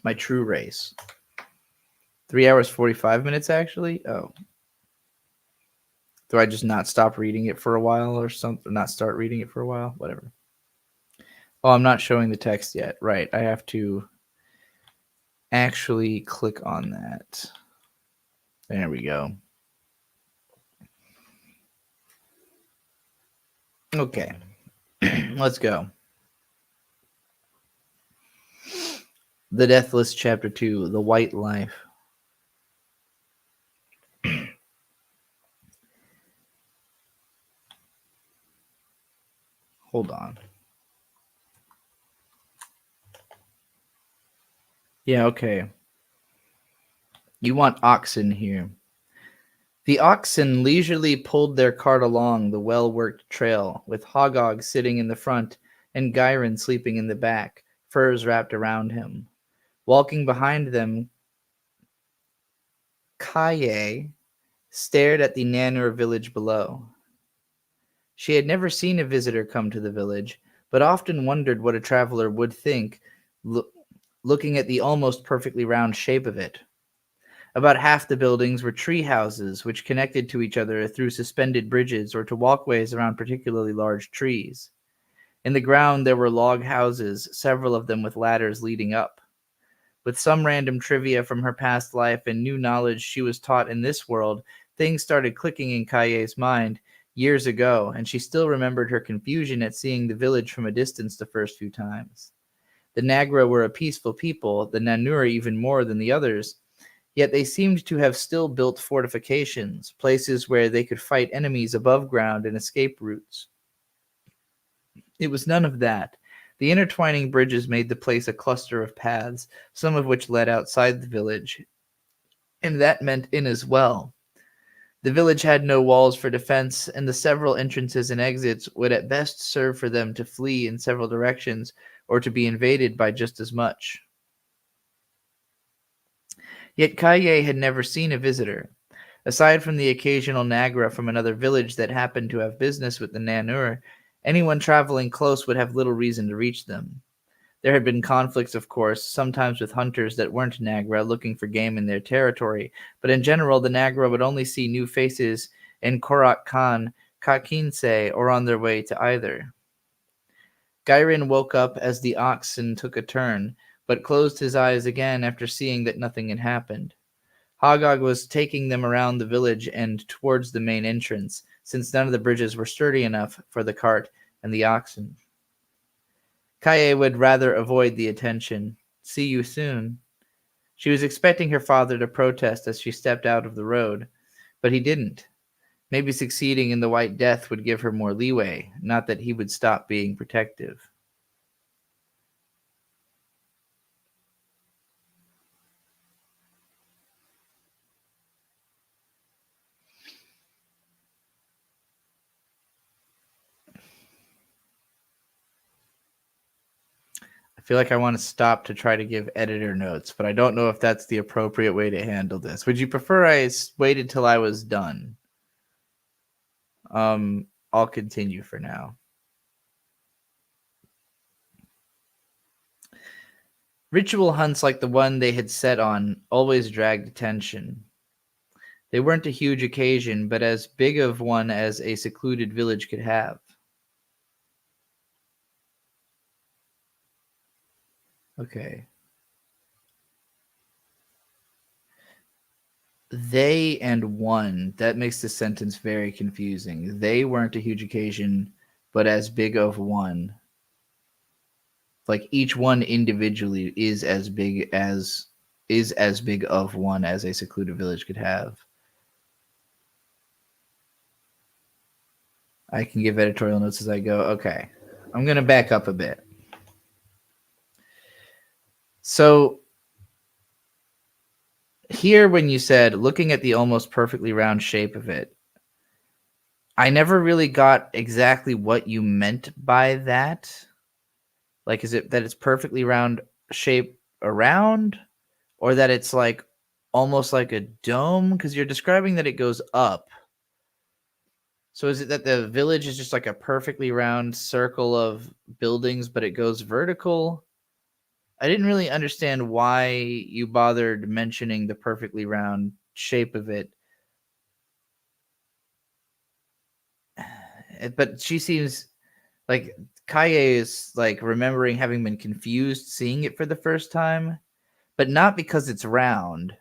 My true race. 3 hours, 45 minutes, actually? Oh. Do I just not stop reading it for a while or something? Not start reading it for a while? Whatever. Oh, I'm not showing the text yet. Right. I have to actually click on that. There we go. Okay. Let's go. The Deathless Chapter 2, The White Life. Hold on. Yeah, okay. You want oxen here. The oxen leisurely pulled their cart along the well-worked trail, with Hogog sitting in the front and Gyron sleeping in the back, furs wrapped around him. Walking behind them, Kaye stared at the Nanur village below. She had never seen a visitor come to the village, but often wondered what a traveler would think, looking at the almost perfectly round shape of it. About half the buildings were tree houses, which connected to each other through suspended bridges or to walkways around particularly large trees. In the ground there were log houses, several of them with ladders leading up. With some random trivia from her past life and new knowledge she was taught in this world, things started clicking in Kaye's mind years ago, and she still remembered her confusion at seeing the village from a distance the first few times. The Nagra were a peaceful people, the Nanur even more than the others, yet they seemed to have still built fortifications, places where they could fight enemies above ground and escape routes. It was none of that. The intertwining bridges made the place a cluster of paths, some of which led outside the village, and that meant in as well. The village had no walls for defense, and the several entrances and exits would at best serve for them to flee in several directions or to be invaded by just as much. Yet Kaye had never seen a visitor. Aside from the occasional Nagra from another village that happened to have business with the Nanur, anyone traveling close would have little reason to reach them. There had been conflicts, of course, sometimes with hunters that weren't Nagra looking for game in their territory, but in general the Nagra would only see new faces in Korak Khan, Kakinse, or on their way to either. Gyron woke up as the oxen took a turn, but closed his eyes again after seeing that nothing had happened. Hogog was taking them around the village and towards the main entrance, since none of the bridges were sturdy enough for the cart and the oxen. Kaye would rather avoid the attention. See you soon. She was expecting her father to protest as she stepped out of the road, but he didn't. Maybe succeeding in the White Death would give her more leeway, not that he would stop being protective. I feel like I want to stop to try to give editor notes, but I don't know if that's the appropriate way to handle this. Would you prefer I waited till I was done? I'll continue for now. Ritual hunts like the one they had set on always dragged attention. They weren't a huge occasion, but as big of one as a secluded village could have. Okay. They and one, that makes the sentence very confusing. They weren't a huge occasion, but as big of one. Like each one individually is as big of one as a secluded village could have. I can give editorial notes as I go. Okay. I'm going to back up a bit. So here when you said looking at the almost perfectly round shape of it, I never really got exactly what you meant by that. Like, is it that it's perfectly round shape around, or that it's like almost like a dome? Because you're describing that it goes up. So is it that the village is just like a perfectly round circle of buildings, but it goes vertical? I didn't really understand why you bothered mentioning the perfectly round shape of it. But she seems like Kaye is like remembering having been confused seeing it for the first time, but not because it's round.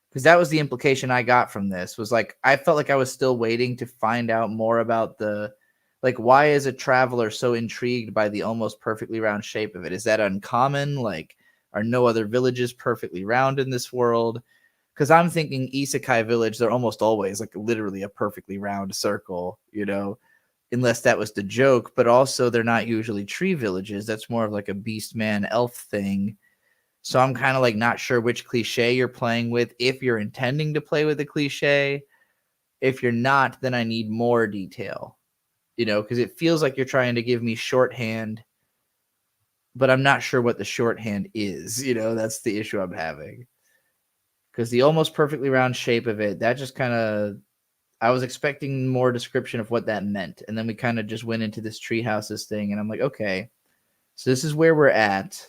Because that was the implication I got from this, was like I felt like I was still waiting to find out more about the, like, why is a traveler so intrigued by the almost perfectly round shape of it? Is that uncommon? Like, are no other villages perfectly round in this world? Because I'm thinking Isekai village, they're almost always like literally a perfectly round circle, you know, unless that was the joke. But also they're not usually tree villages. That's more of like a beast man elf thing. So I'm kind of like not sure which cliche you're playing with, if you're intending to play with a cliche. If you're not, then I need more detail, you know, because it feels like you're trying to give me shorthand, but I'm not sure what the shorthand is. You know, that's the issue I'm having. Because the almost perfectly round shape of it, that just kind of, I was expecting more description of what that meant. And then we kind of just went into this tree houses thing. And I'm like, okay, so this is where we're at.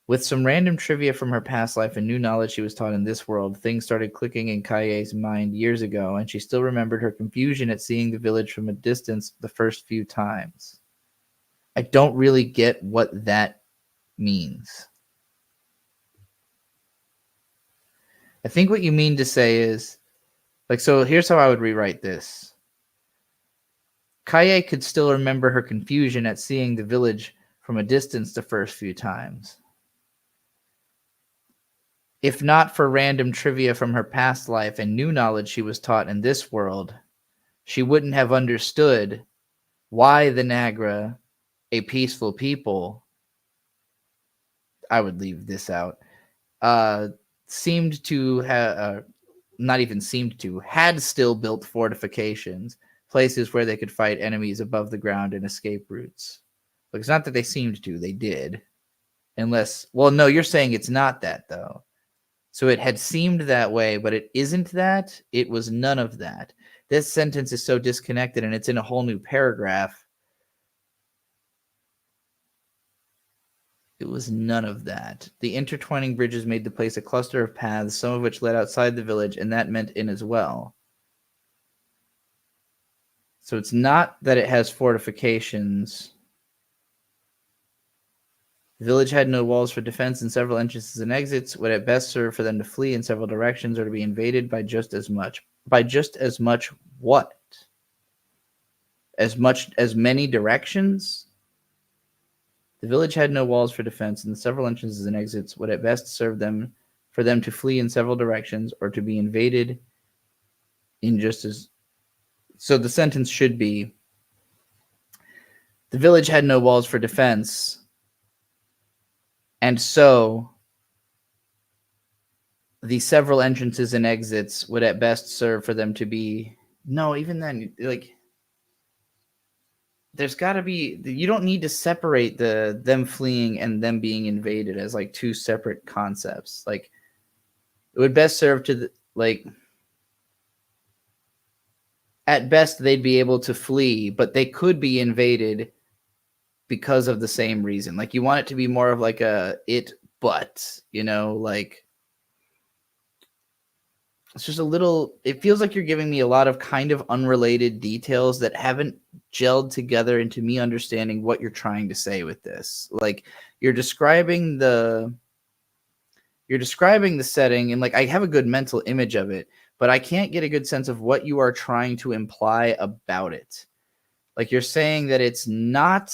With some random trivia from her past life and new knowledge she was taught in this world, things started clicking in Kaye's mind years ago, and she still remembered her confusion at seeing the village from a distance the first few times. I don't really get what that means. I think what you mean to say is, like, so here's how I would rewrite this. Kaye could still remember her confusion at seeing the village from a distance the first few times. If not for random trivia from her past life and new knowledge she was taught in this world, she wouldn't have understood why the Nagra, a peaceful people, I would leave this out, seemed to have, not even seemed to, had still built fortifications, places where they could fight enemies above the ground and escape routes. Like, it's not that they seemed to, they did. Unless, well, no, you're saying it's not that, though. So it had seemed that way, but it isn't that. It was none of that. This sentence is so disconnected, and it's in a whole new paragraph. It was none of that. The intertwining bridges made the place a cluster of paths, some of which led outside the village, and that meant in as well. So it's not that it has fortifications. The village had no walls for defense, and several entrances and exits would at best serve for them to flee in several directions or to be invaded by just as much. By just as much what? As many directions? The village had no walls for defense, and several entrances and exits would at best serve them for them to flee in several directions or to be invaded in just as... So the sentence should be, the village had no walls for defense, and so the several entrances and exits would at best serve for them to be... No, even then, like, there's got to be... You don't need to separate them fleeing and them being invaded as, like, two separate concepts. Like, it would best serve to, like... At best, they'd be able to flee, but they could be invaded because of the same reason. Like, you want it to be more of like a it but, you know, like it's just a little, it feels like you're giving me a lot of kind of unrelated details that haven't gelled together into me understanding what you're trying to say with this. Like you're describing the setting, and like I have a good mental image of it, but I can't get a good sense of what you are trying to imply about it. Like you're saying that it's not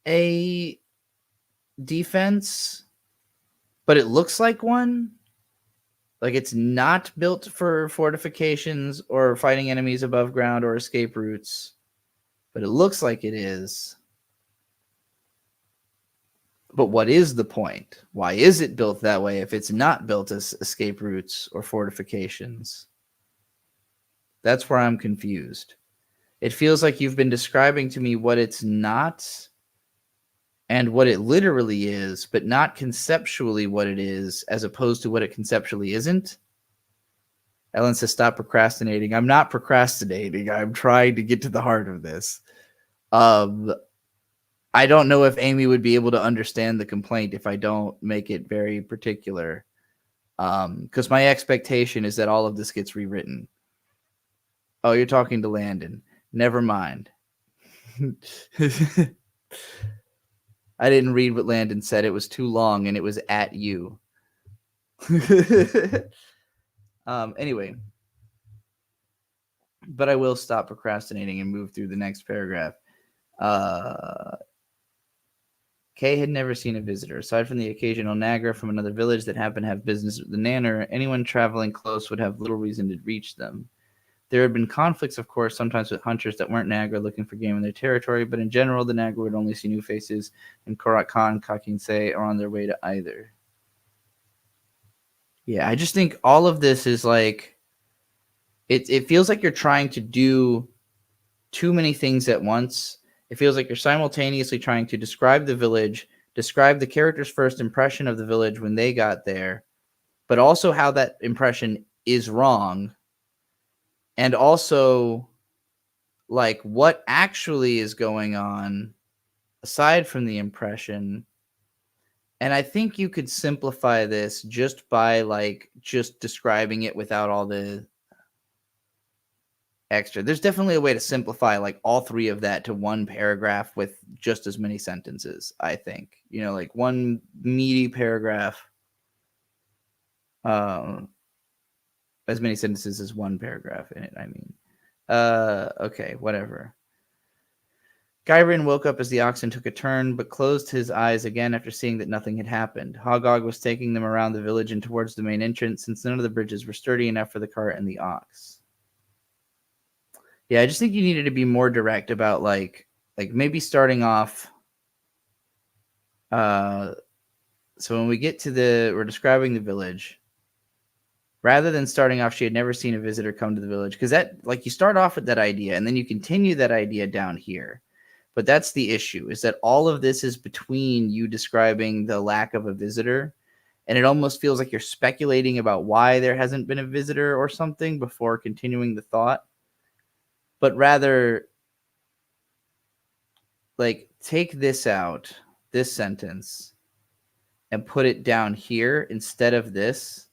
a defense, but it looks like one. Like it's not built for fortifications or fighting enemies above ground or escape routes, but it looks like it is. But what is the point? Why is it built that way if it's not built as escape routes or fortifications? That's where I'm confused. It feels like you've been describing to me what it's not and what it literally is, but not conceptually what it is, as opposed to what it conceptually isn't. Ellen says, stop procrastinating. I'm not procrastinating. I'm trying to get to the heart of this. I don't know if Amy would be able to understand the complaint if I don't make it very particular. Because my expectation is that all of this gets rewritten. Oh, you're talking to Landon. Never mind. I didn't read what Landon said. It was too long, and it was at you. Anyway. But I will stop procrastinating and move through the next paragraph. Kay had never seen a visitor. Aside from the occasional Nagra from another village that happened to have business with the Nanner, anyone traveling close would have little reason to reach them. There had been conflicts, of course, sometimes with hunters that weren't Nagra looking for game in their territory, but in general, the Nagra would only see new faces, and Korat Khan, Kakinsei are on their way to either. Yeah, I just think all of this is like, it feels like you're trying to do too many things at once. It feels like you're simultaneously trying to describe the village, describe the character's first impression of the village when they got there, but also how that impression is wrong. And also, like, what actually is going on aside from the impression. And I think you could simplify this just by, like, just describing it without all the extra. There's definitely a way to simplify, like, all three of that to one paragraph with just as many sentences, I think. You know, like, one meaty paragraph. As many sentences as one paragraph in it, I mean. Okay, whatever. Gairin woke up as the oxen took a turn, but closed his eyes again after seeing that nothing had happened. Hogog was taking them around the village and towards the main entrance, since none of the bridges were sturdy enough for the cart and the ox. Yeah, I just think you needed to be more direct about, like maybe starting off. So when we get to we're describing the village. Rather than starting off, she had never seen a visitor come to the village. Because that, like, you start off with that idea, and then you continue that idea down here. But that's the issue, is that all of this is between you describing the lack of a visitor, and it almost feels like you're speculating about why there hasn't been a visitor or something before continuing the thought. But rather, like, take this out, this sentence, and put it down here instead of this,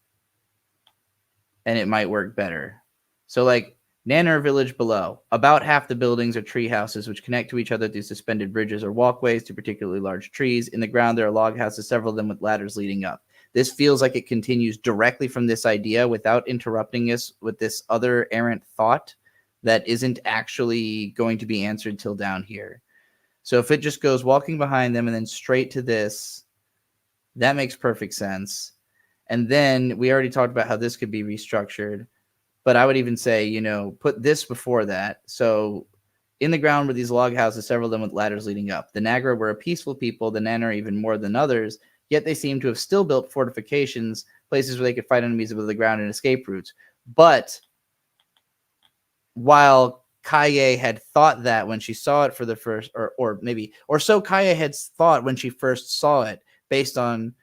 and it might work better. So, like, Nanner village below. About half the buildings are tree houses which connect to each other through suspended bridges or walkways to particularly large trees. In the ground, there are log houses, several of them with ladders leading up. This feels like it continues directly from this idea without interrupting us with this other errant thought that isn't actually going to be answered till down here. So if it just goes walking behind them and then straight to this, that makes perfect sense. And then we already talked about how this could be restructured. But I would even say, you know, put this before that. So in the ground were these log houses, several of them with ladders leading up. The Nagra were a peaceful people, the Nanner even more than others, yet they seem to have still built fortifications, places where they could fight enemies above the ground and escape routes. But while Kaye had thought that when she saw it for the first, or so Kaye had thought when she first saw it, based on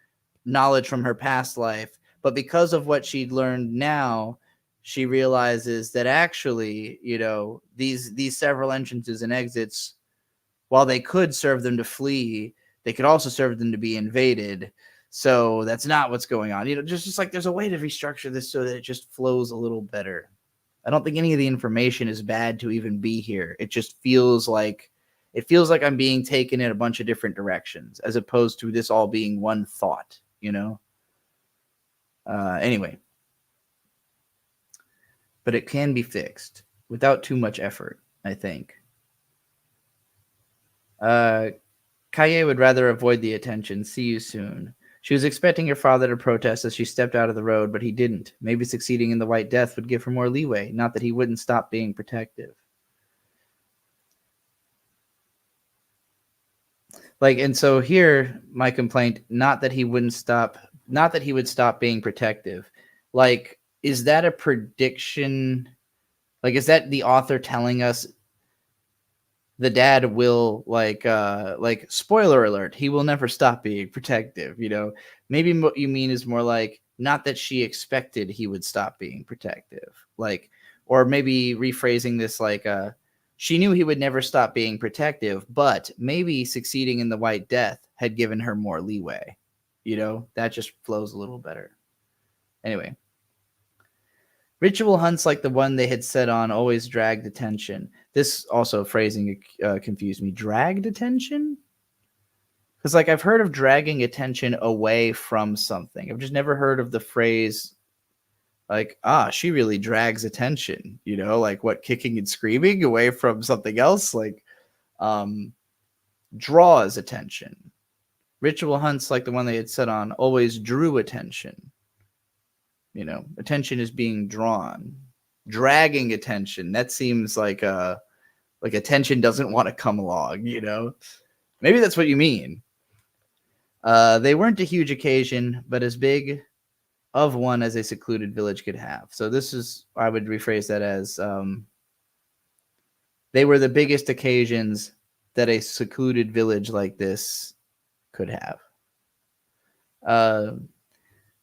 knowledge from her past life, but because of what she'd learned now, she realizes that actually, you know, these several entrances and exits, while they could serve them to flee, they could also serve them to be invaded. So that's not what's going on. Just like there's a way to restructure this so that it just flows a little better. I don't think any of the information is bad to even be here. It just feels like I'm being taken in a bunch of different directions as opposed to this all being one thought, Anyway. But it can be fixed without too much effort, I think. Kaye would rather avoid the attention. See you soon. She was expecting her father to protest as she stepped out of the road, but he didn't. Maybe succeeding in the White Death would give her more leeway, not that he wouldn't stop being protective. And so here, my complaint, not that he would stop being protective. Is that a prediction? Is that the author telling us the dad will spoiler alert, he will never stop being protective, Maybe what you mean is more not that she expected he would stop being protective. Or maybe rephrasing this she knew he would never stop being protective, but maybe succeeding in the White Death had given her more leeway. That just flows a little better. Anyway. Ritual hunts like the one they had set on always dragged attention. This also phrasing confused me. Dragged attention? Because I've heard of dragging attention away from something. I've just never heard of the phrase she really drags attention. What, kicking and screaming away from something else? Draws attention. Ritual hunts like the one they had set on always drew attention. Attention is being drawn. Dragging attention, that seems like attention doesn't want to come along, Maybe that's what you mean. They weren't a huge occasion, but as big of one as a secluded village could have. So I would rephrase that as they were the biggest occasions that a secluded village like this could have.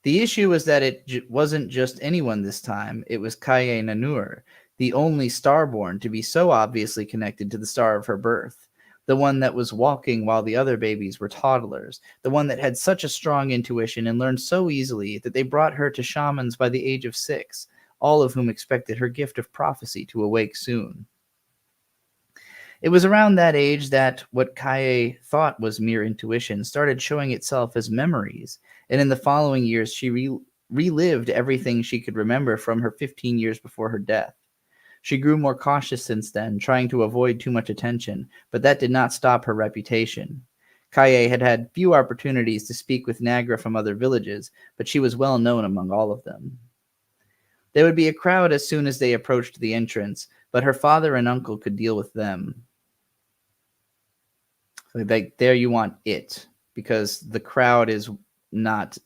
The issue was that it wasn't just anyone this time. It was Kaye Nanur, the only starborn to be so obviously connected to the star of her birth, the one that was walking while the other babies were toddlers, the one that had such a strong intuition and learned so easily that they brought her to shamans by the age of 6, all of whom expected her gift of prophecy to awake soon. It was around that age that what Kaye thought was mere intuition started showing itself as memories, and in the following years she relived everything she could remember from her 15 years before her death. She grew more cautious since then, trying to avoid too much attention, but that did not stop her reputation. Kaye had had few opportunities to speak with Nagra from other villages, but she was well known among all of them. There would be a crowd as soon as they approached the entrance, but her father and uncle could deal with them. There you want it, because the crowd is not.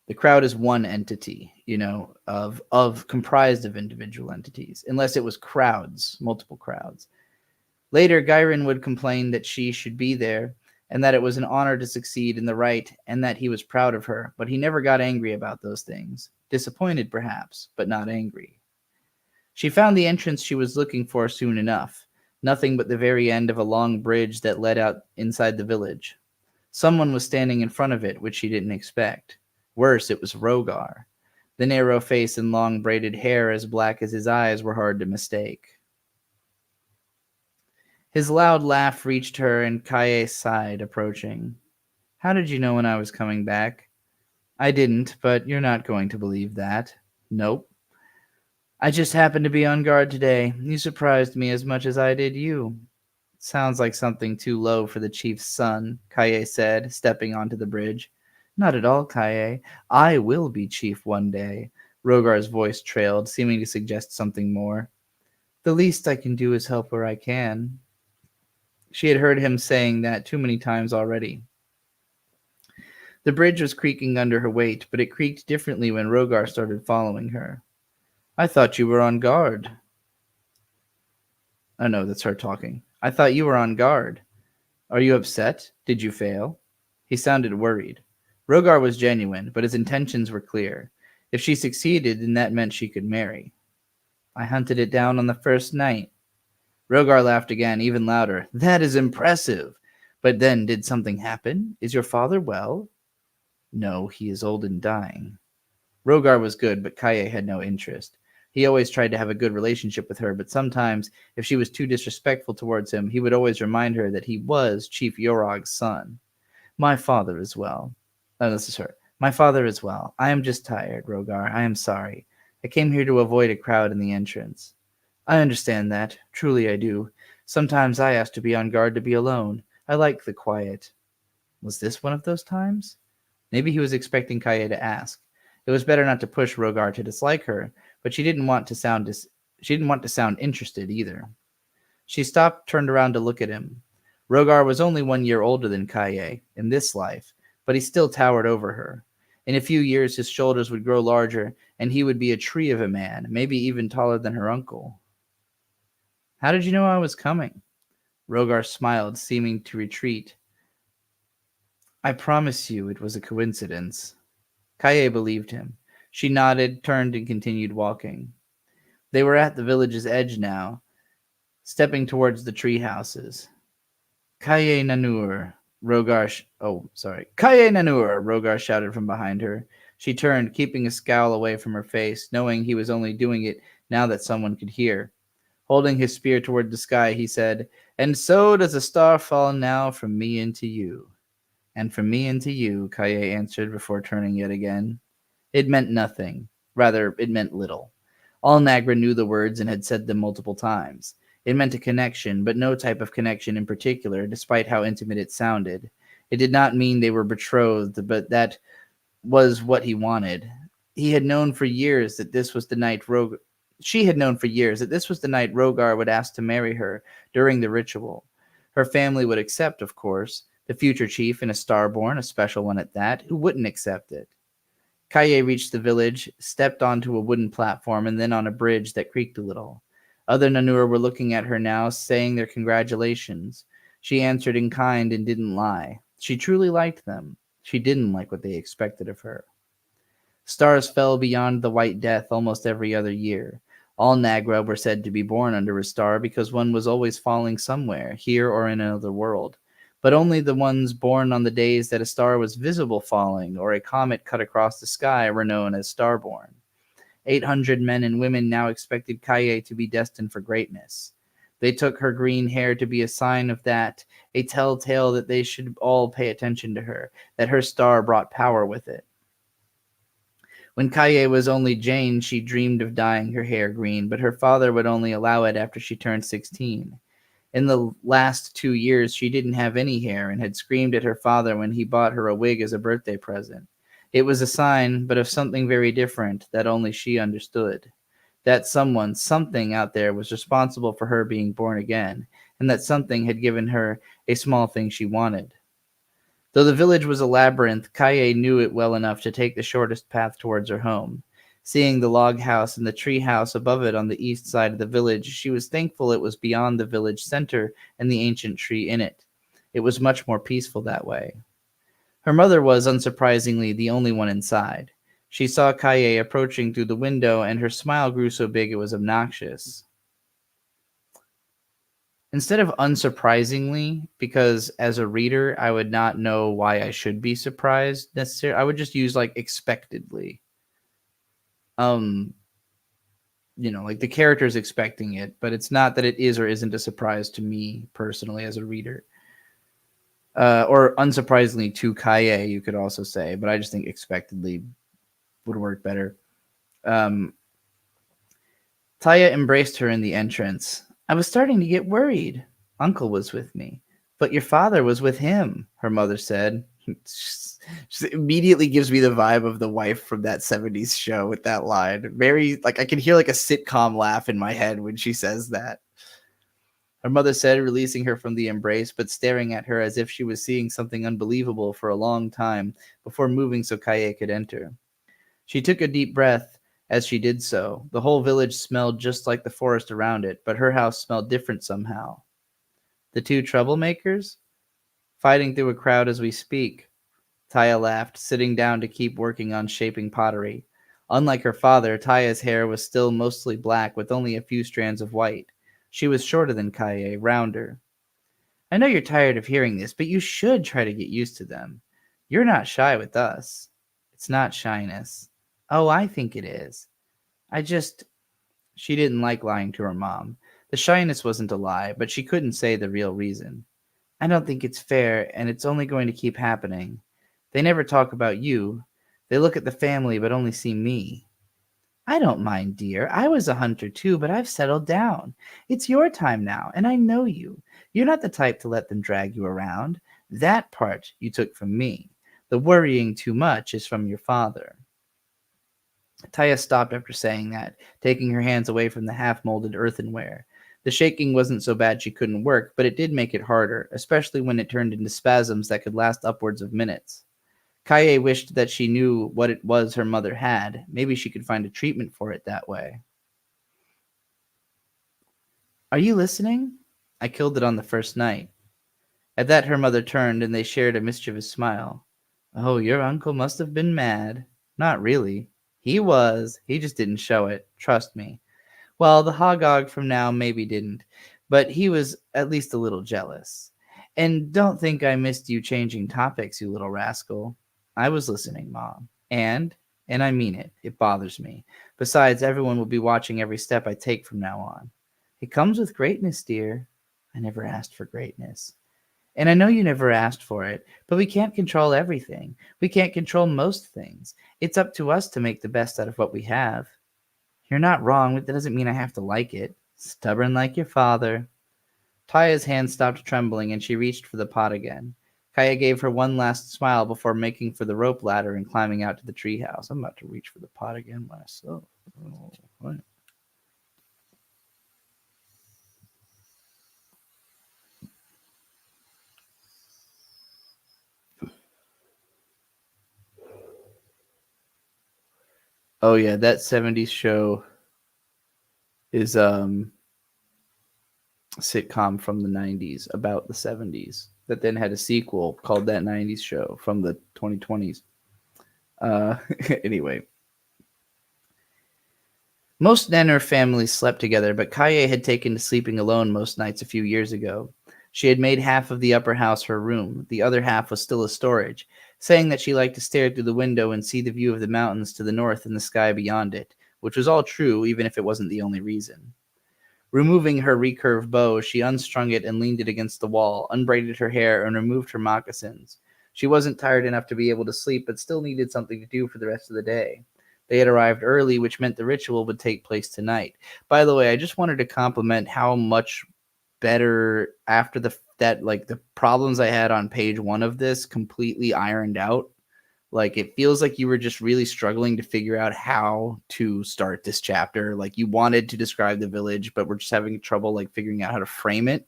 The crowd is one entity, of comprised of individual entities, unless it was crowds, multiple crowds. Later, Gairin would complain that she should be there, and that it was an honor to succeed in the right, and that he was proud of her, but he never got angry about those things. Disappointed, perhaps, but not angry. She found the entrance she was looking for soon enough. Nothing but the very end of a long bridge that led out inside the village. Someone was standing in front of it, which she didn't expect. Worse, it was Rogar. The narrow face and long braided hair as black as his eyes were hard to mistake. His loud laugh reached her, and Kaye sighed, approaching. "How did you know when I was coming back?" "I didn't, but you're not going to believe that." "Nope. I just happened to be on guard today. You surprised me as much as I did you." "Sounds like something too low for the chief's son," Kaye said, stepping onto the bridge. "Not at all, Kaye. I will be chief one day." Rogar's voice trailed, seeming to suggest something more. "The least I can do is help where I can." She had heard him saying that too many times already. The bridge was creaking under her weight, but it creaked differently when Rogar started following her. "I thought you were on guard." Oh no, that's her talking. "I thought you were on guard. Are you upset? Did you fail?" He sounded worried. Rogar was genuine, but his intentions were clear. If she succeeded, then that meant she could marry. "I hunted it down on the first night." Rogar laughed again, even louder. "That is impressive. But then, did something happen? Is your father well?" No, he is old and dying. Rogar was good, but Kaye had no interest. He always tried to have a good relationship with her, but sometimes, if she was too disrespectful towards him, he would always remind her that he was Chief Yorog's son. My father is well. Oh, this is her. My father is well. I am just tired, Rogar. I am sorry. I came here to avoid a crowd in the entrance. I understand that. Truly I do. Sometimes I ask to be on guard to be alone. I like the quiet. Was this one of those times? Maybe he was expecting Kaye to ask. It was better not to push Rogar to dislike her, but she didn't want to sound interested either. She stopped, turned around to look at him. Rogar was only 1 year older than Kaye in this life, but he still towered over her. In a few years, his shoulders would grow larger, and he would be a tree of a man, maybe even taller than her uncle. How did you know I was coming? Rogar smiled, seeming to retreat. I promise you it was a coincidence. Kaye believed him. She nodded, turned, and continued walking. They were at the village's edge now, stepping towards the tree houses. Kaye Nanur, Kaye Nanur, Rogar shouted from behind her. She turned, keeping a scowl away from her face, knowing he was only doing it now that someone could hear. Holding his spear toward the sky, he said, And so does a star fall now from me into you. And from me into you, Kaye answered before turning yet again. It meant nothing. Rather, it meant little. All Nagra knew the words and had said them multiple times. It meant a connection, but no type of connection in particular, despite how intimate it sounded. It did not mean they were betrothed, but that was what he wanted. He had known for years that this was the night She had known for years that this was the night Rogar would ask to marry her during the ritual. Her family would accept, of course. The future chief and a starborn, a special one at that, who wouldn't accept it. Kaye reached the village, stepped onto a wooden platform, and then on a bridge that creaked a little. Other Nanur were looking at her now, saying their congratulations. She answered in kind and didn't lie. She truly liked them. She didn't like what they expected of her. Stars fell beyond the White Death almost every other year. All Nagra were said to be born under a star because one was always falling somewhere, here or in another world. But only the ones born on the days that a star was visible falling or a comet cut across the sky were known as starborn. 800 men and women now expected Kaye to be destined for greatness. They took her green hair to be a sign of that, a telltale that they should all pay attention to her, that her star brought power with it. When Kaye was only Jane, she dreamed of dyeing her hair green, but her father would only allow it after she turned 16. In the last 2 years, she didn't have any hair and had screamed at her father when he bought her a wig as a birthday present. It was a sign, but of something very different that only she understood. That something out there was responsible for her being born again, and that something had given her a small thing she wanted. Though the village was a labyrinth, Kaye knew it well enough to take the shortest path towards her home. Seeing the log house and the tree house above it on the east side of the village, she was thankful it was beyond the village center and the ancient tree in it. It was much more peaceful that way. Her mother was, unsurprisingly, the only one inside. She saw Kaye approaching through the window, and her smile grew so big it was obnoxious. Instead of unsurprisingly, because as a reader, I would not know why I should be surprised necessarily, I would just use like expectedly. Like the character's expecting it, but it's not that it is or isn't a surprise to me personally as a reader. Or unsurprisingly to Kaye, you could also say, but I just think expectedly would work better. Taya embraced her in the entrance. I was starting to get worried. Uncle was with me, but your father was with him, her mother said. She immediately gives me the vibe of the wife from that 70s show with that line. Very, like, I can hear like a sitcom laugh in my head when she says that. Her mother said, releasing her from the embrace, but staring at her as if she was seeing something unbelievable for a long time before moving so Kaye could enter. She took a deep breath as she did so. The whole village smelled just like the forest around it, but her house smelled different somehow. The two troublemakers? Fighting through a crowd as we speak. Taya laughed, sitting down to keep working on shaping pottery. Unlike her father, Taya's hair was still mostly black with only a few strands of white. She was shorter than Kaye, rounder. I know you're tired of hearing this, but you should try to get used to them. You're not shy with us. It's not shyness. Oh, I think it is. She didn't like lying to her mom. The shyness wasn't a lie, but she couldn't say the real reason. I don't think it's fair, and it's only going to keep happening. They never talk about you. They look at the family, but only see me. I don't mind, dear. I was a hunter too, but I've settled down. It's your time now, and I know you. You're not the type to let them drag you around. That part you took from me. The worrying too much is from your father. Taya stopped after saying that, taking her hands away from the half-molded earthenware. The shaking wasn't so bad she couldn't work, but it did make it harder, especially when it turned into spasms that could last upwards of minutes. Kaye wished that she knew what it was her mother had. Maybe she could find a treatment for it that way. Are you listening? I killed it on the first night. At that, her mother turned, and they shared a mischievous smile. Oh, your uncle must have been mad. Not really. He was. He just didn't show it. Trust me. Well, the Hogog from now maybe didn't, but he was at least a little jealous. And don't think I missed you changing topics, you little rascal. I was listening, Mom. And I mean it. It bothers me. Besides, everyone will be watching every step I take from now on. It comes with greatness, dear. I never asked for greatness. And I know you never asked for it, but we can't control everything. We can't control most things. It's up to us to make the best out of what we have. You're not wrong, but that doesn't mean I have to like it. Stubborn like your father. Taya's hand stopped trembling, and she reached for the pot again. Kaya gave her one last smile before making for the rope ladder and climbing out to the treehouse. I'm about to reach for the pot again myself. Oh, what? Oh yeah, that 70s show is sitcom from the 90s about the 70s that then had a sequel called That 90s Show from the 2020s. Anyway. Most Nenner families slept together, but Kaye had taken to sleeping alone most nights a few years ago. She had made half of the upper house her room. The other half was still a storage, saying that she liked to stare through the window and see the view of the mountains to the north and the sky beyond it, which was all true, even if it wasn't the only reason. Removing her recurved bow, she unstrung it and leaned it against the wall, unbraided her hair, and removed her moccasins. She wasn't tired enough to be able to sleep, but still needed something to do for the rest of the day. They had arrived early, which meant the ritual would take place tonight. By the way, I just wanted to compliment how much better after the problems I had on page 1 of this completely ironed out. Like, it feels like you were just really struggling to figure out how to start this chapter. Like, you wanted to describe the village, but we're just having trouble, like, figuring out how to frame it.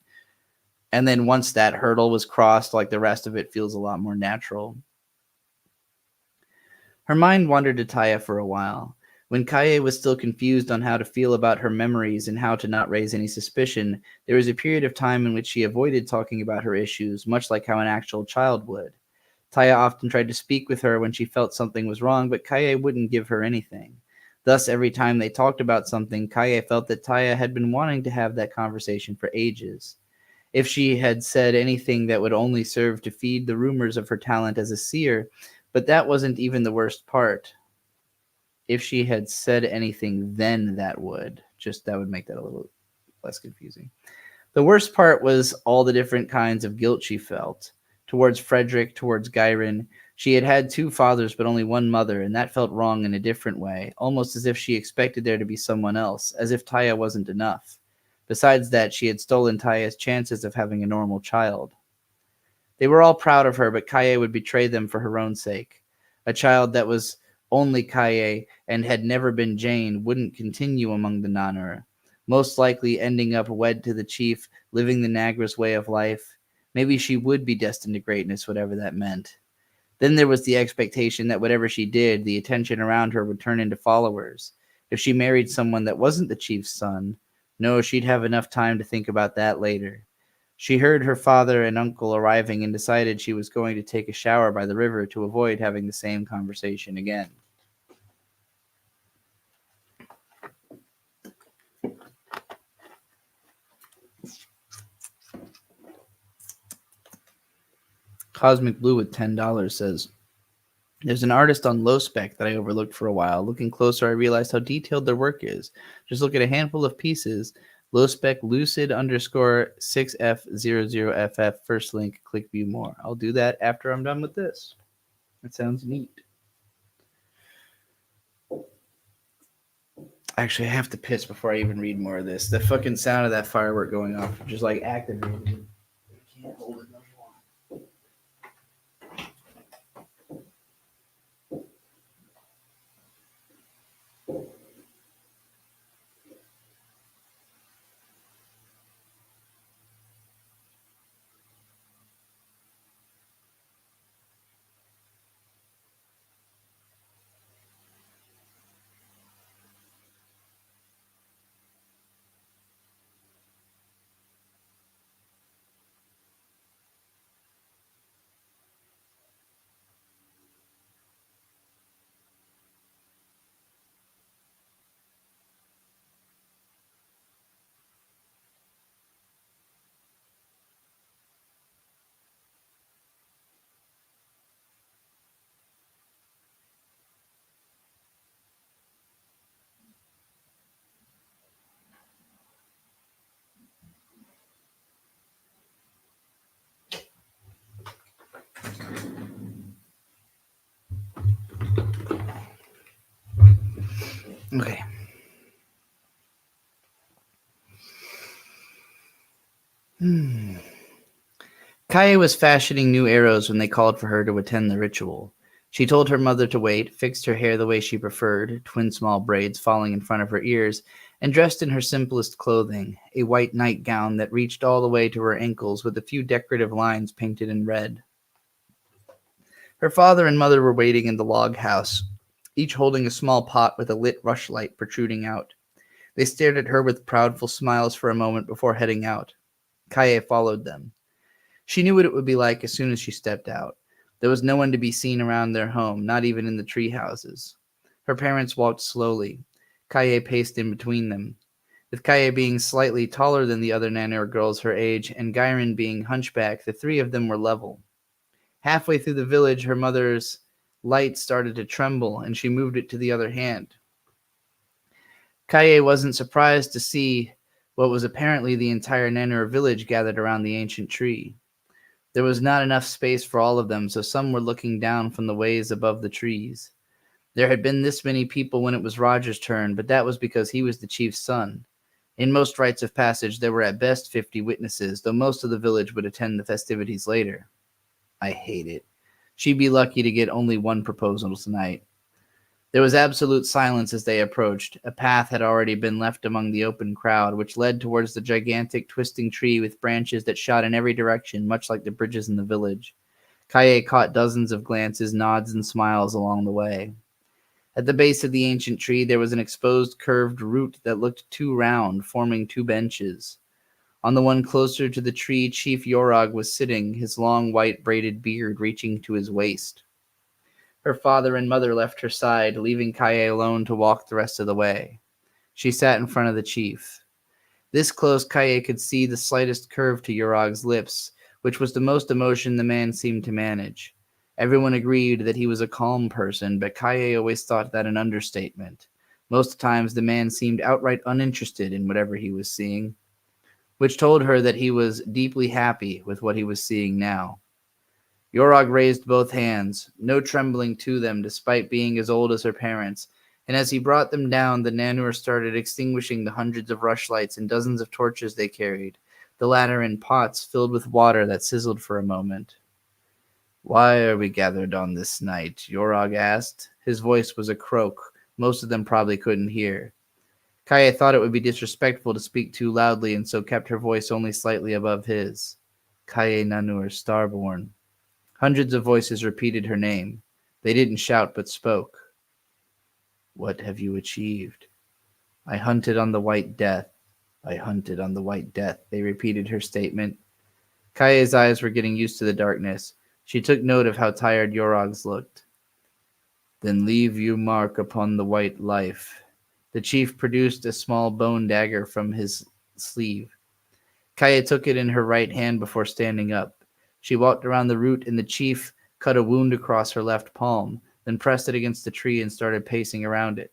And then once that hurdle was crossed, like, the rest of it feels a lot more natural. Her mind wandered to Taya for a while. When Kaye was still confused on how to feel about her memories and how to not raise any suspicion, there was a period of time in which she avoided talking about her issues, much like how an actual child would. Taya often tried to speak with her when she felt something was wrong, but Kaye wouldn't give her anything. Thus, every time they talked about something, Kaye felt that Taya had been wanting to have that conversation for ages. If she had said anything, that would only serve to feed the rumors of her talent as a seer, but that wasn't even the worst part. If she had said anything, then that would make that a little less confusing. The worst part was all the different kinds of guilt she felt. Towards Frederick, towards Gyron. She had had 2 fathers, but only one mother, and that felt wrong in a different way, almost as if she expected there to be someone else, as if Taya wasn't enough. Besides that, she had stolen Taya's chances of having a normal child. They were all proud of her, but Kaye would betray them for her own sake. A child that was only Kaye and had never been Jane wouldn't continue among the Nanur, most likely ending up wed to the chief, living the Nagra's way of life. Maybe she would be destined to greatness, whatever that meant. Then there was the expectation that whatever she did, the attention around her would turn into followers. If she married someone that wasn't the chief's son, no, she'd have enough time to think about that later. She heard her father and uncle arriving and decided she was going to take a shower by the river to avoid having the same conversation again. Cosmic Blue with $10 says, there's an artist on Low Spec that I overlooked for a while. Looking closer, I realized how detailed their work is. Just look at a handful of pieces. Low Spec Lucid _6F00FF. First link, click view more. I'll do that after I'm done with this. That sounds neat. Actually, I have to piss before I even read more of this. The fucking sound of that firework going off just like activated me. I can't hold it no more. Okay. Kaye was fashioning new arrows when they called for her to attend the ritual. She told her mother to wait, fixed her hair the way she preferred, twin small braids falling in front of her ears, and dressed in her simplest clothing, a white nightgown that reached all the way to her ankles with a few decorative lines painted in red. Her father and mother were waiting in the log house, each holding a small pot with a lit rushlight protruding out. They stared at her with proudful smiles for a moment before heading out. Kaye followed them. She knew what it would be like as soon as she stepped out. There was no one to be seen around their home, not even in the tree houses. Her parents walked slowly. Kaye paced in between them. With Kaye being slightly taller than the other Nanur girls her age, and Gyron being hunchback, the three of them were level. Halfway through the village, her mother's light started to tremble, and she moved it to the other hand. Kaye wasn't surprised to see what was apparently the entire Nanur village gathered around the ancient tree. There was not enough space for all of them, so some were looking down from the ways above the trees. There had been this many people when it was Roger's turn, but that was because he was the chief's son. In most rites of passage, there were at best 50 witnesses, though most of the village would attend the festivities later. I hate it. She'd be lucky to get only one proposal tonight. There was absolute silence as they approached. A path had already been left among the open crowd, which led towards the gigantic twisting tree with branches that shot in every direction, much like the bridges in the village. Kaye caught dozens of glances, nods, and smiles along the way. At the base of the ancient tree, there was an exposed curved root that looked too round, forming two benches. On the one closer to the tree, Chief Yorog was sitting, his long white braided beard reaching to his waist. Her father and mother left her side, leaving Kaye alone to walk the rest of the way. She sat in front of the chief. This close, Kaye could see the slightest curve to Yorog's lips, which was the most emotion the man seemed to manage. Everyone agreed that he was a calm person, but Kaye always thought that an understatement. Most times the man seemed outright uninterested in whatever he was seeing, which told her that he was deeply happy with what he was seeing now. Yorog raised both hands, no trembling to them despite being as old as her parents, and as he brought them down, the Nanur started extinguishing the hundreds of rushlights and dozens of torches they carried, the latter in pots filled with water that sizzled for a moment. "Why are we gathered on this night?" Yorog asked. His voice was a croak. Most of them probably couldn't hear. Kaye thought it would be disrespectful to speak too loudly, and so kept her voice only slightly above his. Kaye Nanur, Starborn. Hundreds of voices repeated her name. They didn't shout, but spoke. "What have you achieved?" "I hunted on the White Death. I hunted on the White Death," they repeated her statement. Kaye's eyes were getting used to the darkness. She took note of how tired Yorog's looked. "Then leave your mark upon the white life." The chief produced a small bone dagger from his sleeve. Kaye took it in her right hand before standing up. She walked around the root, and the chief cut a wound across her left palm, then pressed it against the tree and started pacing around it.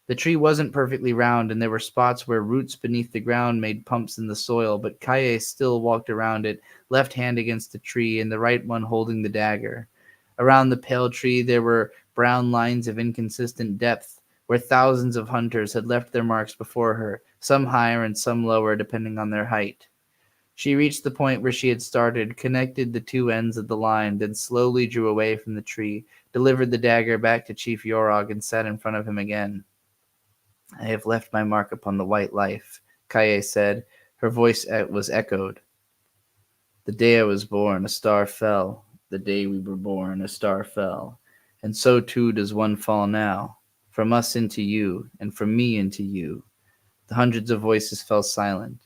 The tree wasn't perfectly round, and there were spots where roots beneath the ground made pumps in the soil, but Kaye still walked around it, left hand against the tree and the right one holding the dagger. Around the pale tree there were brown lines of inconsistent depth, where thousands of hunters had left their marks before her, some higher and some lower depending on their height. She reached the point where she had started, connected the two ends of the line, then slowly drew away from the tree, delivered the dagger back to Chief Yorog, and sat in front of him again. I have left my mark upon the white life, Kaye said. Her voice was echoed. The day I was born, a star fell. The day we were born, a star fell. And so too does one fall now, from us into you, and from me into you. The hundreds of voices fell silent.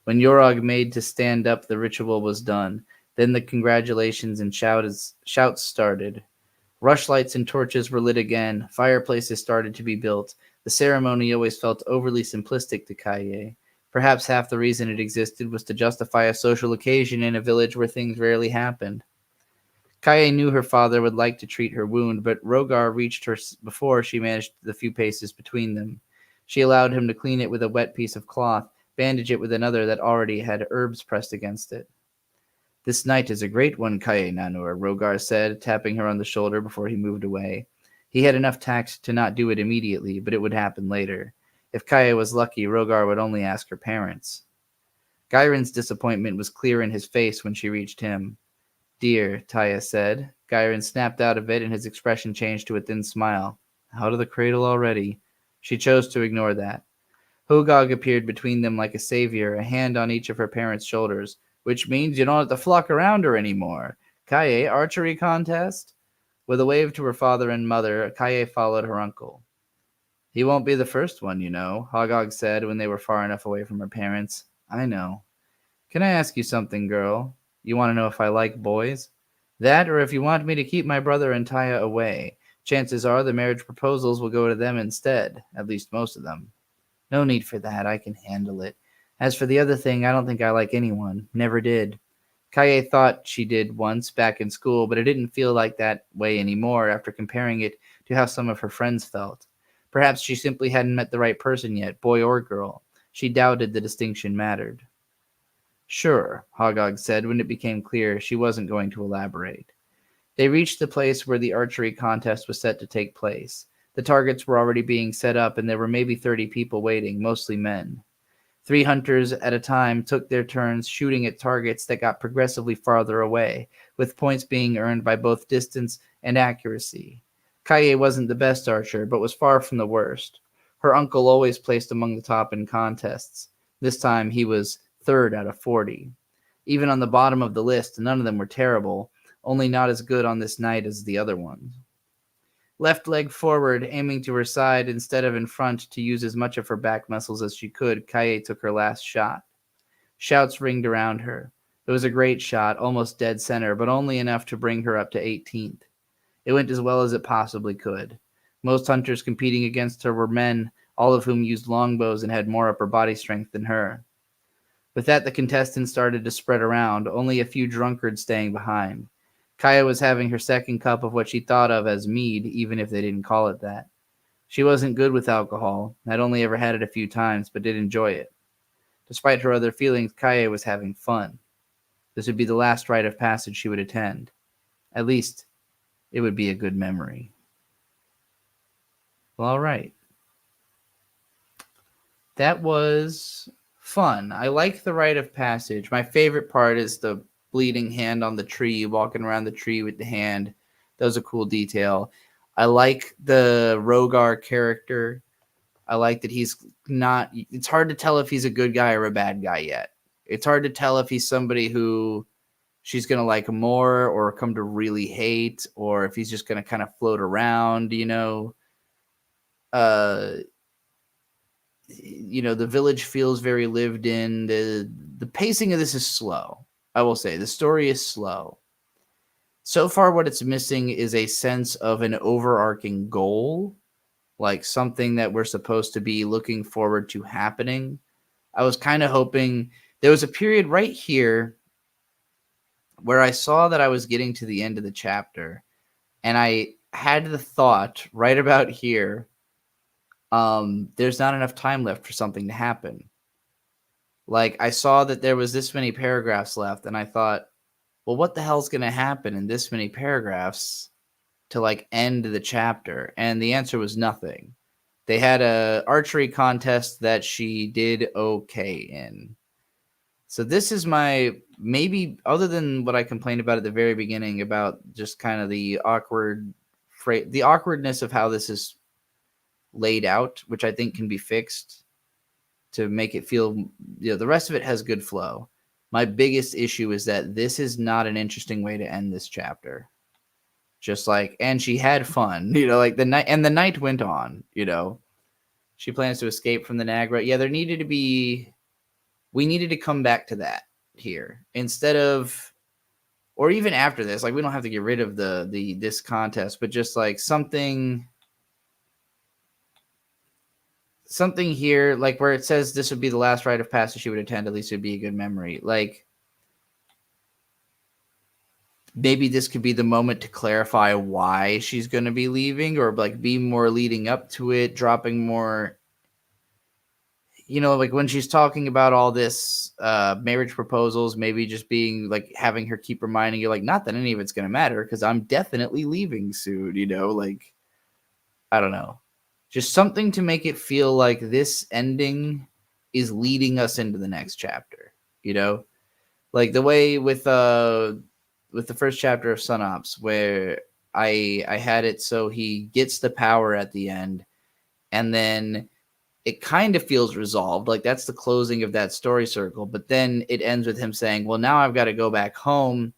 When Yorog made to stand up, the ritual was done. Then the congratulations and shouts started. Rushlights and torches were lit again. Fireplaces started to be built. The ceremony always felt overly simplistic to Kaye. Perhaps half the reason it existed was to justify a social occasion in a village where things rarely happened. Kaye knew her father would like to treat her wound, but Rogar reached her before she managed the few paces between them. She allowed him to clean it with a wet piece of cloth, bandage it with another that already had herbs pressed against it. This night is a great one, Kaye Nanur, Rogar said, tapping her on the shoulder before he moved away. He had enough tact to not do it immediately, but it would happen later. If Kaye was lucky, Rogar would only ask her parents. Gyron's disappointment was clear in his face when she reached him. Dear, Taya said. Gyron snapped out of it, and his expression changed to a thin smile. Out of the cradle already. She chose to ignore that. Hogog appeared between them like a savior, a hand on each of her parents' shoulders, which means you don't have to flock around her anymore. Kaye, archery contest? With a wave to her father and mother, Kaye followed her uncle. He won't be the first one, you know, Hogog said when they were far enough away from her parents. I know. Can I ask you something, girl? You want to know if I like boys? That, or if you want me to keep my brother and Taya away. Chances are the marriage proposals will go to them instead, at least most of them. No need for that, I can handle it. As for the other thing, I don't think I like anyone. Never did. Kaye thought she did once back in school, but it didn't feel like that way anymore after comparing it to how some of her friends felt. Perhaps she simply hadn't met the right person yet, boy or girl. She doubted the distinction mattered. Sure, Hogog said when it became clear she wasn't going to elaborate. They reached the place where the archery contest was set to take place. The targets were already being set up, and there were maybe 30 people waiting, mostly men. 3 hunters at a time took their turns shooting at targets that got progressively farther away, with points being earned by both distance and accuracy. Kaye wasn't the best archer, but was far from the worst. Her uncle always placed among the top in contests. This time he was 3rd out of 40. Even on the bottom of the list, none of them were terrible, only not as good on this night as the other ones. Left leg forward, aiming to her side instead of in front to use as much of her back muscles as she could, Kaye took her last shot. Shouts ringed around her. It was a great shot, almost dead center, but only enough to bring her up to 18th. It went as well as it possibly could. Most hunters competing against her were men, all of whom used longbows and had more upper body strength than her. With that, the contestants started to spread around, only a few drunkards staying behind. Kaye was having her second cup of what she thought of as mead, even if they didn't call it that. She wasn't good with alcohol, had only ever had it a few times, but did enjoy it. Despite her other feelings, Kaye was having fun. This would be the last rite of passage she would attend. At least, it would be a good memory. Well, all right. That was fun. I like the rite of passage. My favorite part is the bleeding hand on the tree, walking around the tree with the hand. That was a cool detail. I like the Rogar character. I like that he's not... It's hard to tell if he's a good guy or a bad guy yet. It's hard to tell if he's somebody who she's going to like more or come to really hate, or if he's just going to kind of float around, you know. The village feels very lived in. The pacing of this is slow. I will say the story is slow. So far, what it's missing is a sense of an overarching goal, like something that we're supposed to be looking forward to happening. I was kind of hoping there was a period right here where I saw that I was getting to the end of the chapter, and I had the thought right about here, there's not enough time left for something to happen. Like, I saw that there was this many paragraphs left, and I thought, well, what the hell's going to happen in this many paragraphs to, like, end the chapter? And the answer was nothing. They had a archery contest that she did okay in. So this is my, maybe, other than what I complained about at the very beginning about just kind of the awkwardness of how this is laid out, which I think can be fixed to make it feel, the rest of it has good flow. My biggest issue is that this is not an interesting way to end this chapter. Just like, and she had fun, like the night went on, she plans to escape from the Nagra. Yeah, we needed to come back to that here instead of, or even after this, like we don't have to get rid of this contest, but just like something here, like where it says this would be the last rite of passage she would attend, at least it would be a good memory. Like, maybe this could be the moment to clarify why she's going to be leaving, or like be more leading up to it, dropping more, like when she's talking about all this marriage proposals, maybe just being like having her keep reminding you, like, not that any of it's going to matter because I'm definitely leaving soon, like, I don't know. Just something to make it feel like this ending is leading us into the next chapter, like the way with the first chapter of Sunops, where I had it so he gets the power at the end, and then it kind of feels resolved, like that's the closing of that story circle. But then it ends with him saying, well, now I've got to go back home,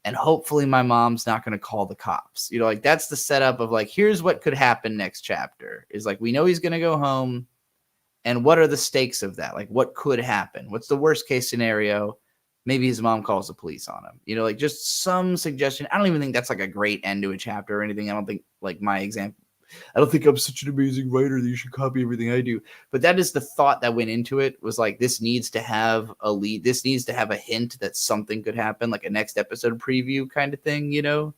and hopefully my mom's not going to call the cops. Like that's the setup of like, here's what could happen next chapter is like, we know he's going to go home, and what are the stakes of that? Like, what could happen? What's the worst case scenario? Maybe his mom calls the police on him, like just some suggestion. I don't even think that's like a great end to a chapter or anything. I don't think, like, my example, I don't think I'm such an amazing writer that you should copy everything I do. But that is the thought that went into it, was like, this needs to have a lead. This needs to have a hint that something could happen, like a next episode preview kind of thing, And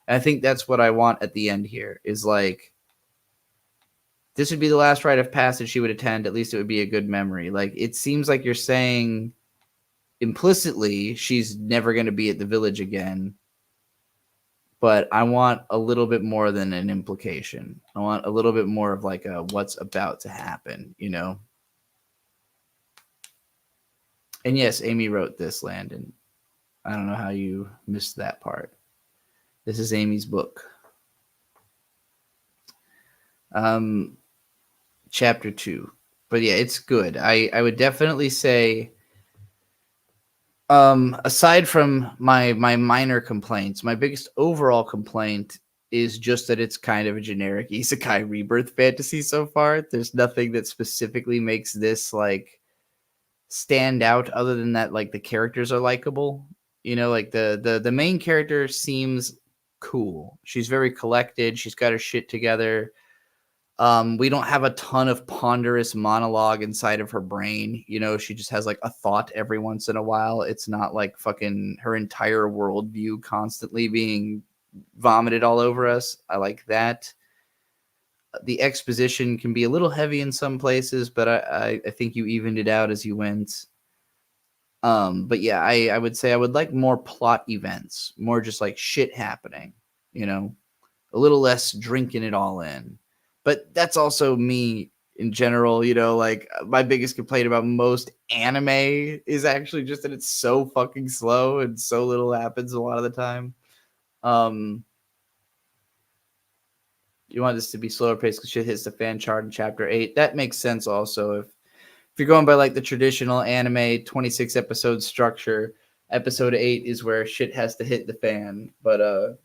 I think that's what I want at the end here, is like, this would be the last rite of passage she would attend. At least it would be a good memory. Like, it seems like you're saying implicitly she's never going to be at the village again. But I want a little bit more than an implication. I want a little bit more of like a what's about to happen, And yes, Amy wrote this, Landon. I don't know how you missed that part. This is Amy's book. Chapter 2. But yeah, it's good. I would definitely say, aside from my minor complaints, my biggest overall complaint is just that it's kind of a generic isekai rebirth fantasy so far. There's nothing that specifically makes this like stand out other than that, like, the characters are likable. Like the main character seems cool. She's very collected. She's got her shit together. We don't have a ton of ponderous monologue inside of her brain. She just has like a thought every once in a while. It's not like fucking her entire worldview constantly being vomited all over us. I like that. The exposition can be a little heavy in some places, but I think you evened it out as you went. But yeah, I would say I would like more plot events, more just like shit happening, a little less drinking it all in. But that's also me in general, like my biggest complaint about most anime is actually just that it's so fucking slow and so little happens a lot of the time. You want this to be slower paced because shit hits the fan chart in chapter 8. That makes sense also. If you're going by like the traditional anime 26 episode structure, episode 8 is where shit has to hit the fan. But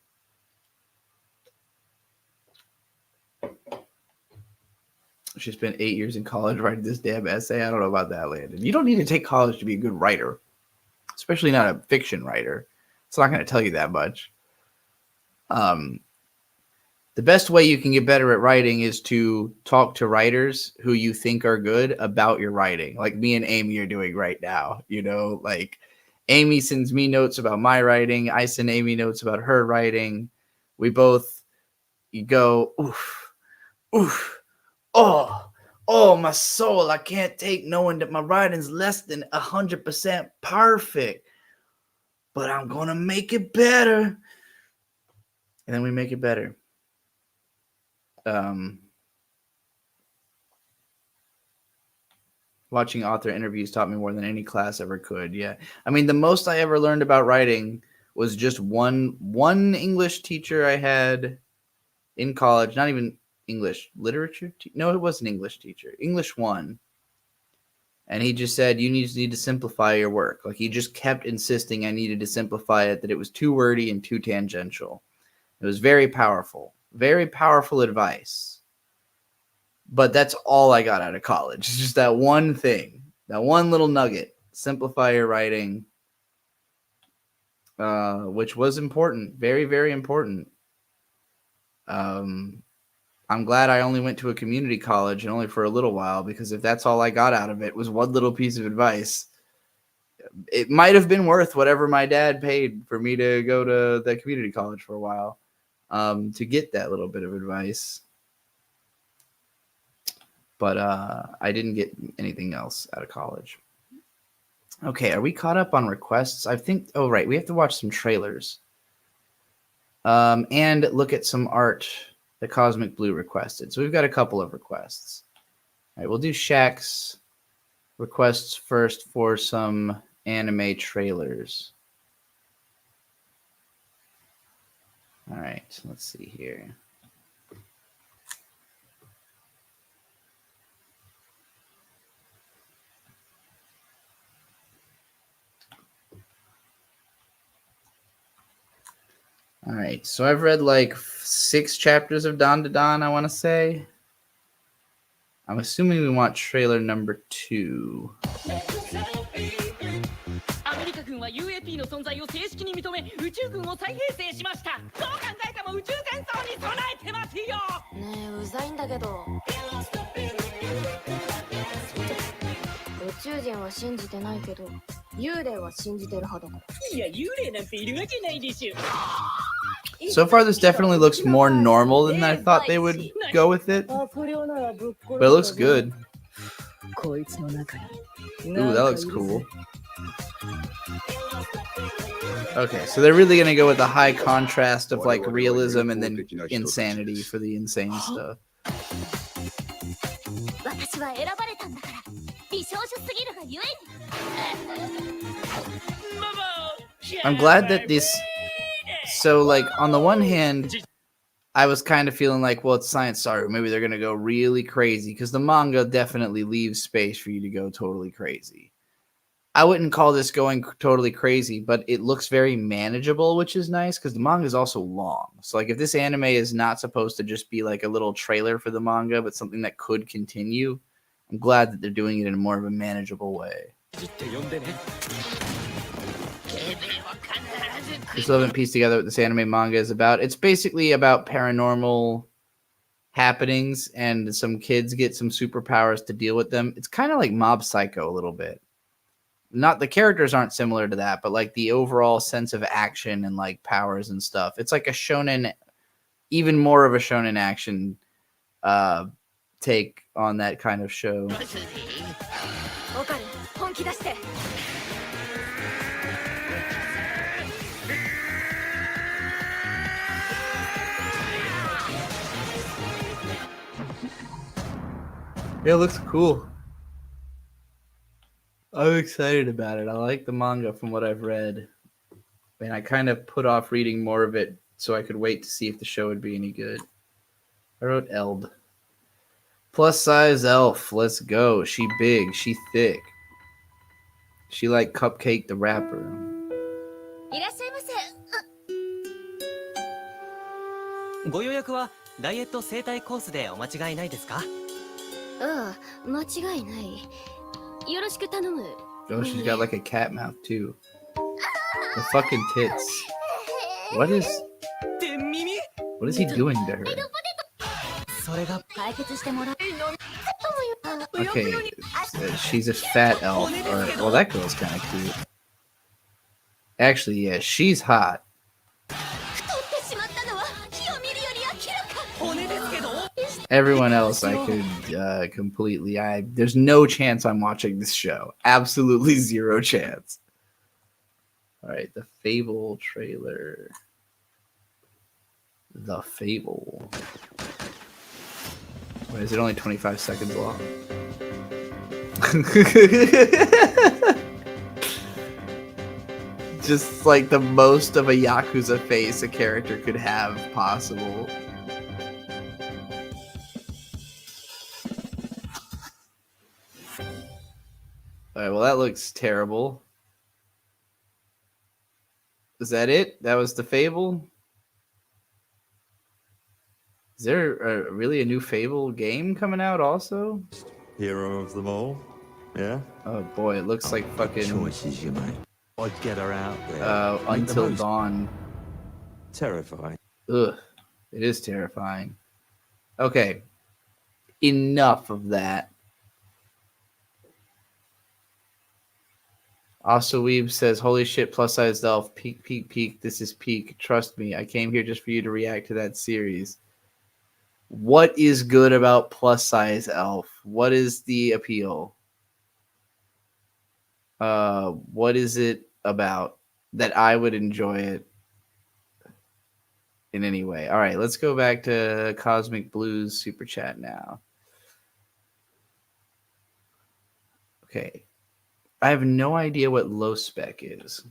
she spent 8 years in college writing this damn essay. I don't know about that, Landon. You don't need to take college to be a good writer, especially not a fiction writer. It's not going to tell you that much. The best way you can get better at writing is to talk to writers who you think are good about your writing, like me and Amy are doing right now. Amy sends me notes about my writing. I send Amy notes about her writing. We both go, oof, oof, oh, my soul. I can't take knowing that my writing's less than 100% perfect, but I'm going to make it better. And then we make it better. Watching author interviews taught me more than any class ever could. Yeah. I mean, the most I ever learned about writing was just one English teacher I had in college, not even English literature. No, it was an English teacher, English 1. And he just said, you need to simplify your work. Like, he just kept insisting I needed to simplify it, that it was too wordy and too tangential. It was very powerful advice. But that's all I got out of college. It's just that one thing, that one little nugget. Simplify your writing, which was important. Very, very important. I'm glad I only went to a community college and only for a little while, because if that's all I got out of it was one little piece of advice, it might have been worth whatever my dad paid for me to go to the community college for a while, to get that little bit of advice. But I didn't get anything else out of college. Okay, are we caught up on requests? I think, oh, right, we have to watch some trailers. And look at some art that Cosmic Blue requested. So we've got a couple of requests. All right, we'll do Shaq's requests first for some anime trailers. All right, let's see here. All right, so I've read like 6 chapters of Dan Da Dan, I want to say. I'm assuming we want trailer number 2. アメリカ軍は UAP の存在を正式に認め宇宙軍を再編成しました。どう考えても宇宙戦争に備えてますよ。ねえ、うざいんだけど。宇宙人は信じてないけど、幽霊は信じてる派だから。いや、幽霊なんているわけないでしょ。So far, this definitely looks more normal than I thought they would go with it. But it looks good. Ooh, that looks cool. Okay, so they're really going to go with the high contrast of like realism and then insanity for the insane stuff. I'm glad that this... So, like, on the one hand, I was kind of feeling like, well, it's Science Saru. Maybe they're going to go really crazy, because the manga definitely leaves space for you to go totally crazy. I wouldn't call this going totally crazy, but it looks very manageable, which is nice, because the manga is also long. So, like, if this anime is not supposed to just be, like, a little trailer for the manga, but something that could continue, I'm glad that they're doing it in more of a manageable way. I still haven't pieced together what this anime manga is about. It's basically about paranormal happenings, and some kids get some superpowers to deal with them. It's kind of like Mob Psycho a little bit. Not the characters aren't similar to that, but like the overall sense of action and like powers and stuff. It's like a shonen, even more of a shonen action take on that kind of show. It looks cool. I'm excited about it. I like the manga from what I've read. And I kind of put off reading more of it so I could wait to see if the show would be any good. I wrote Eld. Plus size elf. Let's go. She big. She thick. She like Cupcake the rapper. いらっしゃいませ。ご予約はダイエット整体コースでお間違いないですか？ああ、間違いない。よろしく頼む。 Oh, she's got like a cat mouth too. The fucking tits. What is he doing to her? Okay, she's a fat elf. Well, that girl's kind of cute. Actually, yeah, she's hot. Everyone else I could completely there's no chance I'm watching this show. Absolutely zero chance. All right, the Fable trailer. The Fable. Wait, is it only 25 seconds long? Just like the most of a Yakuza face a character could have possible. Alright, well that looks terrible. Is that it? That was the Fable? Is there really a new Fable game coming out also? Hero of them all. Yeah? Oh boy, it looks like fucking choices you make. I'd get her out there. Until Dawn. Terrifying. Ugh. It is terrifying. Okay. Enough of that. Also, Weeb says, holy shit, plus-sized elf. Peak, peak, peak. This is peak. Trust me. I came here just for you to react to that series. What is good about plus-size elf? What is the appeal? What is it about that I would enjoy it in any way? All right, let's go back to Cosmic Blues Super Chat now. Okay. I have no idea what low spec is.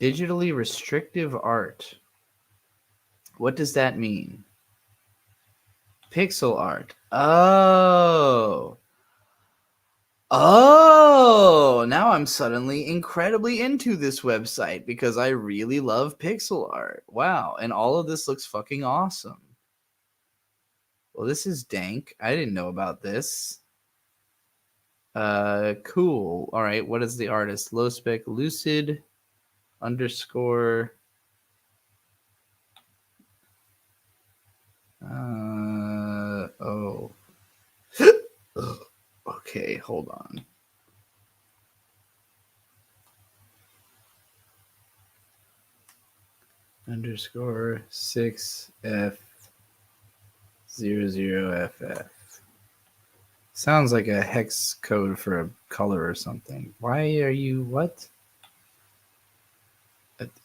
Digitally restrictive art. What does that mean? Pixel art. Oh. Oh, now I'm suddenly incredibly into this website because I really love pixel art. Wow, and all of this looks fucking awesome. Well, this is dank. I didn't know about this. Cool. All right, what is the artist? Low spec lucid underscore. Oh. Okay, hold on. Underscore 6F00FF. Sounds like a hex code for a color or something. Why are you what?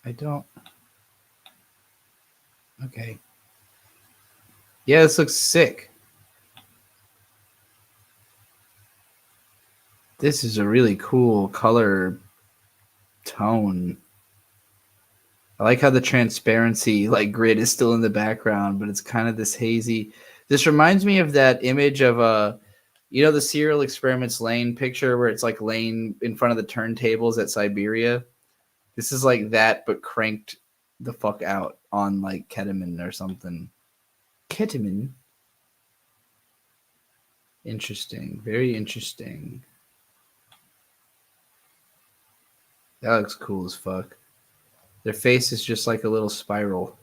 I don't. Okay. Yeah, this looks sick. This is a really cool color tone. I like how the transparency like grid is still in the background, but it's kind of this hazy. This reminds me of that image of you know, the Serial Experiments Lane picture where it's like Lane in front of the turntables at Siberia. This is like that, but cranked the fuck out on like ketamine or something. Ketamine. Interesting. Very interesting. That looks cool as fuck. Their face is just like a little spiral.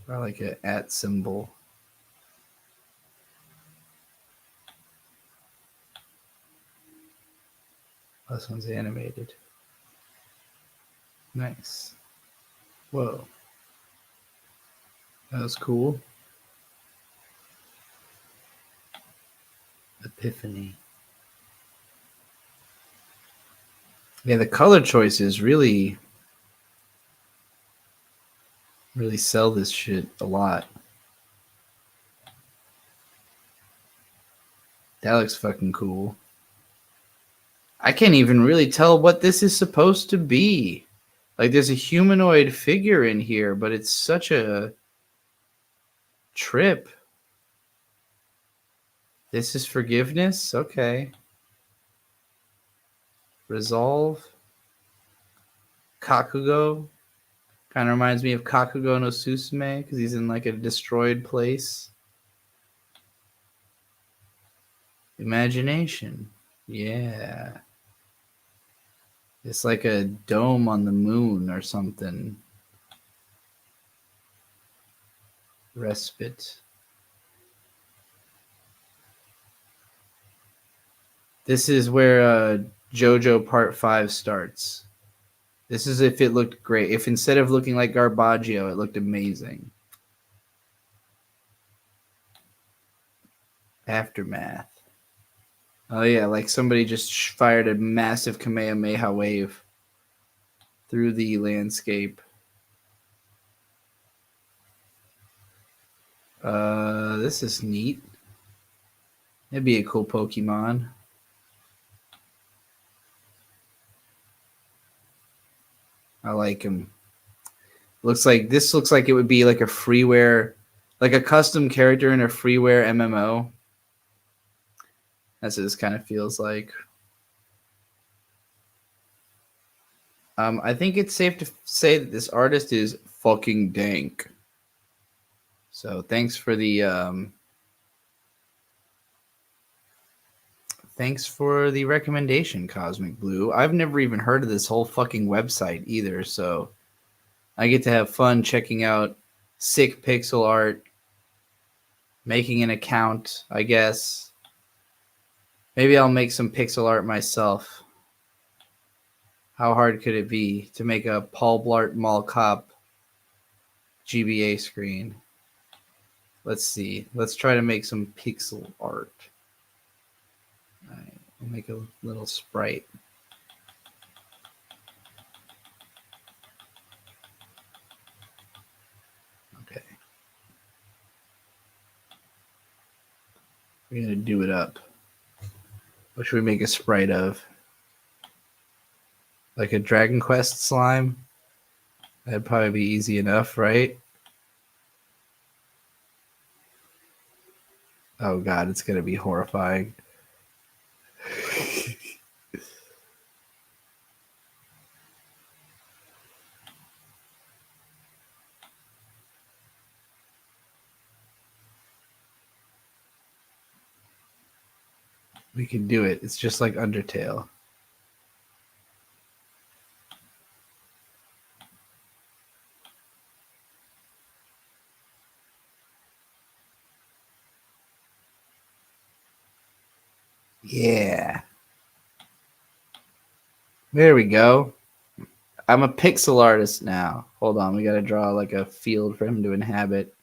Or like an @ symbol. This one's animated. Nice. Whoa. That was cool. Epiphany. Yeah, the color choices really sell this shit a lot. That looks fucking cool. I can't even really tell what this is supposed to be. Like, there's a humanoid figure in here, but it's such a trip. This is forgiveness? Okay. Resolve. Kakugo. Kind of reminds me of Kakugo no Susume because he's in like a destroyed place. Imagination. Yeah. It's like a dome on the moon or something. Respite. This is where JoJo Part 5 starts. This is if it looked great. If instead of looking like Garbaggio, it looked amazing. Aftermath. Oh yeah, like somebody just fired a massive Kamehameha wave through the landscape. This is neat. That'd be a cool Pokemon. I like him. Looks like it would be like a freeware, like a custom character in a freeware MMO. That's what this kind of feels like. I think it's safe to say that this artist is fucking dank. So thanks for the recommendation, Cosmic Blue. I've never even heard of this whole fucking website either, so I get to have fun checking out sick pixel art, making an account, I guess. Maybe I'll make some pixel art myself. How hard could it be to make a Paul Blart Mall Cop GBA screen? Let's see. Let's try to make some pixel art. All right, I'll make a little sprite. Okay. We're going to do it up. What should we make a sprite of? Like a Dragon Quest slime? That'd probably be easy enough, right? Oh god, it's going to be horrifying. We can do it. It's just like Undertale. Yeah. There we go. I'm a pixel artist now. Hold on, we got to draw like a field for him to inhabit.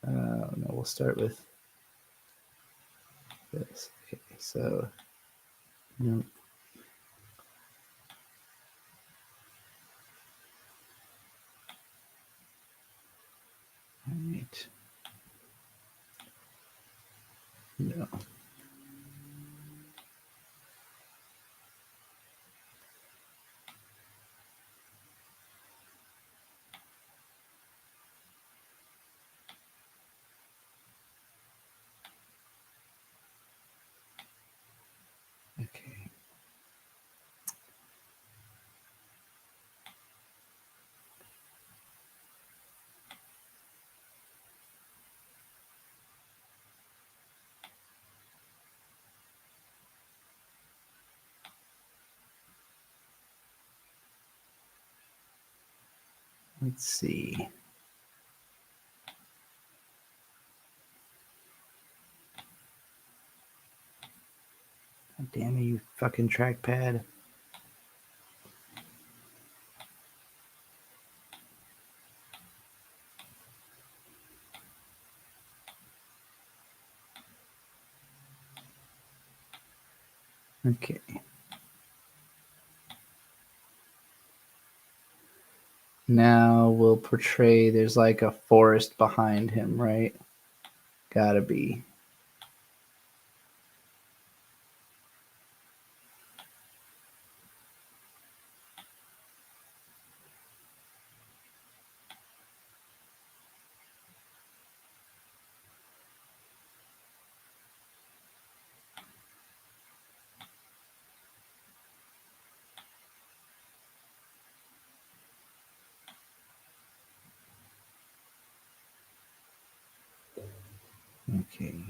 No, we'll start with this. Okay, so no. All right. No. Okay. Let's see. God damn it, you fucking trackpad. Okay. Now we'll portray there's like a forest behind him, right? Gotta be. Okay.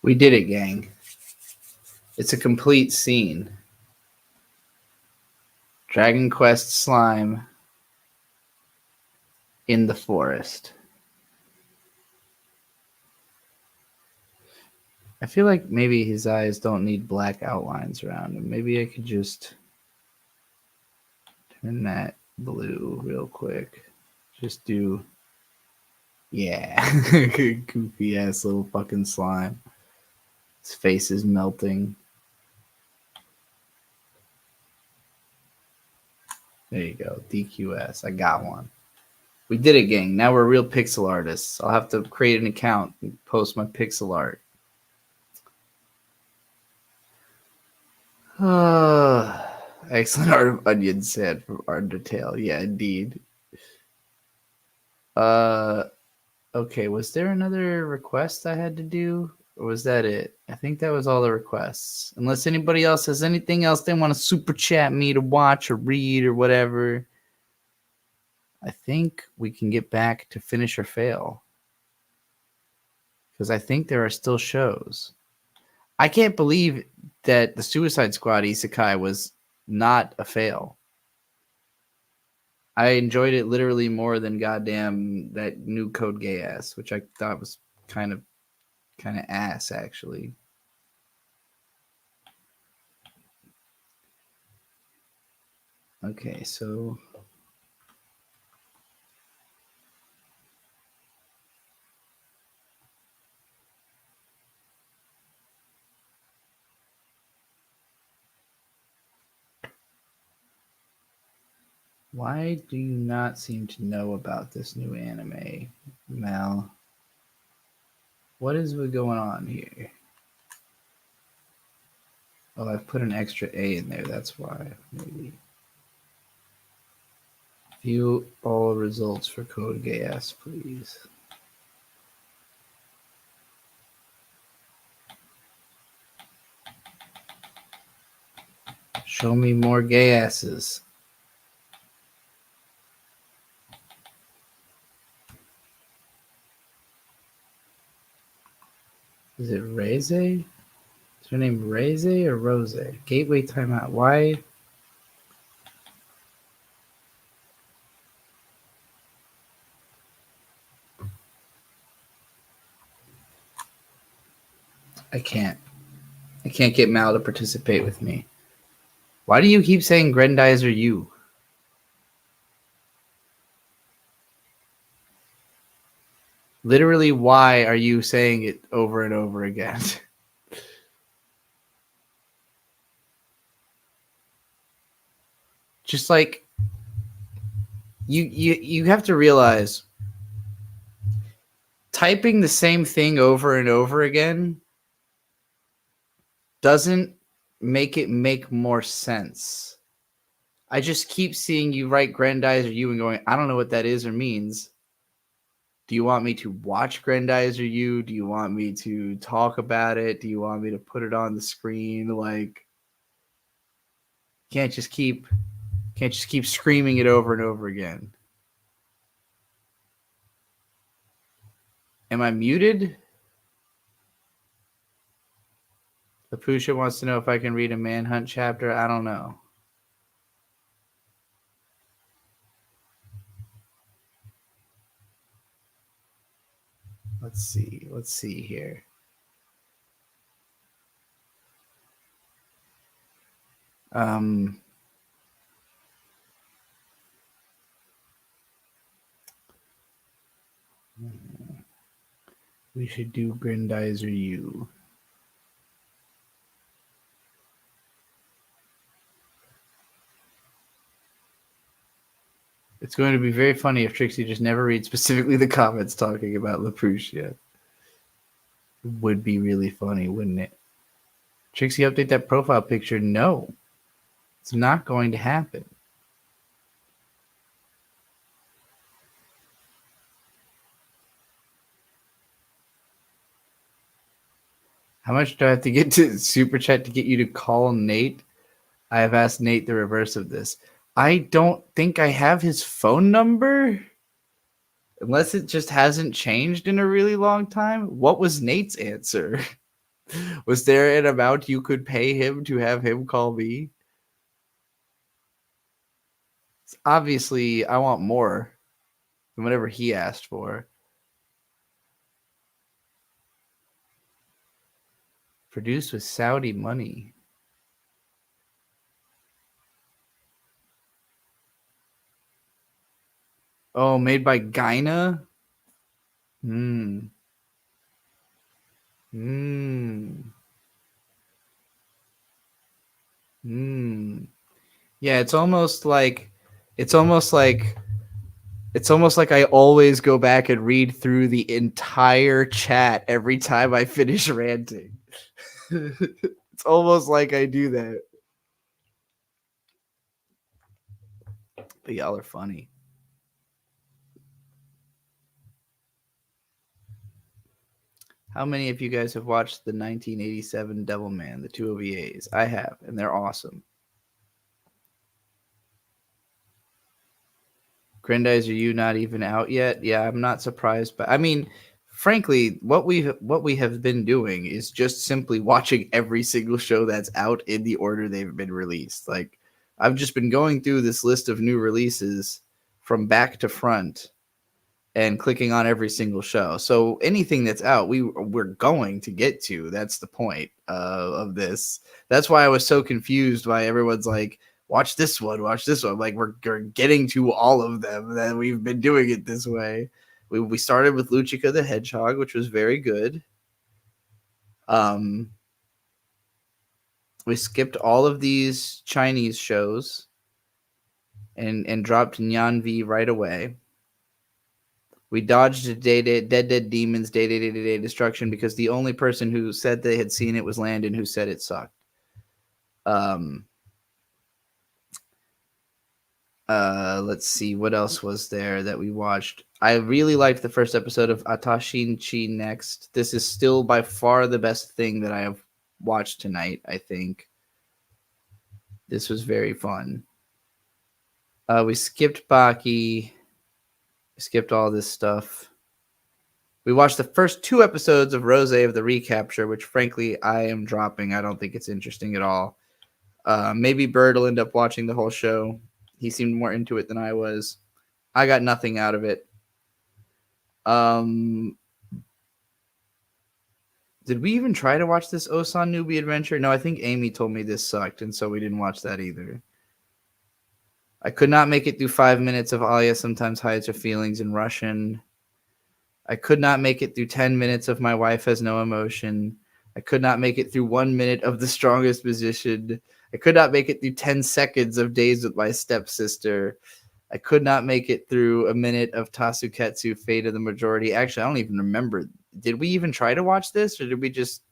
We did it, gang. It's a complete scene. Dragon Quest slime in the forest. I feel like maybe his eyes don't need black outlines around him. Maybe I could just turn that blue real quick. Just do, yeah, goofy ass little fucking slime. His face is melting. There you go, DQS. I got one. We did it, gang. Now we're real pixel artists. I'll have to create an account and post my pixel art. Excellent art of onion sand from Undertale. Yeah, indeed. Okay, was there another request I had to do? Or was that it? I think that was all the requests. Unless anybody else has anything else they want to super chat me to watch or read or whatever, I think we can get back to finish or fail. Because I think there are still shows. I can't believe that the Suicide Squad Isekai was not a fail. I enjoyed it literally more than goddamn that new Code Geass, which I thought was kind of ass, actually. Okay, so why do you not seem to know about this new anime, Mel? What is going on here? Oh, I've put an extra A in there. That's why, maybe. View all results for Code Geass, please. Show me more gay asses. Is it Reze? Is her name Reze or Rose? Gateway timeout. Why? I can't get Mal to participate with me. Why do you keep saying Grendizer you? Literally, why are you saying it over and over again? Just like you have to realize typing the same thing over and over again doesn't make it make more sense. I just keep seeing you write Grendizer you and going, I don't know what that is or means. Do you want me to watch Grendizer you? Do you want me to talk about it? Do you want me to put it on the screen? Like, can't just keep screaming it over and over again. Am I muted? Lapusha wants to know if I can read a Manhunt chapter. I don't know. Let's see here. We should do Grendizer U. It's going to be very funny if Trixie just never reads specifically the comments talking about Lapusha. It would be really funny, wouldn't it? Trixie, update that profile picture. No, it's not going to happen. How much do I have to get to Super Chat to get you to call Nate? I have asked Nate the reverse of this. I don't think I have his phone number. Unless it just hasn't changed in a really long time. What was Nate's answer? Was there an amount you could pay him to have him call me? Obviously, I want more than whatever he asked for. Produced with Saudi money. Oh, made by Gyna? Yeah, it's almost like I always go back and read through the entire chat every time I finish ranting. It's almost like I do that. But y'all are funny. How many of you guys have watched the 1987 Devilman, the 2 OVAs? I have, and they're awesome. Grandize, are you not even out yet? Yeah, I'm not surprised. But I mean, frankly, what we have been doing is just simply watching every single show that's out in the order they've been released. Like, I've just been going through this list of new releases from back to front and clicking on every single show. So anything that's out, we're going to get to. That's the point of this. That's why I was so confused why everyone's like, watch this one, watch this one. Like, we're getting to all of them, that we've been doing it this way. We started with Luchika the Hedgehog, which was very good. We skipped all of these Chinese shows and dropped Nyan V right away. We dodged Dead Demons, Day Destruction, because the only person who said they had seen it was Landon, who said it sucked. Let's see, what else was there that we watched? I really liked the first episode of Atashin Chi Next. This is still by far the best thing that I have watched tonight, I think. This was very fun. We skipped Baki. We skipped all this stuff. We watched the first 2 episodes of Rose of the Recapture, which frankly I am dropping. I don't think it's interesting at all. Maybe Bird will end up watching the whole show. He seemed more into it than I was. I got nothing out of it. Did we even try to watch this Osan Newbie Adventure? No, I think Amy told me this sucked, and so we didn't watch that either. I could not make it through 5 minutes of Alya Sometimes Hides Her Feelings in Russian. I could not make it through 10 minutes of My Wife Has No Emotion. I could not make it through 1 minute of The Strongest Musician. I could not make it through 10 seconds of Days with My Stepsister. I could not make it through a minute of Tasuketsu, Fate of the Majority. Actually, I don't even remember. Did we even try to watch this, or did we just...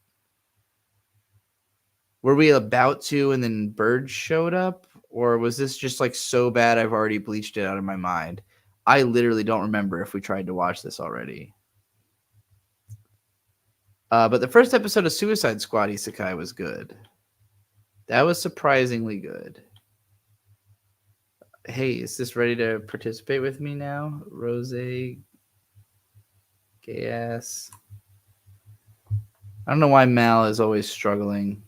Were we about to and then Bird showed up? Or was this just like so bad I've already bleached it out of my mind? I literally don't remember if we tried to watch this already. But the first episode of Suicide Squad Isekai was good. That was surprisingly good. Hey, is this ready to participate with me now? Rose, gay ass. I don't know why Mal is always struggling.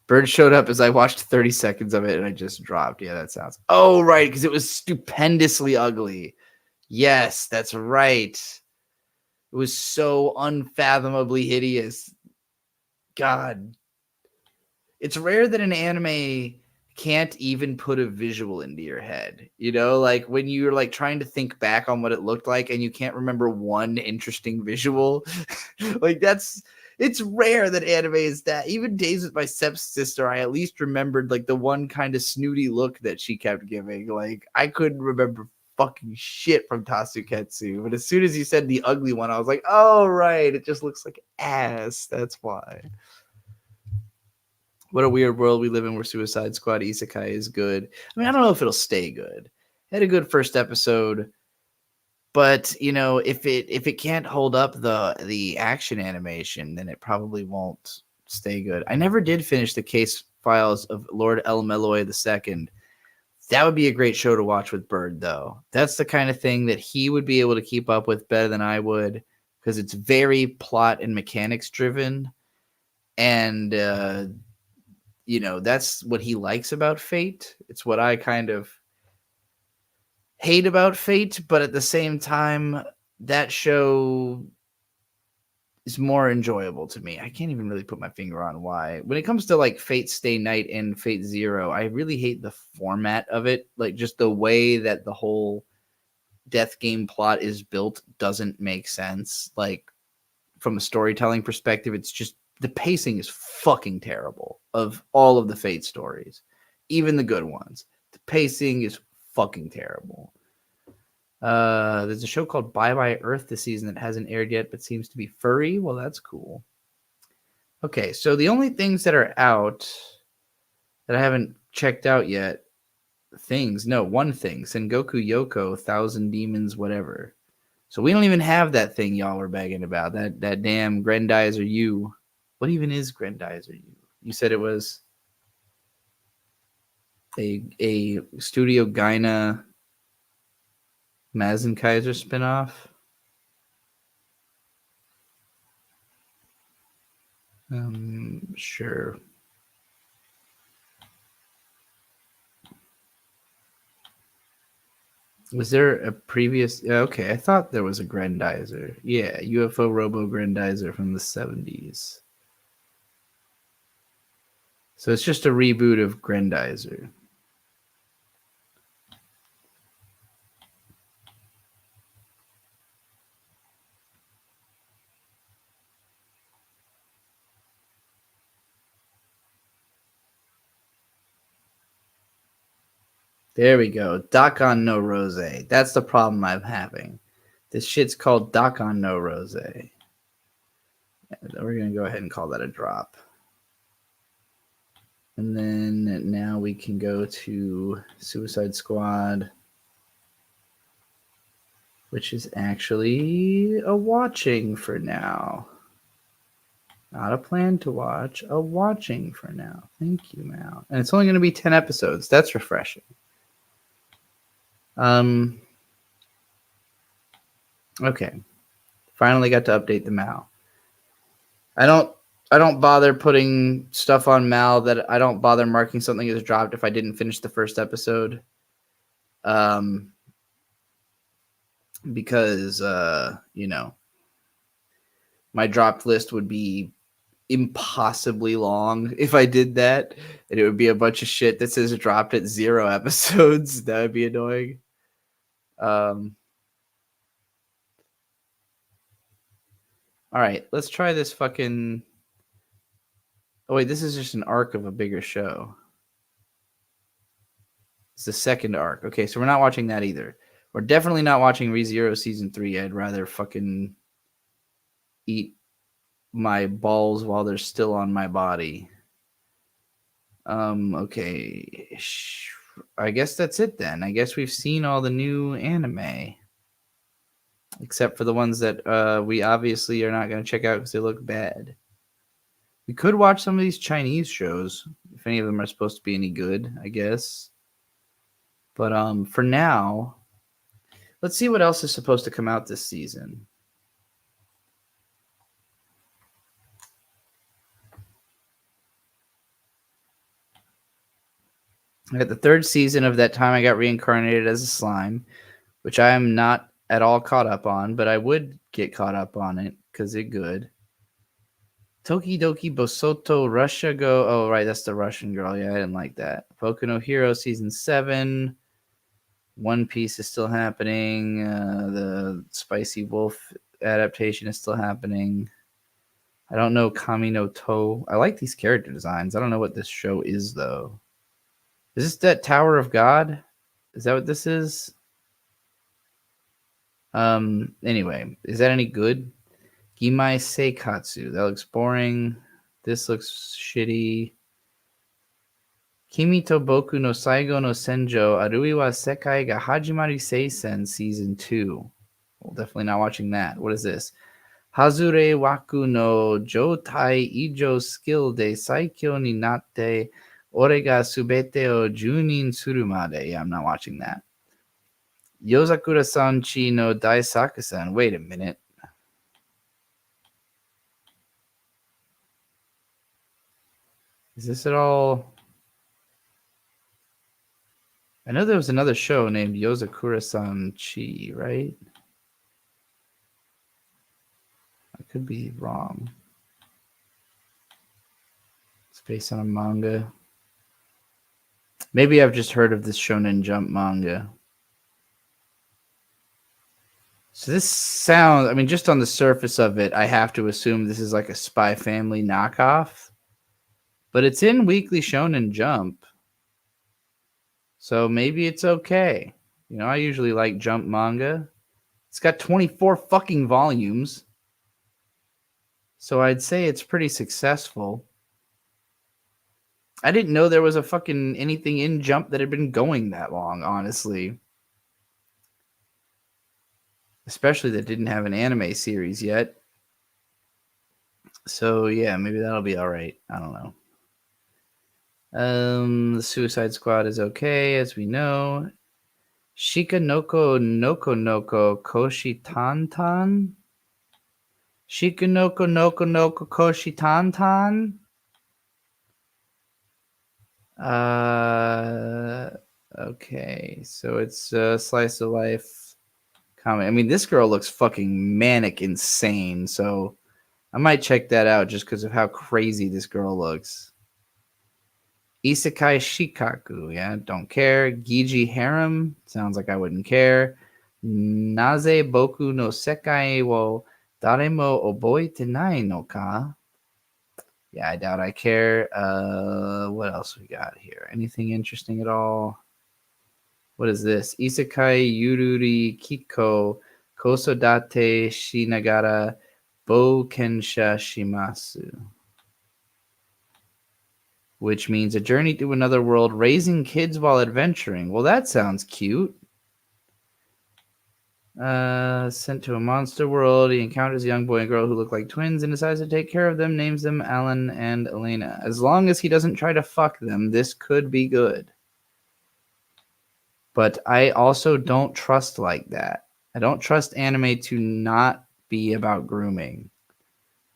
Bird showed up as I watched 30 seconds of it and I just dropped. Yeah, that sounds... Oh, right, because it was stupendously ugly. Yes, that's right. It was so unfathomably hideous. God. It's rare that an anime can't even put a visual into your head. You know, like when you're like trying to think back on what it looked like and you can't remember one interesting visual. Like that's... It's rare that anime is that. Even Days with My Stepsister, I at least remembered like the one kind of snooty look that she kept giving. Like I couldn't remember fucking shit from Tasuketsu, but as soon as you said the ugly one, I was like, oh right, it just looks like ass. That's why. What a weird world we live in where Suicide Squad Isekai is good. I mean, I don't know if it'll stay good. It had a good first episode. But, you know, if it can't hold up the action animation, then it probably won't stay good. I never did finish the case files of Lord El Meloy II. That would be a great show to watch with Bird, though. That's the kind of thing that he would be able to keep up with better than I would. because it's very plot and mechanics driven. And, you know, that's what he likes about Fate. It's what I kind of hate about Fate, but at the same time, that show is more enjoyable to me. I can't even really put my finger on why. When it comes to like Fate Stay Night and Fate Zero, I really hate the format of it. Like just the way that the whole death game plot is built doesn't make sense. Like from a storytelling perspective, it's just the pacing is fucking terrible of all of the Fate stories, even the good ones. The pacing is fucking terrible. There's a show called Bye Bye Earth this season that hasn't aired yet, but seems to be furry. Well, that's cool. Okay, so the only things that are out that I haven't checked out yet, one thing, Sengoku Yoko, 1,000 Demons, whatever. So we don't even have that thing y'all were begging about, that damn Grendizer U. What even is Grendizer U? You said it was a Studio Gaina Mazen Kaiser spinoff. Sure. Was there a previous? Okay, I thought there was a Grendizer. Yeah, UFO Robo Grendizer from the 70s. So it's just a reboot of Grendizer. There we go. Dakon no Rose. That's the problem I'm having. This shit's called Dakon no Rose. We're going to go ahead and call that a drop. And then now we can go to Suicide Squad, which is actually a watching for now. Not a plan to watch, a watching for now. Thank you, Mal. And it's only going to be 10 episodes. That's refreshing. Okay. Finally got to update the Mal. I don't bother putting stuff on Mal that I don't bother marking something as dropped if I didn't finish the first episode. Because you know, my dropped list would be impossibly long if I did that, and it would be a bunch of shit that says dropped at 0 episodes. That would be annoying. All right, let's try this fucking... Oh, wait, this is just an arc of a bigger show. It's the second arc. Okay, so we're not watching that either. We're definitely not watching ReZero Season 3. I'd rather fucking eat my balls while they're still on my body. Okay. I guess that's it then. I guess we've seen all the new anime. Except for the ones that we obviously are not going to check out because they look bad. We could watch some of these Chinese shows, if any of them are supposed to be any good, I guess. But for now, let's see what else is supposed to come out this season. I got the 3rd season of That Time I Got Reincarnated as a Slime, which I am not at all caught up on, but I would get caught up on it because it's good. Tokidoki Bosoto Russia Go. Oh, right, that's the Russian girl. Yeah, I didn't like that. Boku no Hero Season 7. One Piece is still happening. The Spicy Wolf adaptation is still happening. I don't know Kami no To. I like these character designs. I don't know what this show is, though. Is this that Tower of God? Is that what this is? Anyway, is that any good? Gimai Seikatsu. That looks boring. This looks shitty. Kimi to Boku no Saigo no Senjo Arui wa Sekai ga Hajimari Seisen Season 2. Well, definitely not watching that. What is this? Hazure waku no Joutai Ijo skill de Saikyo ni natte ore ga subete o junin suru made. Yeah, I'm not watching that. Yozakura-san chi no Daisaku-san. Wait a minute. Is this at all? I know there was another show named Yozakura-san Chi, right? I could be wrong. It's based on a manga. Maybe I've just heard of this Shonen Jump manga. So this sounds, I mean, just on the surface of it, I have to assume this is like a Spy Family knockoff. But it's in Weekly Shonen Jump. So maybe it's okay. You know, I usually like Jump manga. It's got 24 fucking volumes. So I'd say it's pretty successful. I didn't know there was a fucking anything in Jump that had been going that long, honestly. Especially that didn't have an anime series yet. So yeah, maybe that'll be all right. I don't know. The Suicide Squad is okay, as we know. Shika Noko Noko Noko Koshi Tantan. Shika Noko Noko Noko Koshi Tantan. Okay, so it's a slice of life comedy. I mean, this girl looks fucking manic insane, so I might check that out just because of how crazy this girl looks. Isekai Shikaku, yeah, don't care. Giji Harem, sounds like I wouldn't care. Naze Boku no Sekai wo Daremo Oboite Nai no Ka. Yeah, I doubt I care. What else we got here? Anything interesting at all? What is this? Isekai Yururi Kiko Kosodate Shinagara Boukensha Shimasu. Which means a journey to another world, raising kids while adventuring. Well, that sounds cute. Sent to a monster world, he encounters a young boy and girl who look like twins and decides to take care of them, names them Alan and Elena. As long as he doesn't try to fuck them, this could be good. But I also don't trust like that. I don't trust anime to not be about grooming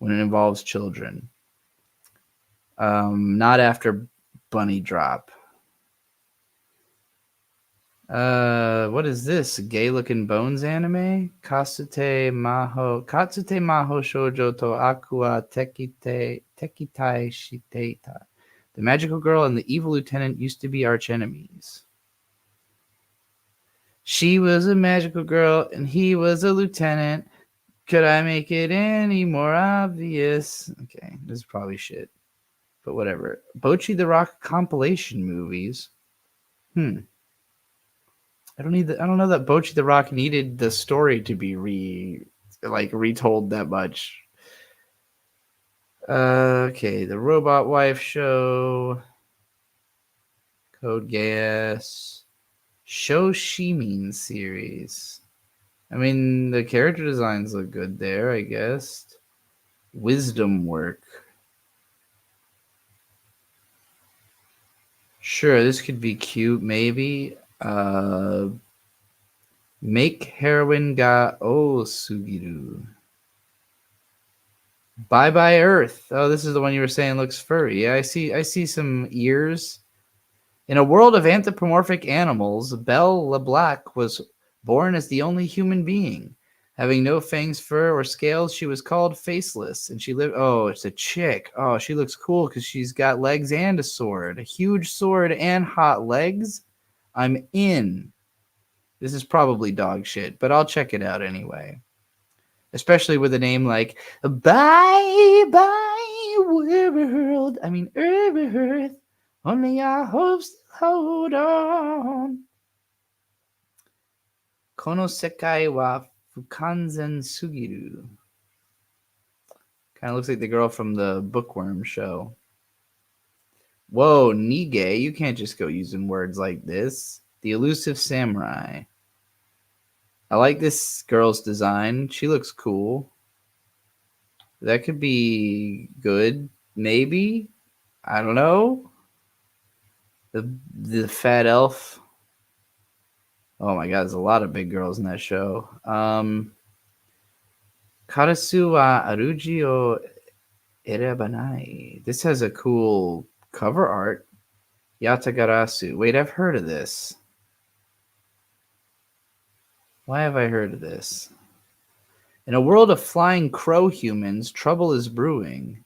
when it involves children. Not after Bunny Drop. What is this? Gay Looking Bones anime? Katsute Maho Shoujo to Aqua Tekitai Shiteita. The magical girl and the evil lieutenant used to be arch enemies. She was a magical girl and he was a lieutenant. Could I make it any more obvious? Okay, this is probably shit. But whatever. Bocchi the Rock compilation movies. I don't know that Bocchi the Rock needed the story to be retold that much. Okay, the Robot Wife show. Code Geass. Show Shimin series. I mean, the character designs look good there, I guess. Wisdom Work. Sure, this could be cute, maybe. Make Heroine ga O Sugiru. Bye Bye Earth. Oh, this is the one you were saying looks furry. Yeah, I see some ears. In a world of anthropomorphic animals, Belle LeBlanc was born as the only human being. Having no fangs, fur, or scales, she was called Faceless, and she lived... Oh, it's a chick. Oh, she looks cool because she's got legs and a sword. A huge sword and hot legs. I'm in. This is probably dog shit, but I'll check it out anyway. Especially with a name like Bye Bye World. I mean, Earth. Only our hopes hold on. Kono Sekai wa Fukanzen Sugiru. Kind of looks like the girl from the Bookworm show. Whoa, Nige, you can't just go using words like this. The Elusive Samurai. I like this girl's design. She looks cool. That could be good, maybe. I don't know. The fat elf. Oh my god, there's a lot of big girls in that show. Karasu wa Aruji o Erebanai. This has a cool Cover art. Yatagarasu. Wait, I've heard of this. Why have I heard of this? In a world of flying crow humans, trouble is brewing.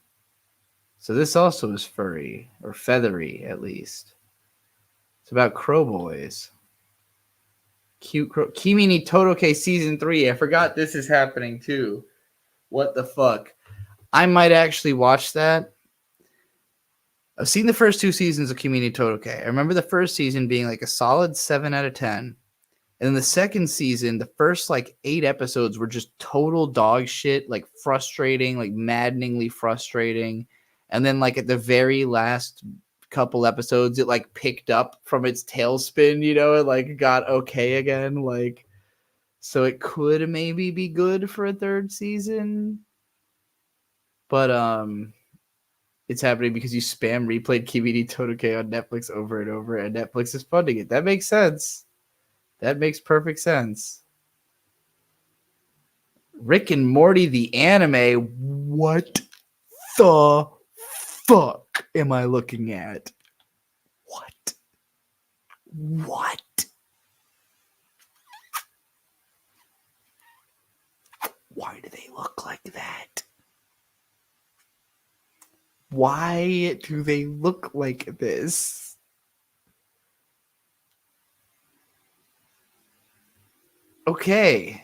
So this also is furry, or feathery at least. It's about crow boys. Cute crow. Kimi ni Todoke Season 3. I forgot this is happening too. What the fuck? I might actually watch that. I've seen the first 2 seasons of Kimi ni Todoke. I remember the first season being like a solid 7 out of 10. And then the second season, the first like 8 episodes were just total dog shit, like frustrating, like maddeningly frustrating. And then like at the very last couple episodes, it like picked up from its tailspin, you know, it like got okay again. Like, so it could maybe be good for a 3rd season. But it's happening because you spam replayed Kimi ni Todoke on Netflix over and over, and Netflix is funding it. That makes sense. That makes perfect sense. Rick and Morty, the anime. What the fuck am I looking at? What? Why do they look like that? Why do they look like this? Okay.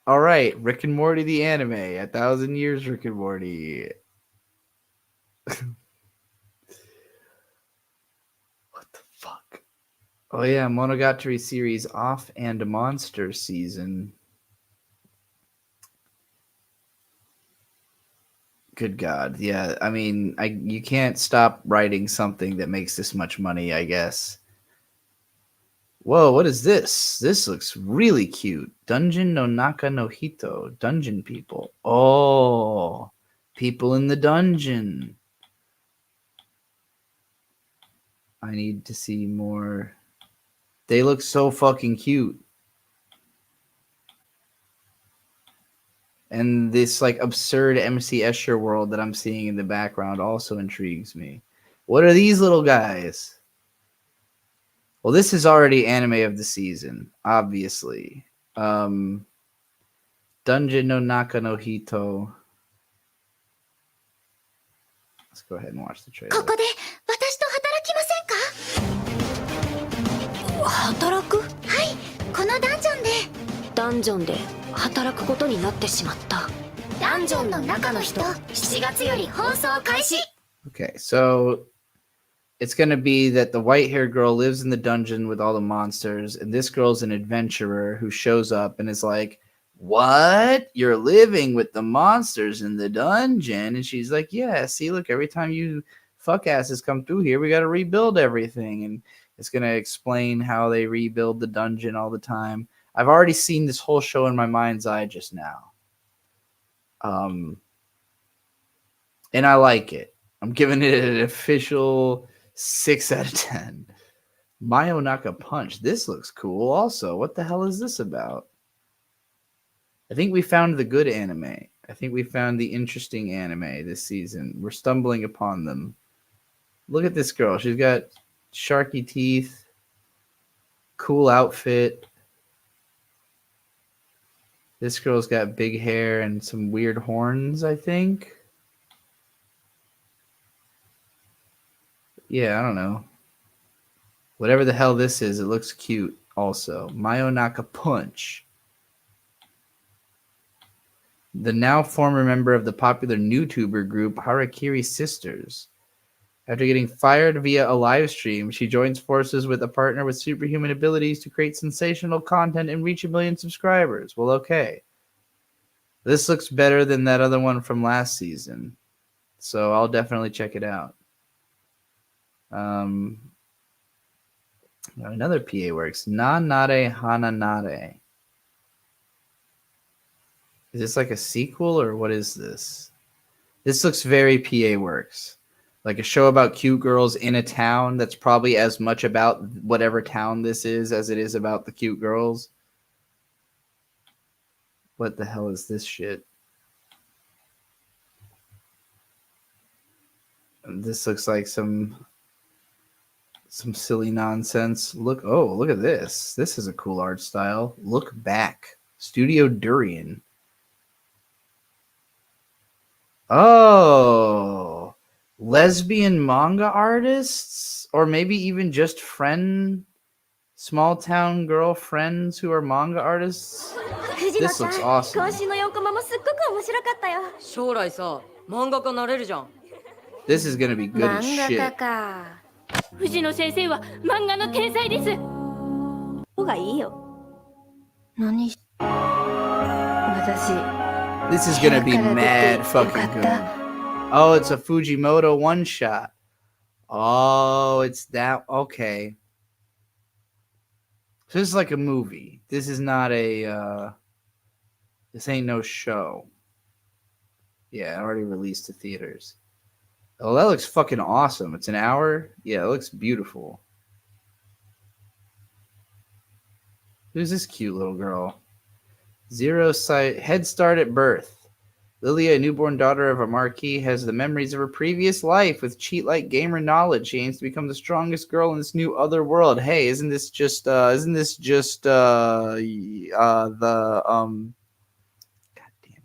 All right. Rick and Morty, the anime. 1,000 years, Rick and Morty. What the fuck? Oh, yeah. Monogatari series Off and Monster season. Good God. Yeah. I mean, you can't stop writing something that makes this much money, I guess. Whoa, what is this? This looks really cute. Dungeon no Naka no Hito. Dungeon people. Oh, people in the dungeon. I need to see more. They look so fucking cute. And this like absurd MC Escher world that I'm seeing in the background also intrigues me. What are these little guys? Well, this is already anime of the season, obviously. Dungeon no Naka no Hito. Let's go ahead and watch the trailer. ここで私と働きませんか？働く？はい、このダンジョンで。ダンジョンで働くことになってしまった。ダンジョンの中の人、7月より放送開始。Okay, so it's going to be that the white-haired girl lives in the dungeon with all the monsters, and this girl's an adventurer who shows up and is like, what? You're living with the monsters in the dungeon? And she's like, yeah, see, look, every time you fuck asses come through here, we got to rebuild everything. And it's going to explain how they rebuild the dungeon all the time. I've already seen this whole show in my mind's eye just now. And I like it. I'm giving it an official 6 out of 10. Mayonaka Punch. This looks cool also. What the hell is this about? I think we found the good anime. I think we found the interesting anime this season. We're stumbling upon them. Look at this girl. She's got sharky teeth. Cool outfit. This girl's got big hair and some weird horns, I think. Yeah, I don't know. Whatever the hell this is, it looks cute also. Mayonaka Punch. The now former member of the popular YouTuber group Harakiri Sisters. After getting fired via a live stream, she joins forces with a partner with superhuman abilities to create sensational content and reach 1 million subscribers. Well, okay. This looks better than that other one from last season. So I'll definitely check it out. Another PA works. Nanare Hananare. Is this like a sequel or what is this? This looks very PA works. Like a show about cute girls in a town that's probably as much about whatever town this is as it is about the cute girls. What the hell is this shit? This looks like some silly nonsense. Look at this. This is a cool art style. Look Back. Studio Durian. Oh, lesbian manga artists, or maybe even just small town girl friends who are manga artists. This looks awesome. This is gonna be good as shit. This is gonna be mad fucking good. Oh, it's a Fujimoto one shot. Oh, it's that. Okay. So this is like a movie. This is not a. This ain't no show. Yeah, already released to theaters. Oh, that looks fucking awesome. It's an hour. Yeah, it looks beautiful. Who's this cute little girl? Zero sight head start at birth. Lilia, a newborn daughter of a marquis, has the memories of her previous life with cheat-like gamer knowledge. She aims to become the strongest girl in this new other world. Hey, isn't this just God damn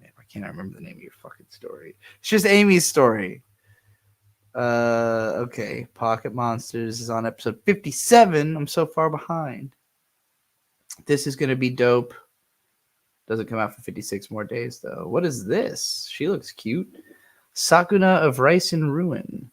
it, I can't remember the name of your fucking story. It's just Amy's story. Okay, Pocket Monsters is on episode 57. I'm so far behind. This is gonna be dope. Doesn't come out for 56 more days, though. What is this? She looks cute. Sakuna of Rice and Ruin.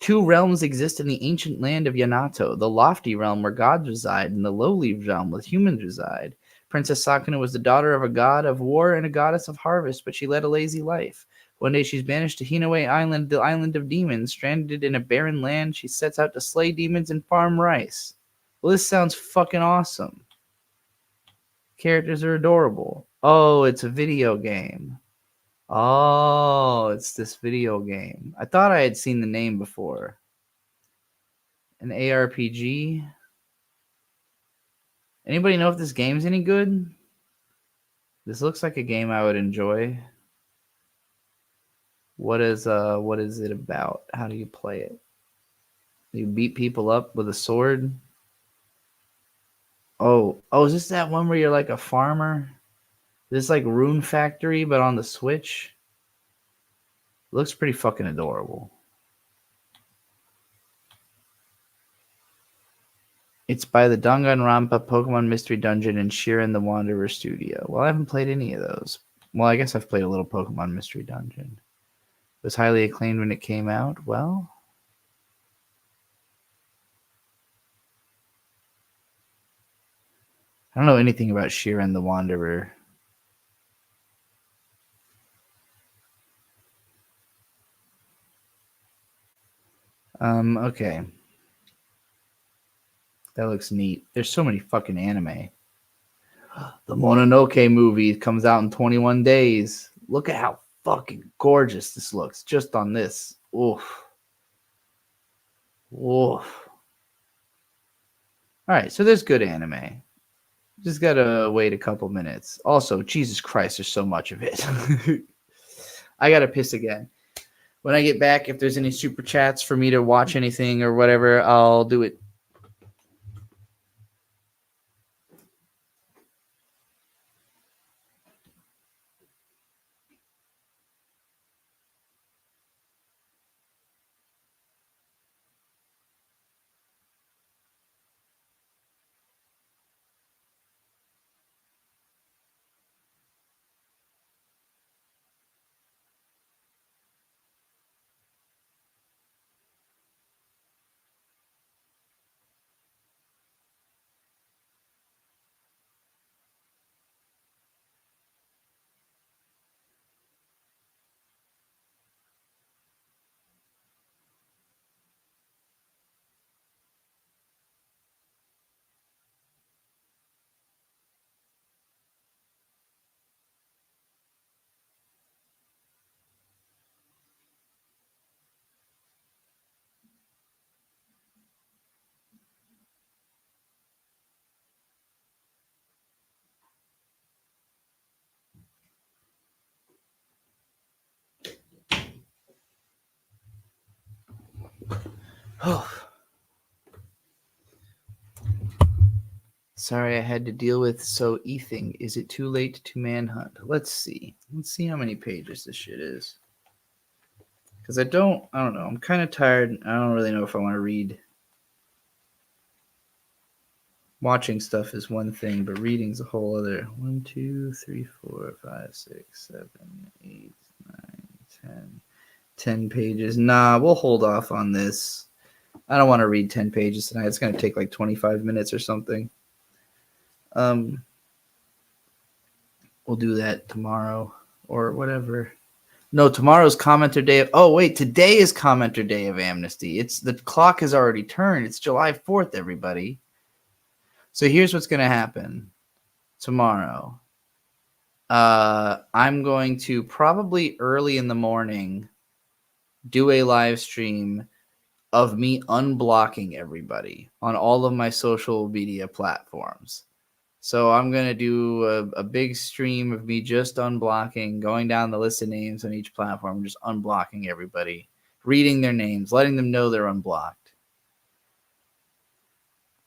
Two realms exist in the ancient land of Yanato, the lofty realm where gods reside, and the lowly realm where humans reside. Princess Sakuna was the daughter of a god of war and a goddess of harvest, but she led a lazy life. One day she's banished to Hinaway Island, the island of demons. Stranded in a barren land, she sets out to slay demons and farm rice. Well, this sounds fucking awesome. Characters are adorable. Oh, it's a video game. Oh, it's this video game. I thought I had seen the name before. An ARPG. Anybody know if this game's any good? This looks like a game I would enjoy. What is it about? How do you play it? You beat people up with a sword? Oh, is this that one where you're like a farmer? This like Rune Factory, but on the Switch? Looks pretty fucking adorable. It's by the Danganronpa Pokemon Mystery Dungeon and Shiren the Wanderer Studio. Well, I haven't played any of those. Well, I guess I've played a little Pokemon Mystery Dungeon. It was highly acclaimed when it came out. Well, I don't know anything about Shiren the Wanderer. Okay. That looks neat. There's so many fucking anime. The Mononoke movie comes out in 21 days. Look at how fucking gorgeous this looks just on this. Oof. Oof. All right, so there's good anime. Just gotta wait a couple minutes. Also, Jesus Christ, there's so much of it. I gotta piss again. When I get back, if there's any super chats for me to watch anything or whatever, I'll do it. Sorry I had to deal with so Ething. Is it too late to manhunt? Let's see. Let's see how many pages this shit is. Because I don't know. I'm kind of tired. I don't really know if I want to read. Watching stuff is one thing, but reading's a whole other. 1, 2, 3, 4, 5, 6, 7, 8, 9, 10. 10 pages. Nah, we'll hold off on this. I don't want to read 10 pages tonight. It's going to take like 25 minutes or something. We'll do that tomorrow or whatever. No, tomorrow's commenter day. Oh, wait, today is commenter day of Amnesty. The clock has already turned. It's July 4th, everybody. So here's what's going to happen tomorrow. I'm going to probably early in the morning do a live stream of me unblocking everybody on all of my social media platforms. So I'm going to do a big stream of me just unblocking, going down the list of names on each platform, just unblocking everybody, reading their names, letting them know they're unblocked.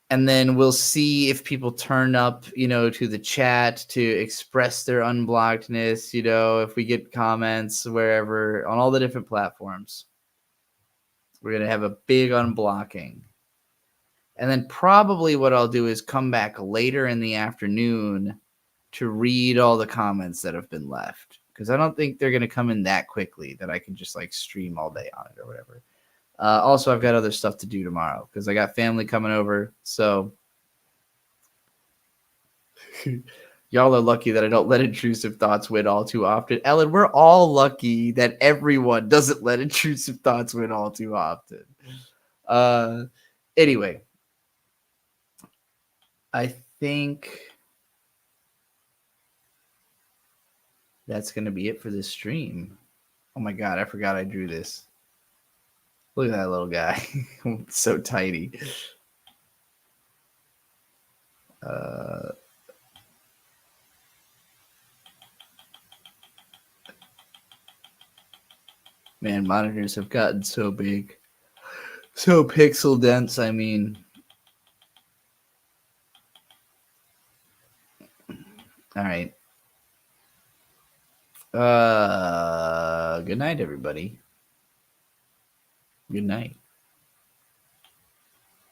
And then we'll see if people turn up, to the chat to express their unblockedness, if we get comments wherever on all the different platforms. We're going to have a big unblocking. And then probably what I'll do is come back later in the afternoon to read all the comments that have been left. Because I don't think they're going to come in that quickly that I can just stream all day on it or whatever. Also, I've got other stuff to do tomorrow because I got family coming over. So y'all are lucky that I don't let intrusive thoughts win all too often. Ellen, we're all lucky that everyone doesn't let intrusive thoughts win all too often. Anyway, I think that's going to be it for this stream. Oh my God, I forgot I drew this. Look at that little guy. So tiny. Man, monitors have gotten so big. So pixel dense, I mean. All right. Good night, everybody. Good night.